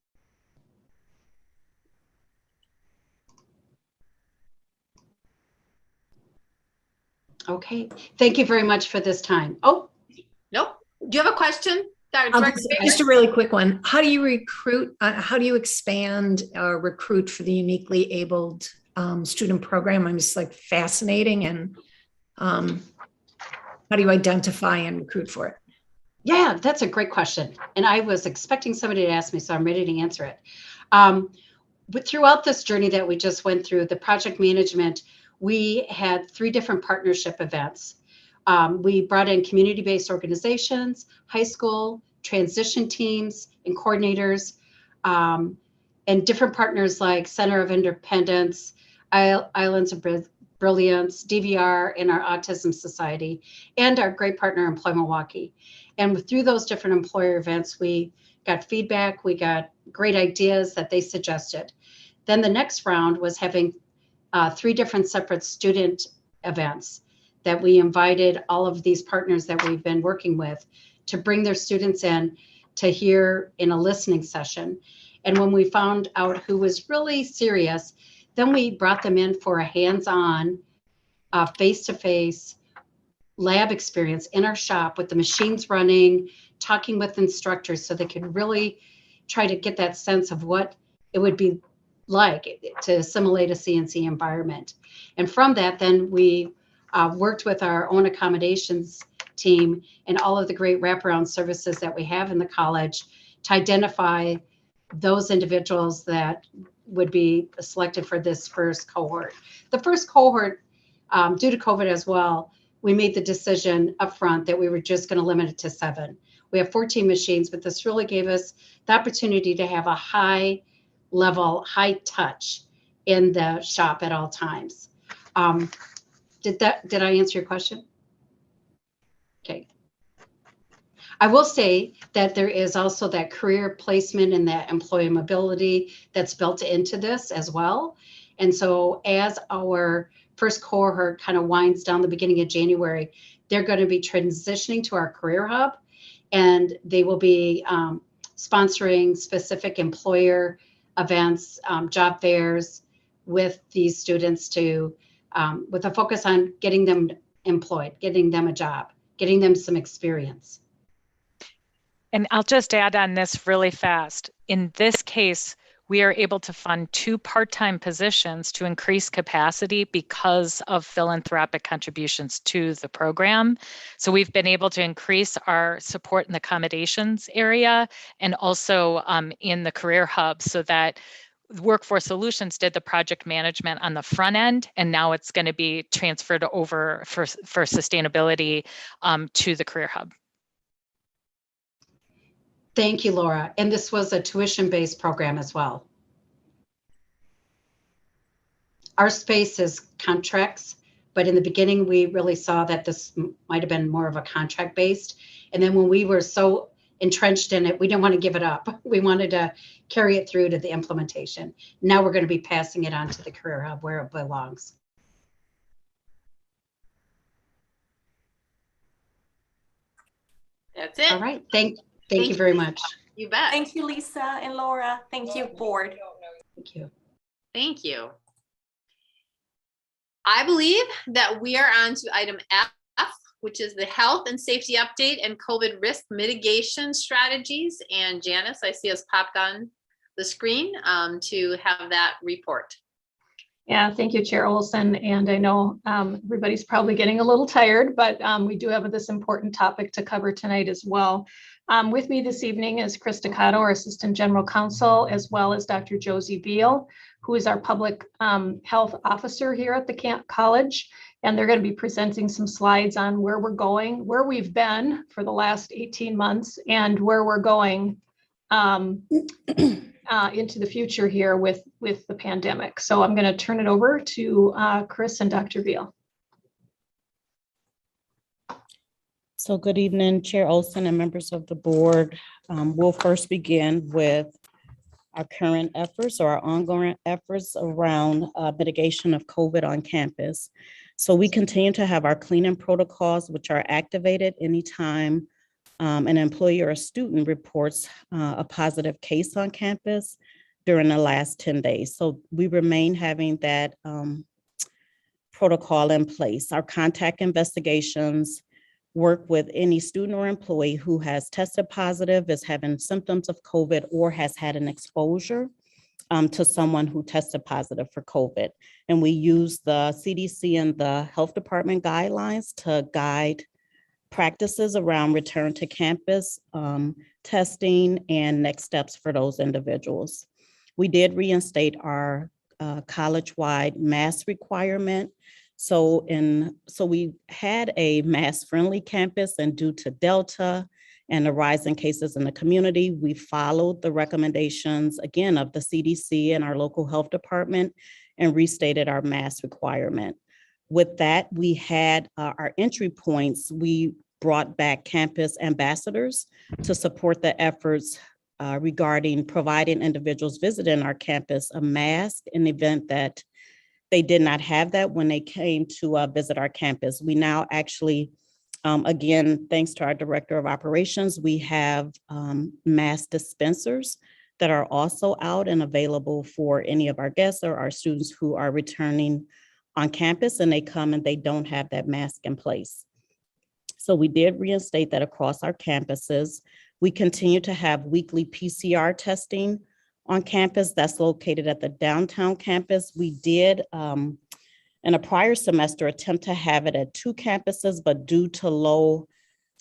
Okay, thank you very much for this time. Oh, nope. Do you have a question? Just a really quick one. How do you recruit? How do you expand or recruit for the uniquely abled student program? I'm just like fascinating. And how do you identify and recruit for it? Yeah, that's a great question. And I was expecting somebody to ask me, so I'm ready to answer it. But throughout this journey that we just went through, the project management, we had 3 different partnership events. We brought in community-based organizations, high school, transition teams, and coordinators, and different partners like Center of Independence, Islands of Brilliance, DVR, and our Autism Society, and our great partner, Employ Milwaukee. And through those different employer events, we got feedback, we got great ideas that they suggested. Then the next round was having 3 different separate student events that we invited all of these partners that we've been working with to bring their students in to hear in a listening session. And when we found out who was really serious, then we brought them in for a hands-on, face-to-face lab experience in our shop with the machines running, talking with instructors so they could really try to get that sense of what it would be like to assimilate a CNC environment. And from that, then we worked with our own accommodations team and all of the great wraparound services that we have in the college to identify those individuals that would be selected for this first cohort. The first cohort, due to COVID as well, we made the decision up front that we were just going to limit it to 7. We have 14 machines, but this really gave us the opportunity to have a high level, high touch in the shop at all times. Did I answer your question? Okay. I will say that there is also that career placement and that employee mobility that's built into this as well. And so as our first cohort kind of winds down the beginning of January, they're going to be transitioning to our career hub, and they will be sponsoring specific employer events, job fairs with these students to, with a focus on getting them employed, getting them a job, getting them some experience. And I'll just add on this really fast. In this case, we are able to fund 2 part-time positions to increase capacity because of philanthropic contributions to the program. So we've been able to increase our support in the accommodations area and also in the career hub, so that Workforce Solutions did the project management on the front end, and now it's going to be transferred over for sustainability to the career hub. Thank you, Laura. And this was a tuition-based program as well. Our space is contracts, but in the beginning, we really saw that this might have been more of a contract-based. And then when we were so entrenched in it, we didn't want to give it up. We wanted to carry it through to the implementation. Now we're going to be passing it on to the career hub where it belongs. That's it. All right. Thank you very much. You bet. Thank you, Lisa and Laura. Thank you, board. Thank you. Thank you. I believe that we are on to item F, which is the health and safety update and COVID risk mitigation strategies. And Janice, I see us popped on the screen to have that report. Yeah, thank you, Chair Olson. And I know everybody's probably getting a little tired, but we do have this important topic to cover tonight as well. With me this evening is Chris Staccato, our Assistant General Counsel, as well as Dr. Josie Beal, who is our Public Health Officer here at the college. And they're going to be presenting some slides on where we're going, where we've been for the last 18 months, and where we're going into the future here with the pandemic. So I'm going to turn it over to Chris and Dr. Beal. So good evening, Chair Olson and members of the board. We'll first begin with our current efforts or our ongoing efforts around mitigation of COVID on campus. So we continue to have our cleaning protocols, which are activated anytime an employee or a student reports a positive case on campus during the last 10 days. So we remain having that protocol in place. Our contact investigations work with any student or employee who has tested positive, is having symptoms of COVID, or has had an exposure to someone who tested positive for COVID. And we use the CDC and the health department guidelines to guide practices around return to campus, testing, and next steps for those individuals. We did reinstate our college-wide mask requirement. So we had a mask-friendly campus, and due to Delta and the rise in cases in the community, we followed the recommendations, again, of the CDC and our local health department and restated our mask requirement. With that, we had our entry points. We brought back campus ambassadors to support the efforts regarding providing individuals visiting our campus a mask in the event that they did not have that when they came to visit our campus. We now actually, again, thanks to our Director of Operations, we have mask dispensers that are also out and available for any of our guests or our students who are returning on campus and they come and they don't have that mask in place. So we did reinstate that across our campuses. We continue to have weekly PCR testing on campus that's located at the downtown campus. We did, in a prior semester, attempt to have it at 2 campuses, but due to low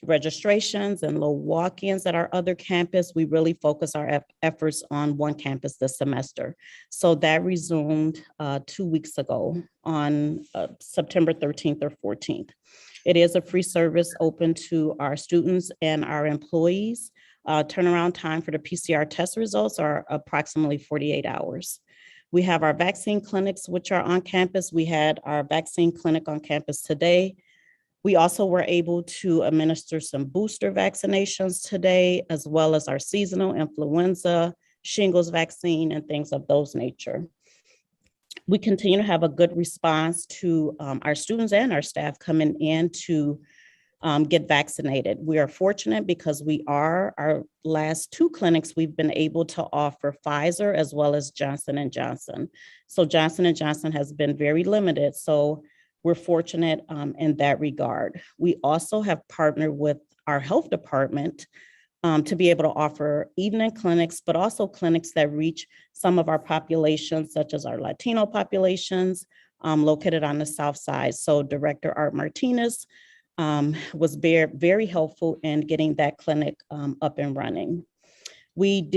registrations and low walk-ins at our other campus, we really focus our efforts on 1 campus this semester. So that resumed 2 weeks ago on September 13th or 14th. It is a free service open to our students and our employees. Turnaround time for the PCR test results are approximately 48 hours. We have our vaccine clinics, which are on campus. We had our vaccine clinic on campus today. We also were able to administer some booster vaccinations today, as well as our seasonal influenza, shingles vaccine, and things of those nature. We continue to have a good response to our students and our staff coming in to get vaccinated. We are fortunate because our last 2 clinics, we've been able to offer Pfizer as well as Johnson & Johnson. So Johnson & Johnson has been very limited. So we're fortunate in that regard. We also have partnered with our health department to be able to offer evening clinics, but also clinics that reach some of our populations, such as our Latino populations located on the South Side. So Director Art Martinez was very helpful in getting that clinic up and running. We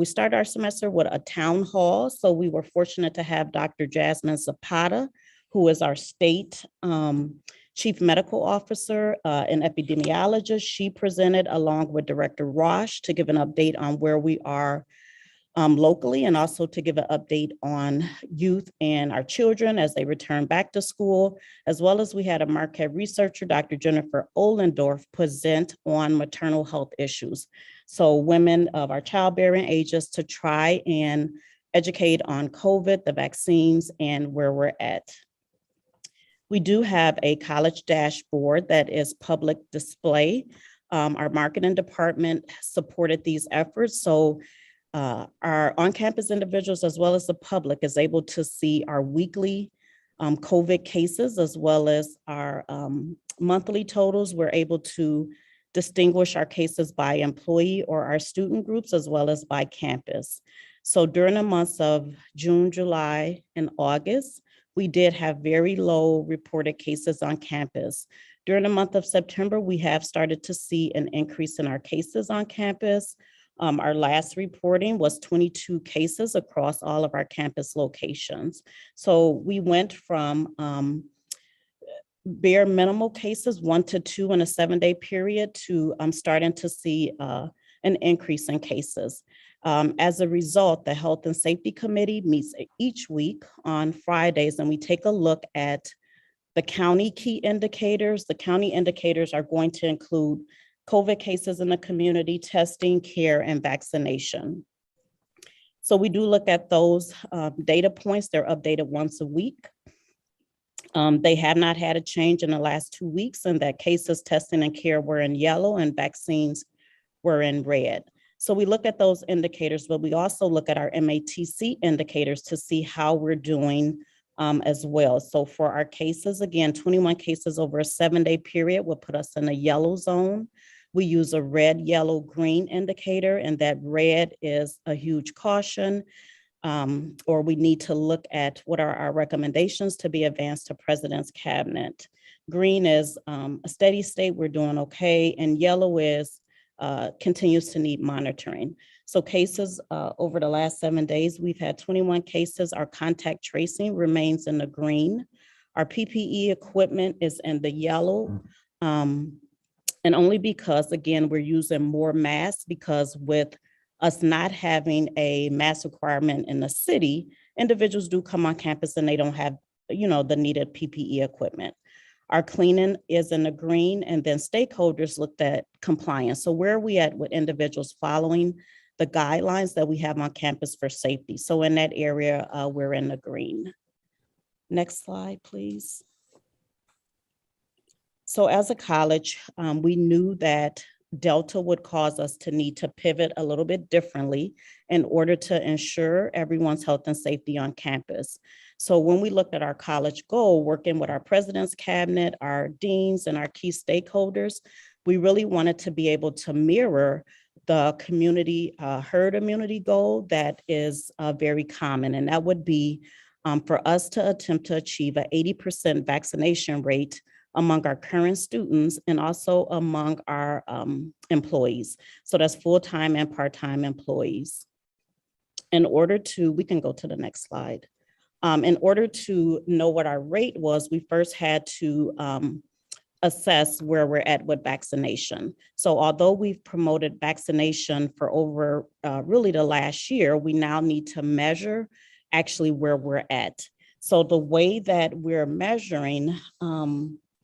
started our semester with a town hall. So we were fortunate to have Dr. Jasmine Zapata, who is our state Chief Medical Officer and epidemiologist. She presented along with Director Rosh to give an update on where we are locally, and also to give an update on youth and our children as they return back to school, as well as we had a Marquette researcher, Dr. Jennifer Ohlendorf, present on maternal health issues. So women of our childbearing ages to try and educate on COVID, the vaccines, and where we're at. We do have a college dashboard that is public display. Our marketing department supported these efforts. So our on-campus individuals, as well as the public, is able to see our weekly COVID cases, as well as our monthly totals. We're able to distinguish our cases by employee or our student groups, as well as by campus. So during the months of June, July, and August, we did have very low reported cases on campus. During the month of September, we have started to see an increase in our cases on campus. Our last reporting was 22 cases across all of our campus locations. So we went from bare minimal cases, 1 to 2 in a 7-day period, to starting to see an increase in cases. As a result, the Health and Safety Committee meets each week on Fridays, and we take a look at the county key indicators. The county indicators are going to include COVID cases in the community, testing, care, and vaccination. So we do look at those data points. They're updated once a week. They have not had a change in the last 2 weeks, and that cases, testing, and care were in yellow and vaccines were in red. So we look at those indicators, but we also look at our MATC indicators to see how we're doing as well. So for our cases, again, 21 cases over a 7-day period will put us in a yellow zone. We use a red, yellow, green indicator, and that red is a huge caution, or we need to look at what are our recommendations to be advanced to President's Cabinet. Green is a steady state, we're doing okay, and yellow is continues to need monitoring. So cases over the last 7 days, we've had 21 cases. Our contact tracing remains in the green. Our PPE equipment is in the yellow. And only because, again, we're using more masks, because with us not having a mask requirement in the city, individuals do come on campus and they don't have, the needed PPE equipment. Our cleaning is in the green, and then stakeholders looked at compliance. So where are we at with individuals following the guidelines that we have on campus for safety? So in that area, we're in the green. Next slide, please. So as a college, we knew that Delta would cause us to need to pivot a little bit differently in order to ensure everyone's health and safety on campus. So when we looked at our college goal, working with our President's Cabinet, our deans, and our key stakeholders, we really wanted to be able to mirror the community herd immunity goal that is very common, and that would be for us to attempt to achieve an 80% vaccination rate among our current students and also among our employees. So that's full-time and part-time employees. In order to, we can go to the next slide. In order to know what our rate was, we first had to assess where we're at with vaccination. So although we've promoted vaccination for over really the last year, we now need to measure actually where we're at. So the way that we're measuring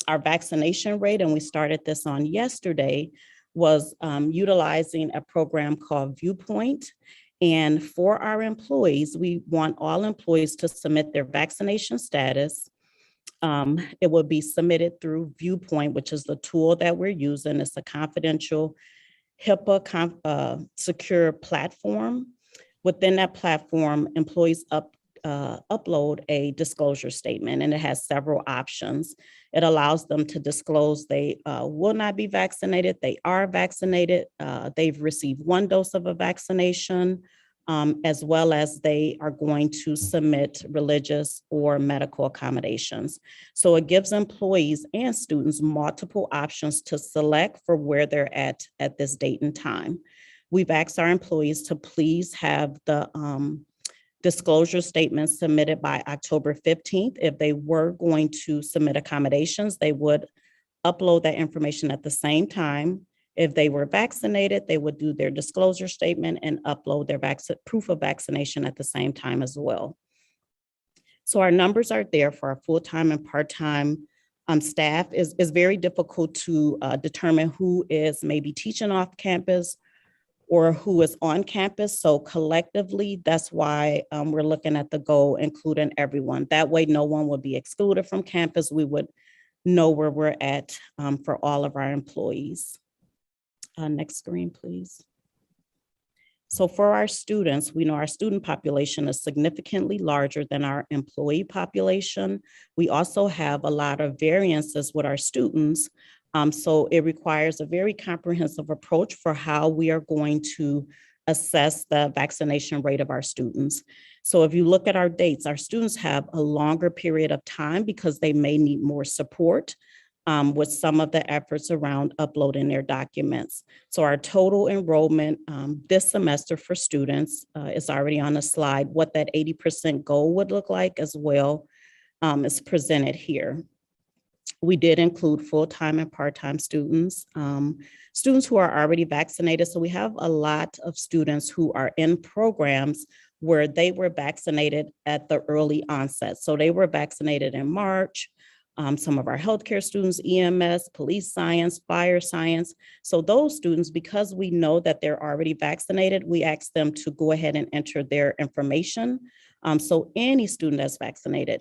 our vaccination rate, and we started this on yesterday, was utilizing a program called Viewpoint. And for our employees, we want all employees to submit their vaccination status. It will be submitted through Viewpoint, which is the tool that we're using. It's a confidential HIPAA secure platform. Within that platform, employees upload a disclosure statement, and it has several options. It allows them to disclose they will not be vaccinated, they are vaccinated, they've received 1 dose of a vaccination, as well as they are going to submit religious or medical accommodations. So it gives employees and students multiple options to select for where they're at this date and time. We've asked our employees to please have the disclosure statements submitted by October 15th. If they were going to submit accommodations, they would upload that information at the same time. If they were vaccinated, they would do their disclosure statement and upload their proof of vaccination at the same time as well. So our numbers are there for our full-time and part-time staff. Is very difficult to determine who is maybe teaching off campus or who is on campus. So collectively, that's why we're looking at the goal, including everyone. That way, no one would be excluded from campus. We would know where we're at for all of our employees. Next screen, please. So for our students, we know our student population is significantly larger than our employee population. We also have a lot of variances with our students. So it requires a very comprehensive approach for how we are going to assess the vaccination rate of our students. So if you look at our dates, our students have a longer period of time because they may need more support with some of the efforts around uploading their documents. So our total enrollment this semester for students is already on the slide. What that 80% goal would look like as well is presented here. We did include full-time and part-time students, students who are already vaccinated. So we have a lot of students who are in programs where they were vaccinated at the early onset. So they were vaccinated in March. Some of our healthcare students, EMS, police science, fire science. So those students, because we know that they're already vaccinated, we ask them to go ahead and enter their information. So any student that's vaccinated,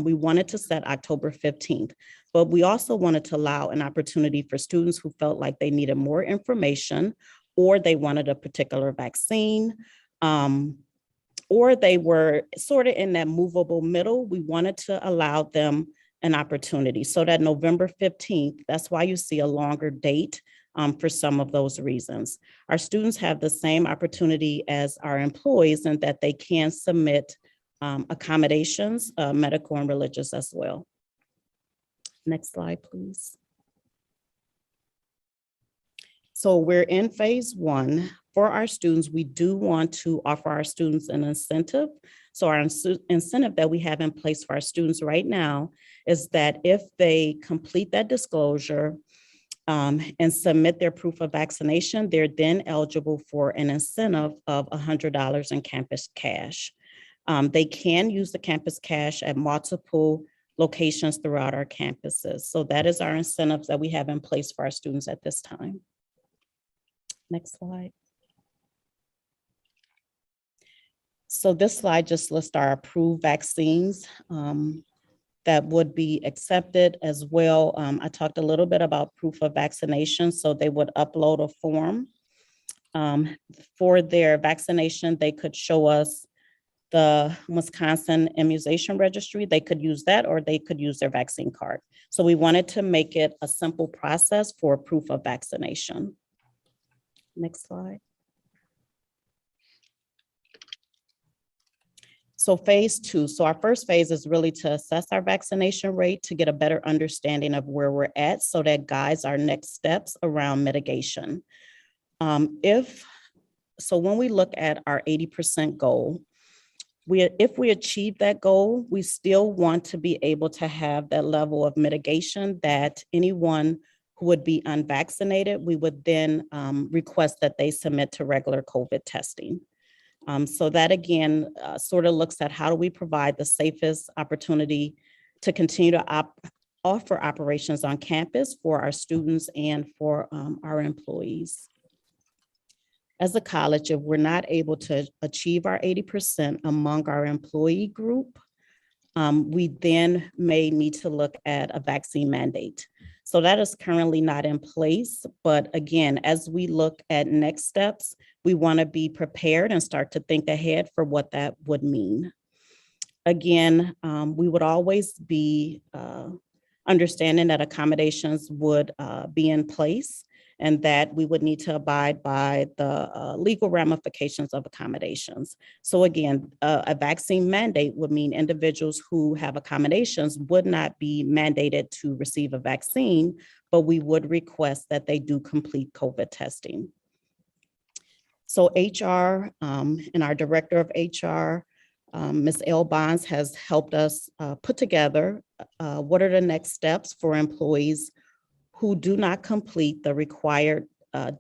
we wanted to set October 15th, but we also wanted to allow an opportunity for students who felt like they needed more information or they wanted a particular vaccine, or they were sort of in that movable middle. We wanted to allow them an opportunity. So that November 15th, that's why you see a longer date for some of those reasons. Our students have the same opportunity as our employees in that they can submit accommodations, medical and religious as well. Next slide, please. So we're in phase 1. For our students, we do want to offer our students an incentive. So our incentive that we have in place for our students right now is that if they complete that disclosure and submit their proof of vaccination, they're then eligible for an incentive of $100 in campus cash. They can use the campus cash at multiple locations throughout our campuses. So that is our incentives that we have in place for our students at this time. Next slide. So this slide just lists our approved vaccines that would be accepted as well. I talked a little bit about proof of vaccination. So they would upload a form for their vaccination. They could show us the Wisconsin Immunization Registry. They could use that, or they could use their vaccine card. So we wanted to make it a simple process for proof of vaccination. Next slide. So phase 2, so our first phase is really to assess our vaccination rate to get a better understanding of where we're at so that guides our next steps around mitigation. So when we look at our 80% goal, if we achieve that goal, we still want to be able to have that level of mitigation that anyone who would be unvaccinated, we would then request that they submit to regular COVID testing. So that again, sort of looks at how do we provide the safest opportunity to continue to offer operations on campus for our students and for our employees. As a college, if we're not able to achieve our 80% among our employee group, we then may need to look at a vaccine mandate. So that is currently not in place. But again, as we look at next steps, we want to be prepared and start to think ahead for what that would mean. Again, we would always be understanding that accommodations would be in place and that we would need to abide by the legal ramifications of accommodations. So again, a vaccine mandate would mean individuals who have accommodations would not be mandated to receive a vaccine, but we would request that they do complete COVID testing. So HR and our director of HR, Ms. L. Bonds, has helped us put together what are the next steps for employees who do not complete the required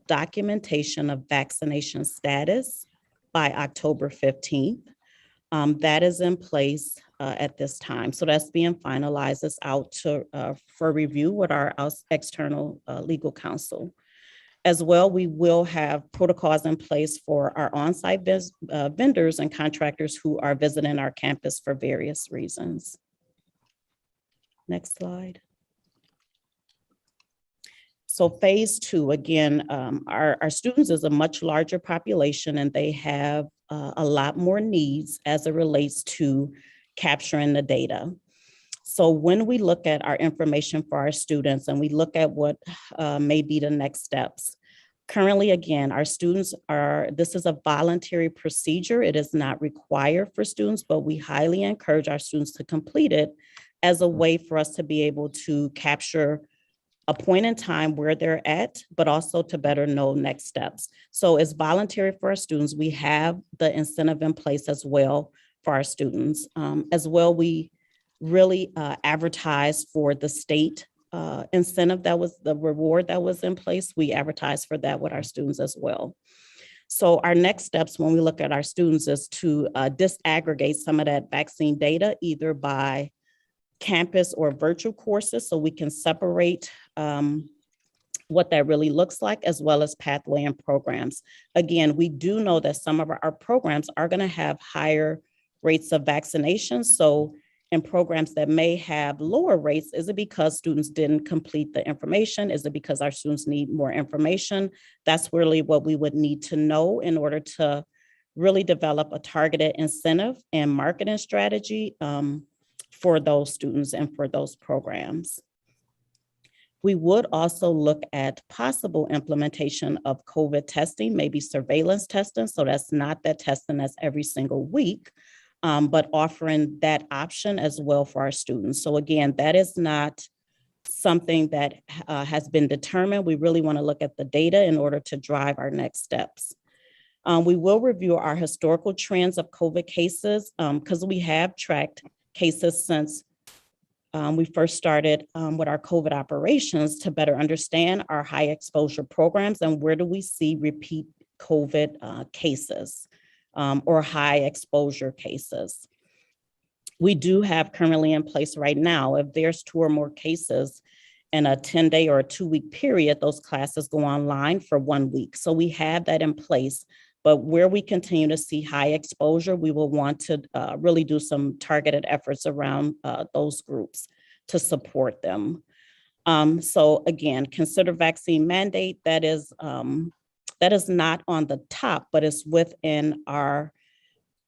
documentation of vaccination status by October 15th. That is in place at this time. So that's being finalized. It's out to, for review with our external legal counsel. As well, we will have protocols in place for our on-site vendors and contractors who are visiting our campus for various reasons. Next slide. So phase two, again, our students is a much larger population and they have a lot more needs as it relates to capturing the data. So when we look at our information for our students and we look at what may be the next steps, currently, again, our students this is a voluntary procedure. It is not required for students, but we highly encourage our students to complete it as a way for us to be able to capture a point in time where they're at, but also to better know next steps. So it's voluntary for our students. We have the incentive in place as well for our students. As well, we really advertise for the state incentive that was the reward that was in place. We advertise for that with our students as well. So our next steps when we look at our students is to disaggregate some of that vaccine data, either by campus or virtual courses, so we can separate what that really looks like, as well as pathway and programs. Again, we do know that some of our programs are going to have higher rates of vaccination. So in programs that may have lower rates, is it because students didn't complete the information? Is it because our students need more information? That's really what we would need to know in order to really develop a targeted incentive and marketing strategy for those students and for those programs. We would also look at possible implementation of COVID testing, maybe surveillance testing. So that's not that testing that's every single week, but offering that option as well for our students. So again, that is not something that has been determined. We really want to look at the data in order to drive our next steps. We will review our historical trends of COVID cases because we have tracked cases since we first started with our COVID operations to better understand our high exposure programs and where do we see repeat COVID cases or high exposure cases. We do have currently in place right now, if there's 2 or more cases in a 10-day or a 2-week period, those classes go online for 1 week. So we have that in place. But where we continue to see high exposure, we will want to really do some targeted efforts around those groups to support them. So again, consider vaccine mandate. That is not on the top, but it's within our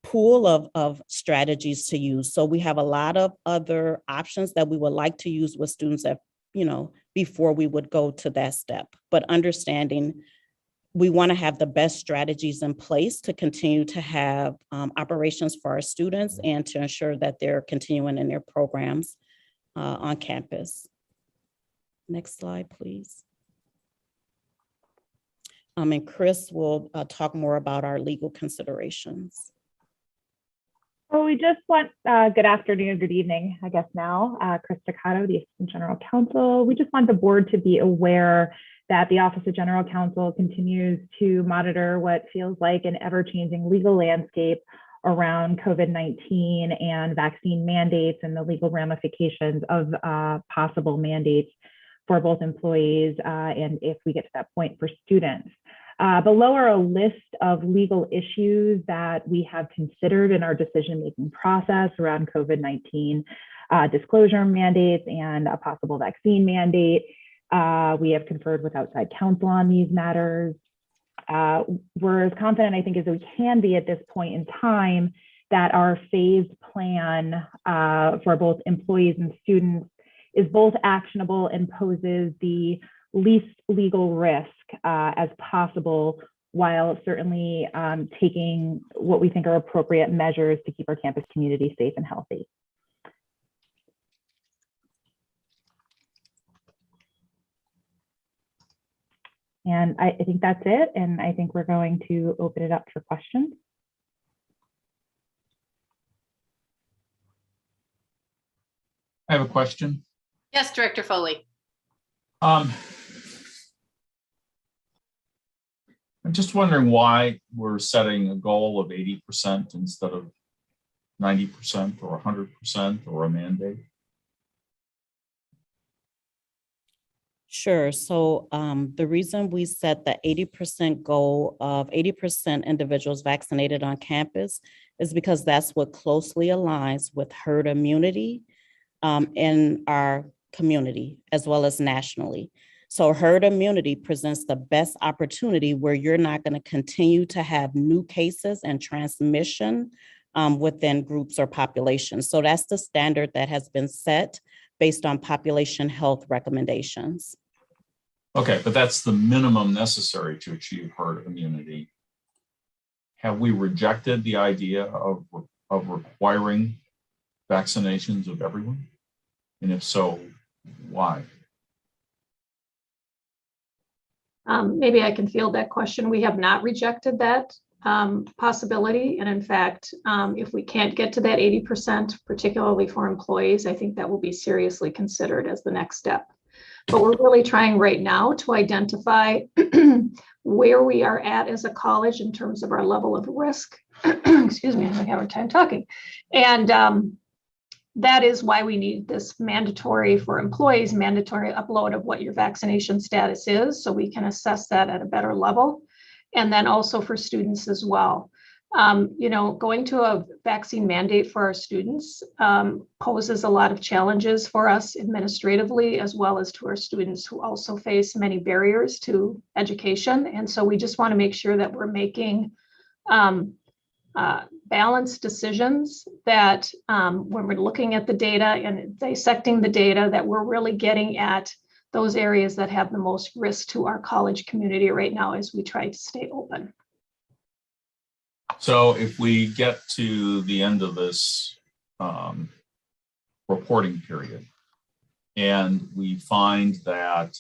pool of strategies to use. So we have a lot of other options that we would like to use with students that, before we would go to that step. But understanding we want to have the best strategies in place to continue to have operations for our students and to ensure that they're continuing in their programs on campus. Next slide, please. And Chris will talk more about our legal considerations. So we just want, good afternoon, good evening, I guess now, Chris Staccato, the Assistant General Counsel. We just want the board to be aware that the Office of General Counsel continues to monitor what feels like an ever-changing legal landscape around COVID-19 and vaccine mandates and the legal ramifications of possible mandates for both employees and if we get to that point for students. Below are a list of legal issues that we have considered in our decision-making process around COVID-19 disclosure mandates and a possible vaccine mandate. We have conferred with outside counsel on these matters. We're as confident, I think, as we can be at this point in time that our phased plan for both employees and students is both actionable and poses the least legal risk as possible, while certainly taking what we think are appropriate measures to keep our campus community safe and healthy. And I think that's it. And I think we're going to open it up for questions. I have a question. Yes, Director Foley. I'm just wondering why we're setting a goal of 80% instead of 90% or 100% or a mandate. Sure. So the reason we set the 80% goal of 80% individuals vaccinated on campus is because that's what closely aligns with herd immunity in our community as well as nationally. So herd immunity presents the best opportunity where you're not going to continue to have new cases and transmission within groups or populations. So that's the standard that has been set based on population health recommendations. Okay, but that's the minimum necessary to achieve herd immunity. Have we rejected the idea of requiring vaccinations of everyone? And if so, why? Maybe I can field that question. We have not rejected that possibility. And in fact, if we can't get to that 80%, particularly for employees, I think that will be seriously considered as the next step. But we're really trying right now to identify where we are at as a college in terms of our level of risk. Excuse me, I'm having a hard time talking. And that is why we need this mandatory for employees, mandatory upload of what your vaccination status is, so we can assess that at a better level. And then also for students as well. You know, going to a vaccine mandate for our students poses a lot of challenges for us administratively, as well as to our students who also face many barriers to education. And so we just want to make sure that we're making balanced decisions, that when we're looking at the data and dissecting the data, that we're really getting at those areas that have the most risk to our college community right now as we try to stay open. So if we get to the end of this reporting period and we find that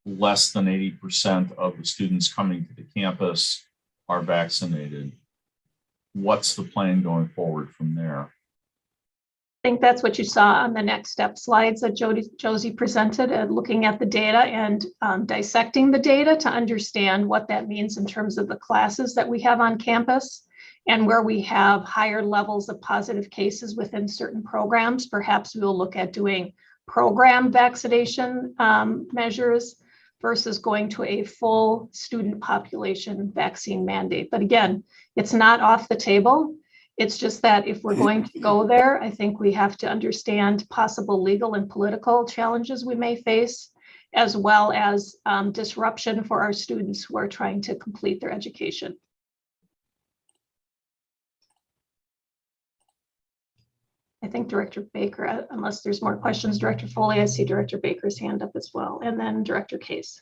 less than 80% of the students coming to the campus are vaccinated, what's the plan going forward from there? I think that's what you saw on the next step slides that Josie presented, and looking at the data and dissecting the data to understand what that means in terms of the classes that we have on campus and where we have higher levels of positive cases within certain programs. Perhaps we'll look at doing program vaccination measures versus going to a full student population vaccine mandate. But again, it's not off the table. It's just that if we're going to go there, I think we have to understand possible legal and political challenges we may face, as well as disruption for our students who are trying to complete their education. I think Director Baker, unless there's more questions, Director Foley, I see Director Baker's hand up as well, and then Director Case.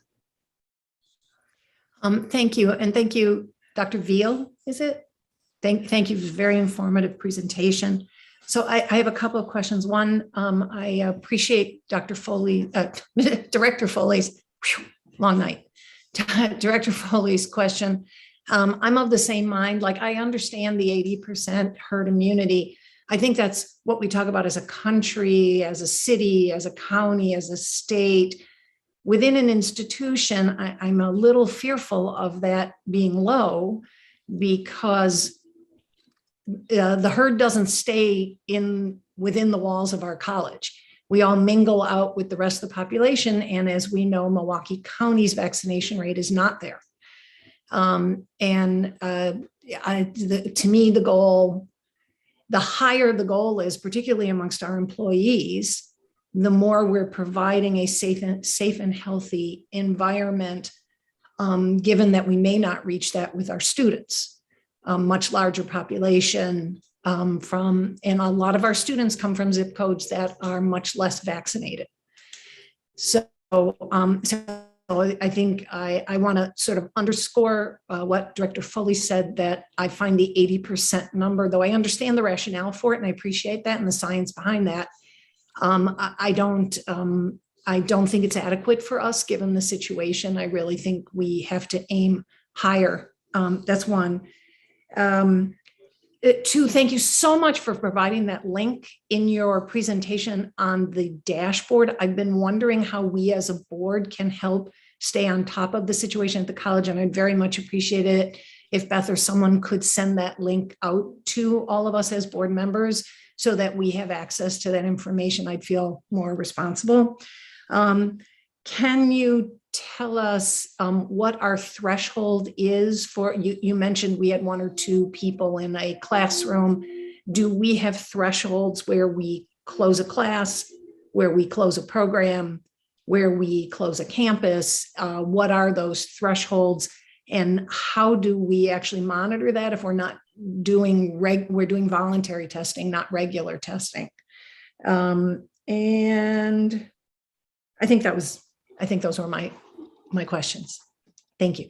Thank you, and thank you, Dr. Veal, is it? Thank you for a very informative presentation. So I have a couple of questions. One, I appreciate Dr. Foley, Director Foley's, long night, Director Foley's question. I'm of the same mind. Like, I understand the 80% herd immunity. I think that's what we talk about as a country, as a city, as a county, as a state. Within an institution, I'm a little fearful of that being low, because the herd doesn't stay within the walls of our college. We all mingle out with the rest of the population. And as we know, Milwaukee County's vaccination rate is not there. To me, the higher the goal is, particularly amongst our employees, the more we're providing a safe and healthy environment, given that we may not reach that with our students. A much larger population, and a lot of our students come from zip codes that are much less vaccinated. So I think I want to sort of underscore what Director Foley said, that I find the 80% number, though I understand the rationale for it and I appreciate that and the science behind that. I don't think it's adequate for us given the situation. I really think we have to aim higher. That's one. Two, thank you so much for providing that link in your presentation on the dashboard. I've been wondering how we as a board can help stay on top of the situation at the college, and I'd very much appreciate it if Beth or someone could send that link out to all of us as board members so that we have access to that information. I'd feel more responsible. Can you tell us what our threshold is for, you mentioned we had 1 or 2 people in a classroom. Do we have thresholds where we close a class, where we close a program, where we close a campus? What are those thresholds, and how do we actually monitor that if we're not doing we're doing voluntary testing, not regular testing? And I think those were my questions. Thank you.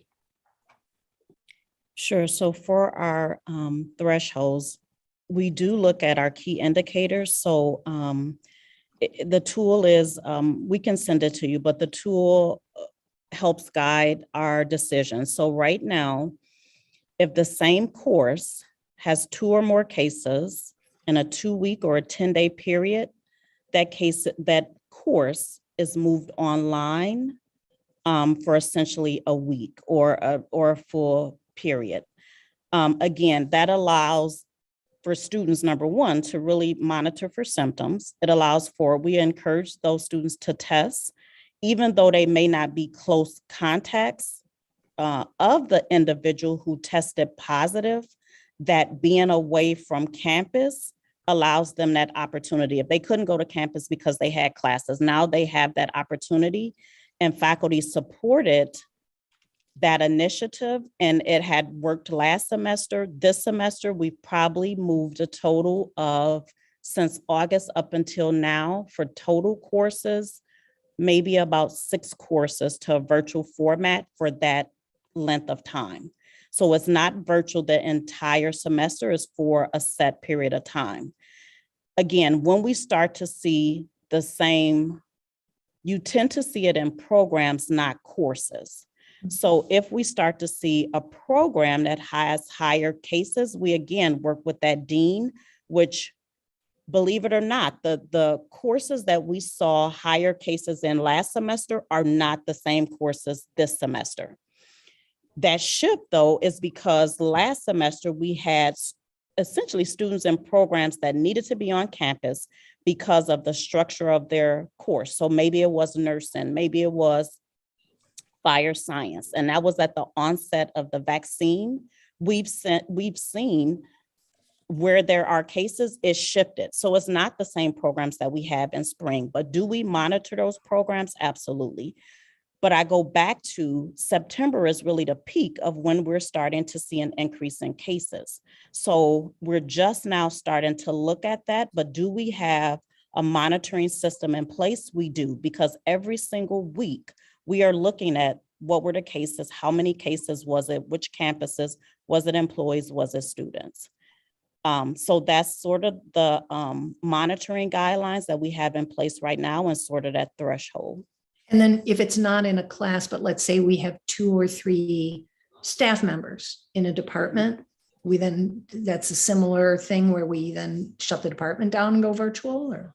Sure. So for our thresholds, we do look at our key indicators. So the tool is, we can send it to you, but the tool helps guide our decisions. So right now, if the same course has 2 or more cases in a 2-week or a 10-day period, that course is moved online for essentially a week or a full period. Again, that allows for students, number one, to really monitor for symptoms. It allows we encourage those students to test, even though they may not be close contacts of the individual who tested positive. That being away from campus allows them that opportunity. If they couldn't go to campus because they had classes, now they have that opportunity, and faculty supported that initiative, and it had worked last semester. This semester, we've probably moved a total of, since August up until now, for total courses, maybe about 6 courses to a virtual format for that length of time. So it's not virtual the entire semester, it's for a set period of time. Again, when we start to see the same, you tend to see it in programs, not courses. So if we start to see a program that has higher cases, we again work with that dean, which, believe it or not, the courses that we saw higher cases in last semester are not the same courses this semester. That shift, though, is because last semester we had essentially students in programs that needed to be on campus because of the structure of their course. So maybe it was nursing, maybe it was fire science, and that was at the onset of the vaccine. We've seen where there are cases, it's shifted. So it's not the same programs that we have in spring, but do we monitor those programs? Absolutely. But I go back to September is really the peak of when we're starting to see an increase in cases. So we're just now starting to look at that, but do we have a monitoring system in place? We do, because every single week we are looking at what were the cases, how many cases was it, which campuses, was it employees, was it students? So that's sort of the monitoring guidelines that we have in place right now, and sort of that threshold. And then if it's not in a class, but let's say we have 2 or 3 staff members in a department, that's a similar thing where we then shut the department down and go virtual, or?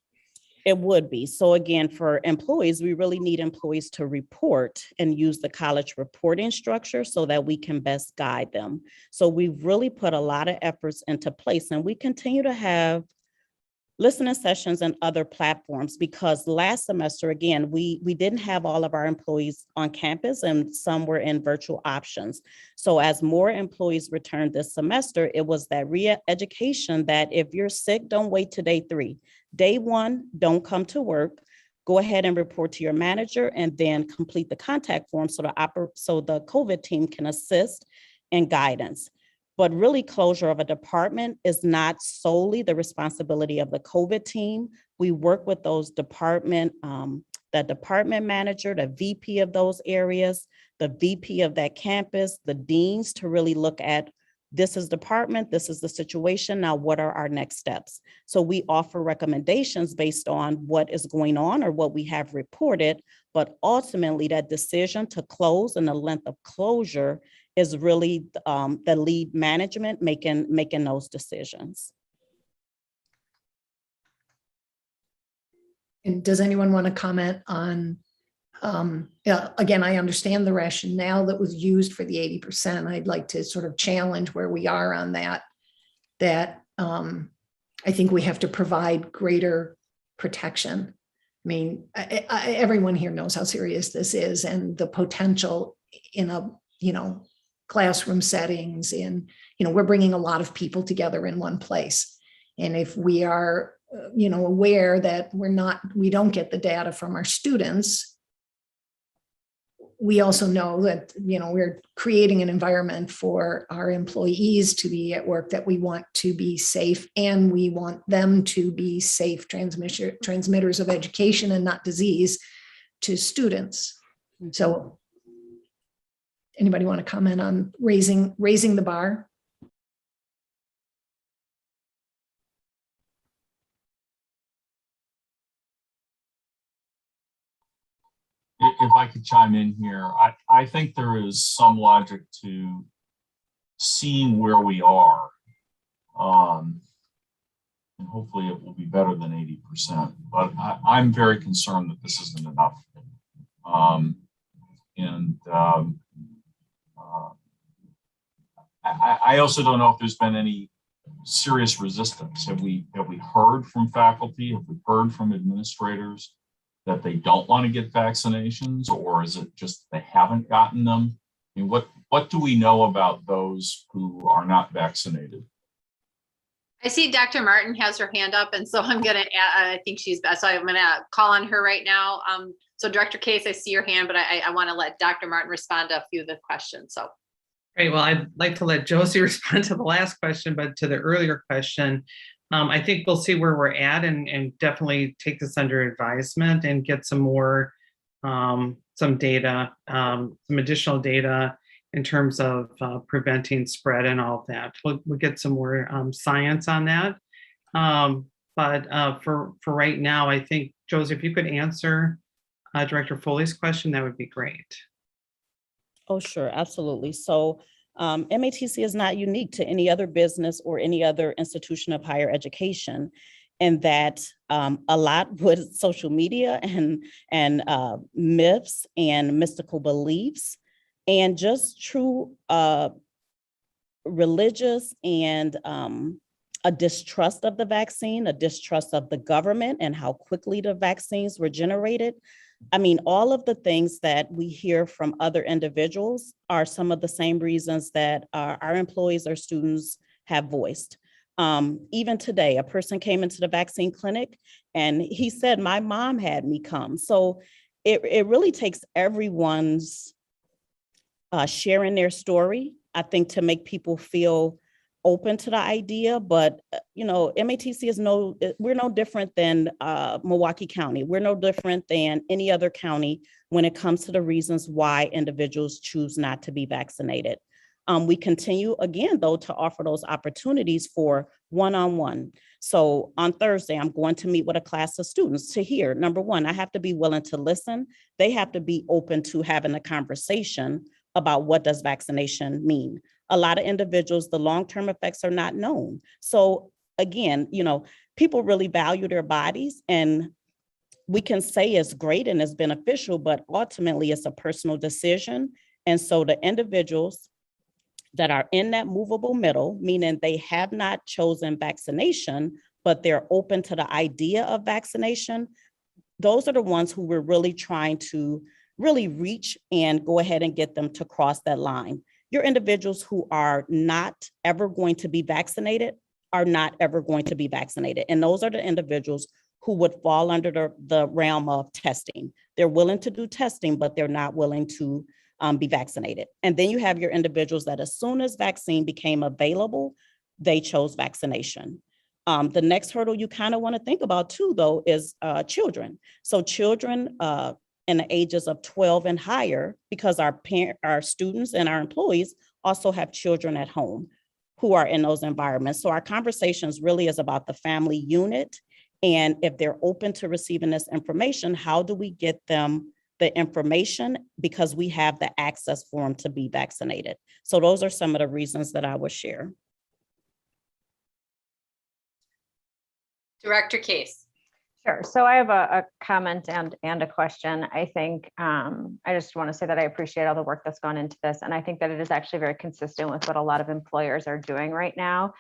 It would be. So again, for employees, we really need employees to report and use the college reporting structure so that we can best guide them. So we've really put a lot of efforts into place, and we continue to have listening sessions and other platforms, because last semester, again, we didn't have all of our employees on campus and some were in virtual options. So as more employees returned this semester, it was that re-education that if you're sick, don't wait to day 3. Day 1, don't come to work. Go ahead and report to your manager and then complete the contact form so the COVID team can assist in guidance. But really, closure of a department is not solely the responsibility of the COVID team. We work with those the department manager, the VP of those areas, the VP of that campus, the deans, to really look at, this is department, this is the situation, now what are our next steps? So we offer recommendations based on what is going on or what we have reported, but ultimately that decision to close and the length of closure is really the lead management making those decisions. And does anyone want to comment on, again, I understand the rationale that was used for the 80%. I'd like to sort of challenge where we are on that I think we have to provide greater protection. I mean, everyone here knows how serious this is, and the potential in a, classroom settings, we're bringing a lot of people together in one place. And if we are, aware that we don't get the data from our students, we also know that, we're creating an environment for our employees to be at work that we want to be safe, and we want them to be safe transmitters of education and not disease to students. So anybody want to comment on raising the bar? If I could chime in here, I think there is some logic to seeing where we are. And hopefully it will be better than 80%, but I'm very concerned that this isn't enough. I also don't know if there's been any serious resistance. Have we heard from faculty? Have we heard from administrators that they don't want to get vaccinations, or is it just they haven't gotten them? I mean, what do we know about those who are not vaccinated? I see Dr. Martin has her hand up, and so I'm going to, I think she's best. So I'm going to call on her right now. So Director Case, I see your hand, but I want to let Dr. Martin respond to a few of the questions. So. Great. Well, I'd like to let Josie respond to the last question, but to the earlier question, I think we'll see where we're at and definitely take this under advisement and get some more, some data, some additional data in terms of preventing spread and all of that. We'll get some more science on that. But for right now, I think, Josie, if you could answer Director Foley's question, that would be great. Oh, sure, absolutely. So MATC is not unique to any other business or any other institution of higher education, and that a lot with social media and myths and mystical beliefs and just true religious and a distrust of the vaccine, a distrust of the government and how quickly the vaccines were generated. I mean, all of the things that we hear from other individuals are some of the same reasons that our employees or students have voiced. Even today, a person came into the vaccine clinic and he said, my mom had me come. So it really takes everyone's sharing their story, I think, to make people feel open to the idea. But MATC is we're no different than Milwaukee County. We're no different than any other county when it comes to the reasons why individuals choose not to be vaccinated. We continue again, though, to offer those opportunities for one-on-one. So on Thursday, I'm going to meet with a class of students to hear, number one, I have to be willing to listen. They have to be open to having a conversation about what does vaccination mean. A lot of individuals, the long-term effects are not known. So again, people really value their bodies, and we can say it's great and it's beneficial, but ultimately it's a personal decision. And so the individuals that are in that movable middle, meaning they have not chosen vaccination, but they're open to the idea of vaccination, those are the ones who we're really trying to really reach and go ahead and get them to cross that line. Your individuals who are not ever going to be vaccinated are not ever going to be vaccinated. And those are the individuals who would fall under the realm of testing. They're willing to do testing, but they're not willing to be vaccinated. And then you have your individuals that as soon as vaccine became available, they chose vaccination. The next hurdle you kind of want to think about too, though, is children. So children in the ages of 12 and higher, because our students and our employees also have children at home who are in those environments. So our conversations really is about the family unit. And if they're open to receiving this information, how do we get them the information, because we have the access for them to be vaccinated. So those are some of the reasons that I would share. Director Case. Sure. So I have a comment and a question. I think I just want to say that I appreciate all the work that's gone into this. And I think that it is actually very consistent with what a lot of employers are doing right now,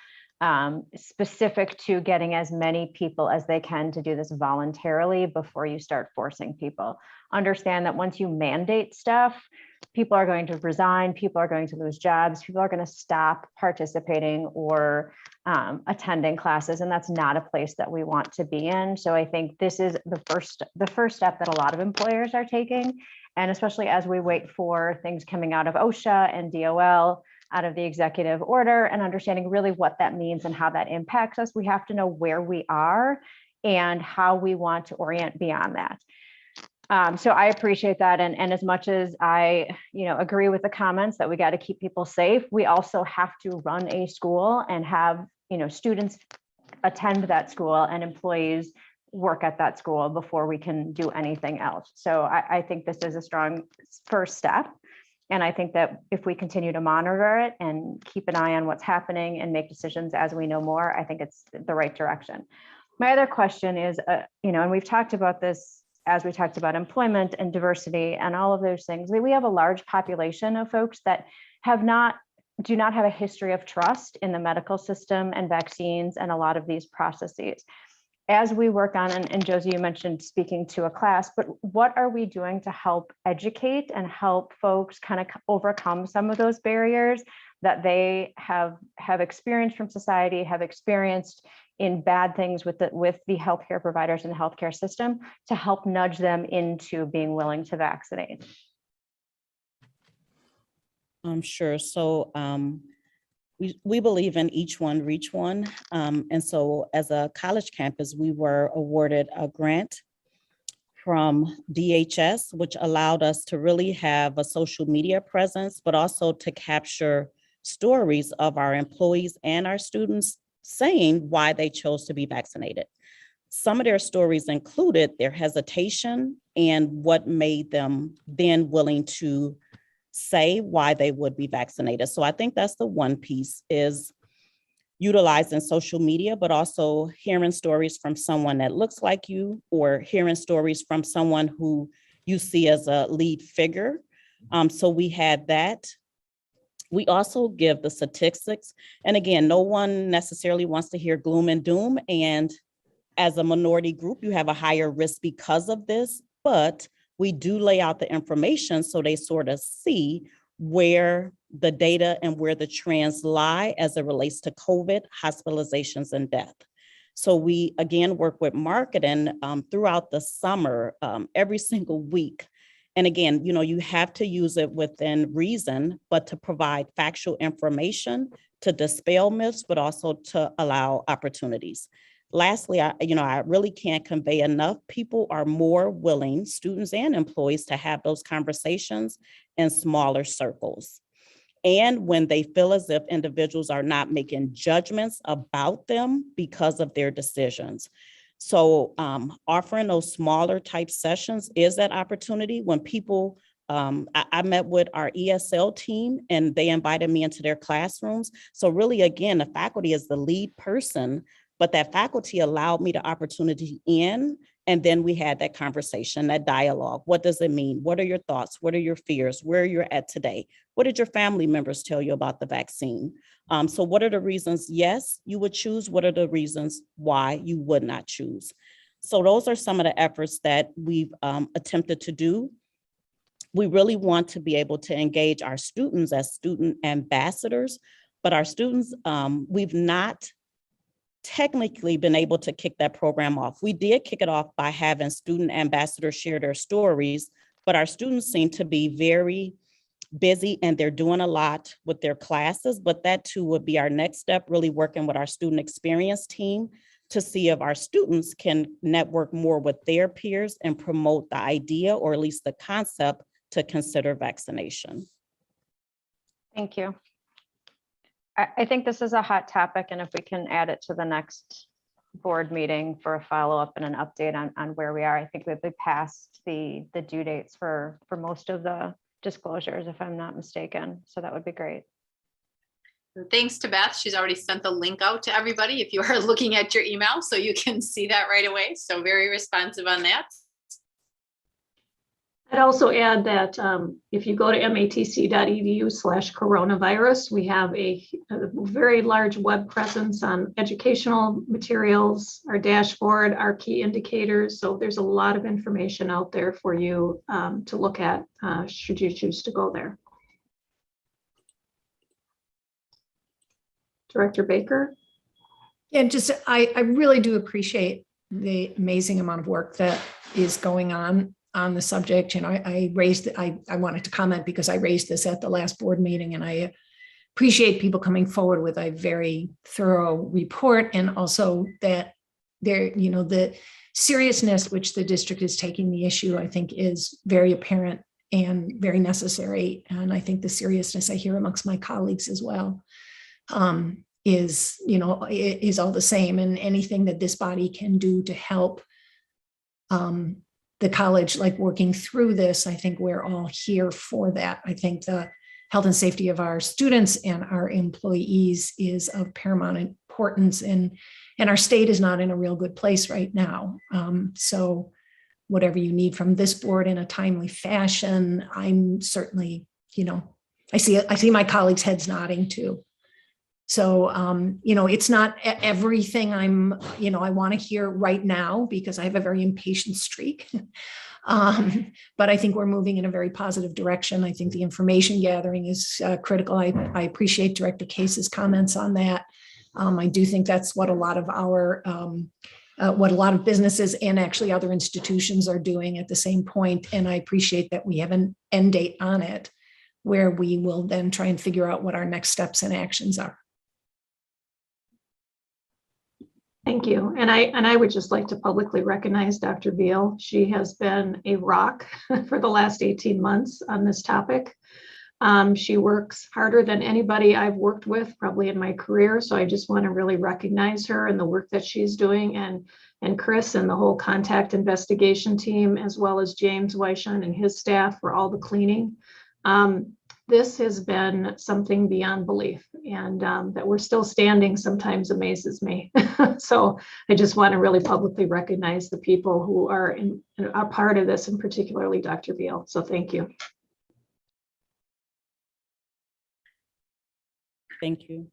specific to getting as many people as they can to do this voluntarily before you start forcing people. Understand that once you mandate stuff, people are going to resign, people are going to lose jobs, people are going to stop participating or attending classes, and that's not a place that we want to be in. So I think this is the first step that a lot of employers are taking, and especially as we wait for things coming out of OSHA and DOL, out of the executive order, and understanding really what that means and how that impacts us, we have to know where we are and how we want to orient beyond that. So I appreciate that. And as much as I, agree with the comments that we got to keep people safe, we also have to run a school and have, students attend that school and employees work at that school before we can do anything else. So I think this is a strong first step. And I think that if we continue to monitor it and keep an eye on what's happening and make decisions as we know more, I think it's the right direction. My other question is, and we've talked about this as we talked about employment and diversity and all of those things. We have a large population of folks that do not have a history of trust in the medical system and vaccines and a lot of these processes. As we work on, and Josie, you mentioned speaking to a class, but what are we doing to help educate and help folks kind of overcome some of those barriers that they have experienced from society, have experienced in bad things with the healthcare providers and the healthcare system, to help nudge them into being willing to vaccinate? Sure. So we believe in each one, reach one. And so as a college campus, we were awarded a grant from DHS, which allowed us to really have a social media presence, but also to capture stories of our employees and our students saying why they chose to be vaccinated. Some of their stories included their hesitation and what made them then willing to say why they would be vaccinated. So I think that's the one piece, is utilizing social media, but also hearing stories from someone that looks like you, or hearing stories from someone who you see as a lead figure. So we had that. We also give the statistics. And again, no one necessarily wants to hear gloom and doom. And as a minority group, you have a higher risk because of this, but we do lay out the information so they sort of see where the data and where the trends lie as it relates to COVID, hospitalizations, and death. So we, again, work with marketing throughout the summer, every single week. And again, you have to use it within reason, but to provide factual information to dispel myths, but also to allow opportunities. Lastly, I really can't convey enough. People are more willing, students and employees, to have those conversations in smaller circles. And when they feel as if individuals are not making judgments about them because of their decisions. So offering those smaller type sessions is that opportunity. When people, I met with our ESL team and they invited me into their classrooms. So really, again, the faculty is the lead person, but that faculty allowed me the opportunity in, and then we had that conversation, that dialogue. What does it mean? What are your thoughts? What are your fears? Where you're at today? What did your family members tell you about the vaccine? So what are the reasons, yes, you would choose? What are the reasons why you would not choose? So those are some of the efforts that we've attempted to do. We really want to be able to engage our students as student ambassadors, but our students, we've not technically been able to kick that program off. We did kick it off by having student ambassadors share their stories, but our students seem to be very busy and they're doing a lot with their classes, but that too would be our next step, really working with our student experience team to see if our students can network more with their peers and promote the idea or at least the concept to consider vaccination. Thank you. I think this is a hot topic, and if we can add it to the next board meeting for a follow-up and an update on where we are, I think we'll be past the due dates for most of the disclosures, if I'm not mistaken. So that would be great. Thanks to Beth. She's already sent the link out to everybody if you are looking at your email, so you can see that right away. So very responsive on that. I'd also add that if you go to matc.edu/coronavirus, we have a very large web presence on educational materials, our dashboard, our key indicators. So there's a lot of information out there for you to look at should you choose to go there. Director Baker. Yeah, just I really do appreciate the amazing amount of work that is going on the subject. You know, I wanted to comment because I raised this at the last board meeting, and I appreciate people coming forward with a very thorough report, and also that there, you know, the seriousness which the district is taking the issue, I think, is very apparent and very necessary. And I think the seriousness I hear amongst my colleagues as well is, you know, is all the same, and anything that this body can do to help the college, like working through this, I think we're all here for that. I think the health and safety of our students and our employees is of paramount importance, and our state is not in a real good place right now. So whatever you need from this board in a timely fashion, I'm certainly, you know, I see my colleagues' heads nodding too. So, you know, it's not everything I'm, you know, I want to hear right now because I have a very impatient streak. But I think we're moving in a very positive direction. I think the information gathering is critical. I appreciate Director Case's comments on that. I do think that's what a lot of our, what a lot of businesses and actually other institutions are doing at the same point. And I appreciate that we have an end date on it where we will then try and figure out what our next steps and actions are. Thank you. And I would just like to publicly recognize Dr. Beal. She has been a rock for the last 18 months on this topic. She works harder than anybody I've worked with probably in my career. So I just want to really recognize her and the work that she's doing, and Chris and the whole contact investigation team, as well as James Weishon and his staff for all the cleaning. This has been something beyond belief, and that we're still standing sometimes amazes me. So I just want to really publicly recognize the people who are part of this, and particularly Dr. Beal. So thank you. Thank you.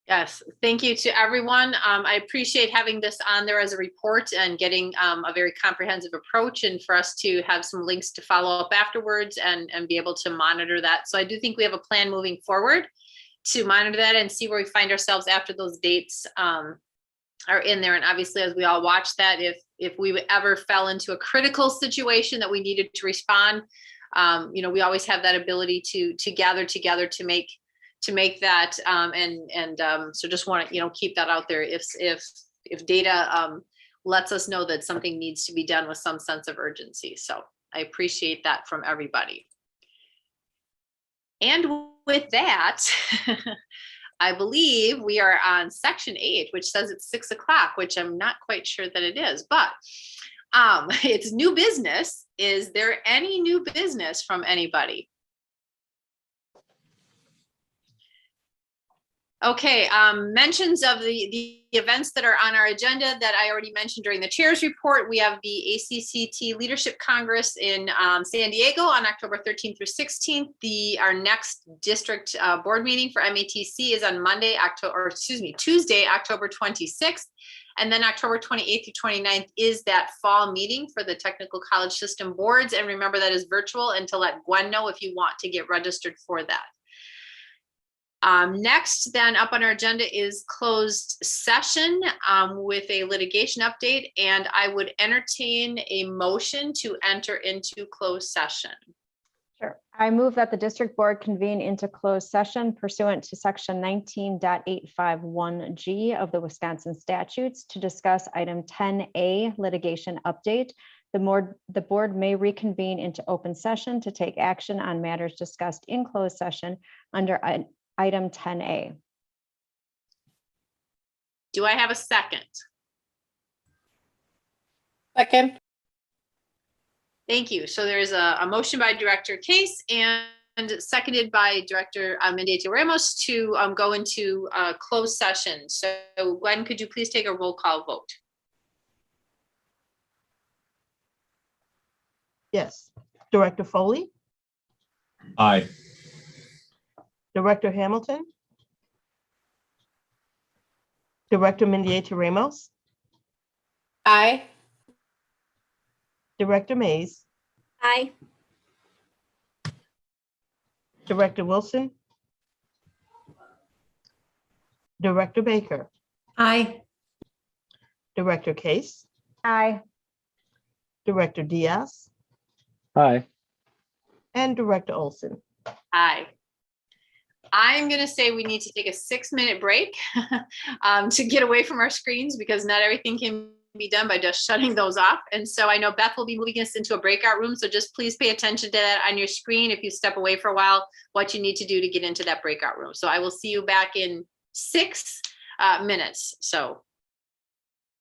Yes, thank you to everyone. I appreciate having this on there as a report and getting a very comprehensive approach, and for us to have some links to follow up afterwards and be able to monitor that. So I do think we have a plan moving forward to monitor that and see where we find ourselves after those dates are in there. And obviously, as we all watch that, if we ever fell into a critical situation that we needed to respond, you know, we always have that ability to gather together to make that so just want to, you know, keep that out there if data lets us know that something needs to be done with some sense of urgency. So I appreciate that from everybody. And with that, I believe we are on section 8, which says it's 6 o'clock, which I'm not quite sure that it is, but it's new business. Is there any new business from anybody? Okay, mentions of the events that are on our agenda that I already mentioned during the chair's report. We have the ACCT Leadership Congress in San Diego on October 13th through 16th. Our next district board meeting for MATC is on Tuesday, October 26th. And then October 28th through 29th is that fall meeting for the technical college system boards. And remember, that is virtual, and to let Gwen know if you want to get registered for that. Next, then up on our agenda is closed session with a litigation update, and I would entertain a motion to enter into closed session. Sure. I move that the district board convene into closed session pursuant to section 19.851G of the Wisconsin statutes to discuss item 10A litigation update. The board may reconvene into open session to take action on matters discussed in closed session under item 10A. Do I have a second? Second. Thank you. So there's a motion by Director Case and seconded by Director Mendieta-Ramos to go into closed session. So Gwen, could you please take a roll call vote? Yes. Director Foley, Aye. Director Hamilton, Director Mendieta-Ramos, Aye. Director Mays, Aye. Director Wilson, Director Baker, Aye. Director Case, Aye. Director Diaz, Hi. and Director Olson. Aye. I'm going to say we need to take a 6-minute break to get away from our screens because not everything can be done by just shutting those off. And so I know Beth will be moving us into a breakout room. So just please pay attention to that on your screen if you step away for a while, what you need to do to get into that breakout room. So I will see you back in 6 minutes. So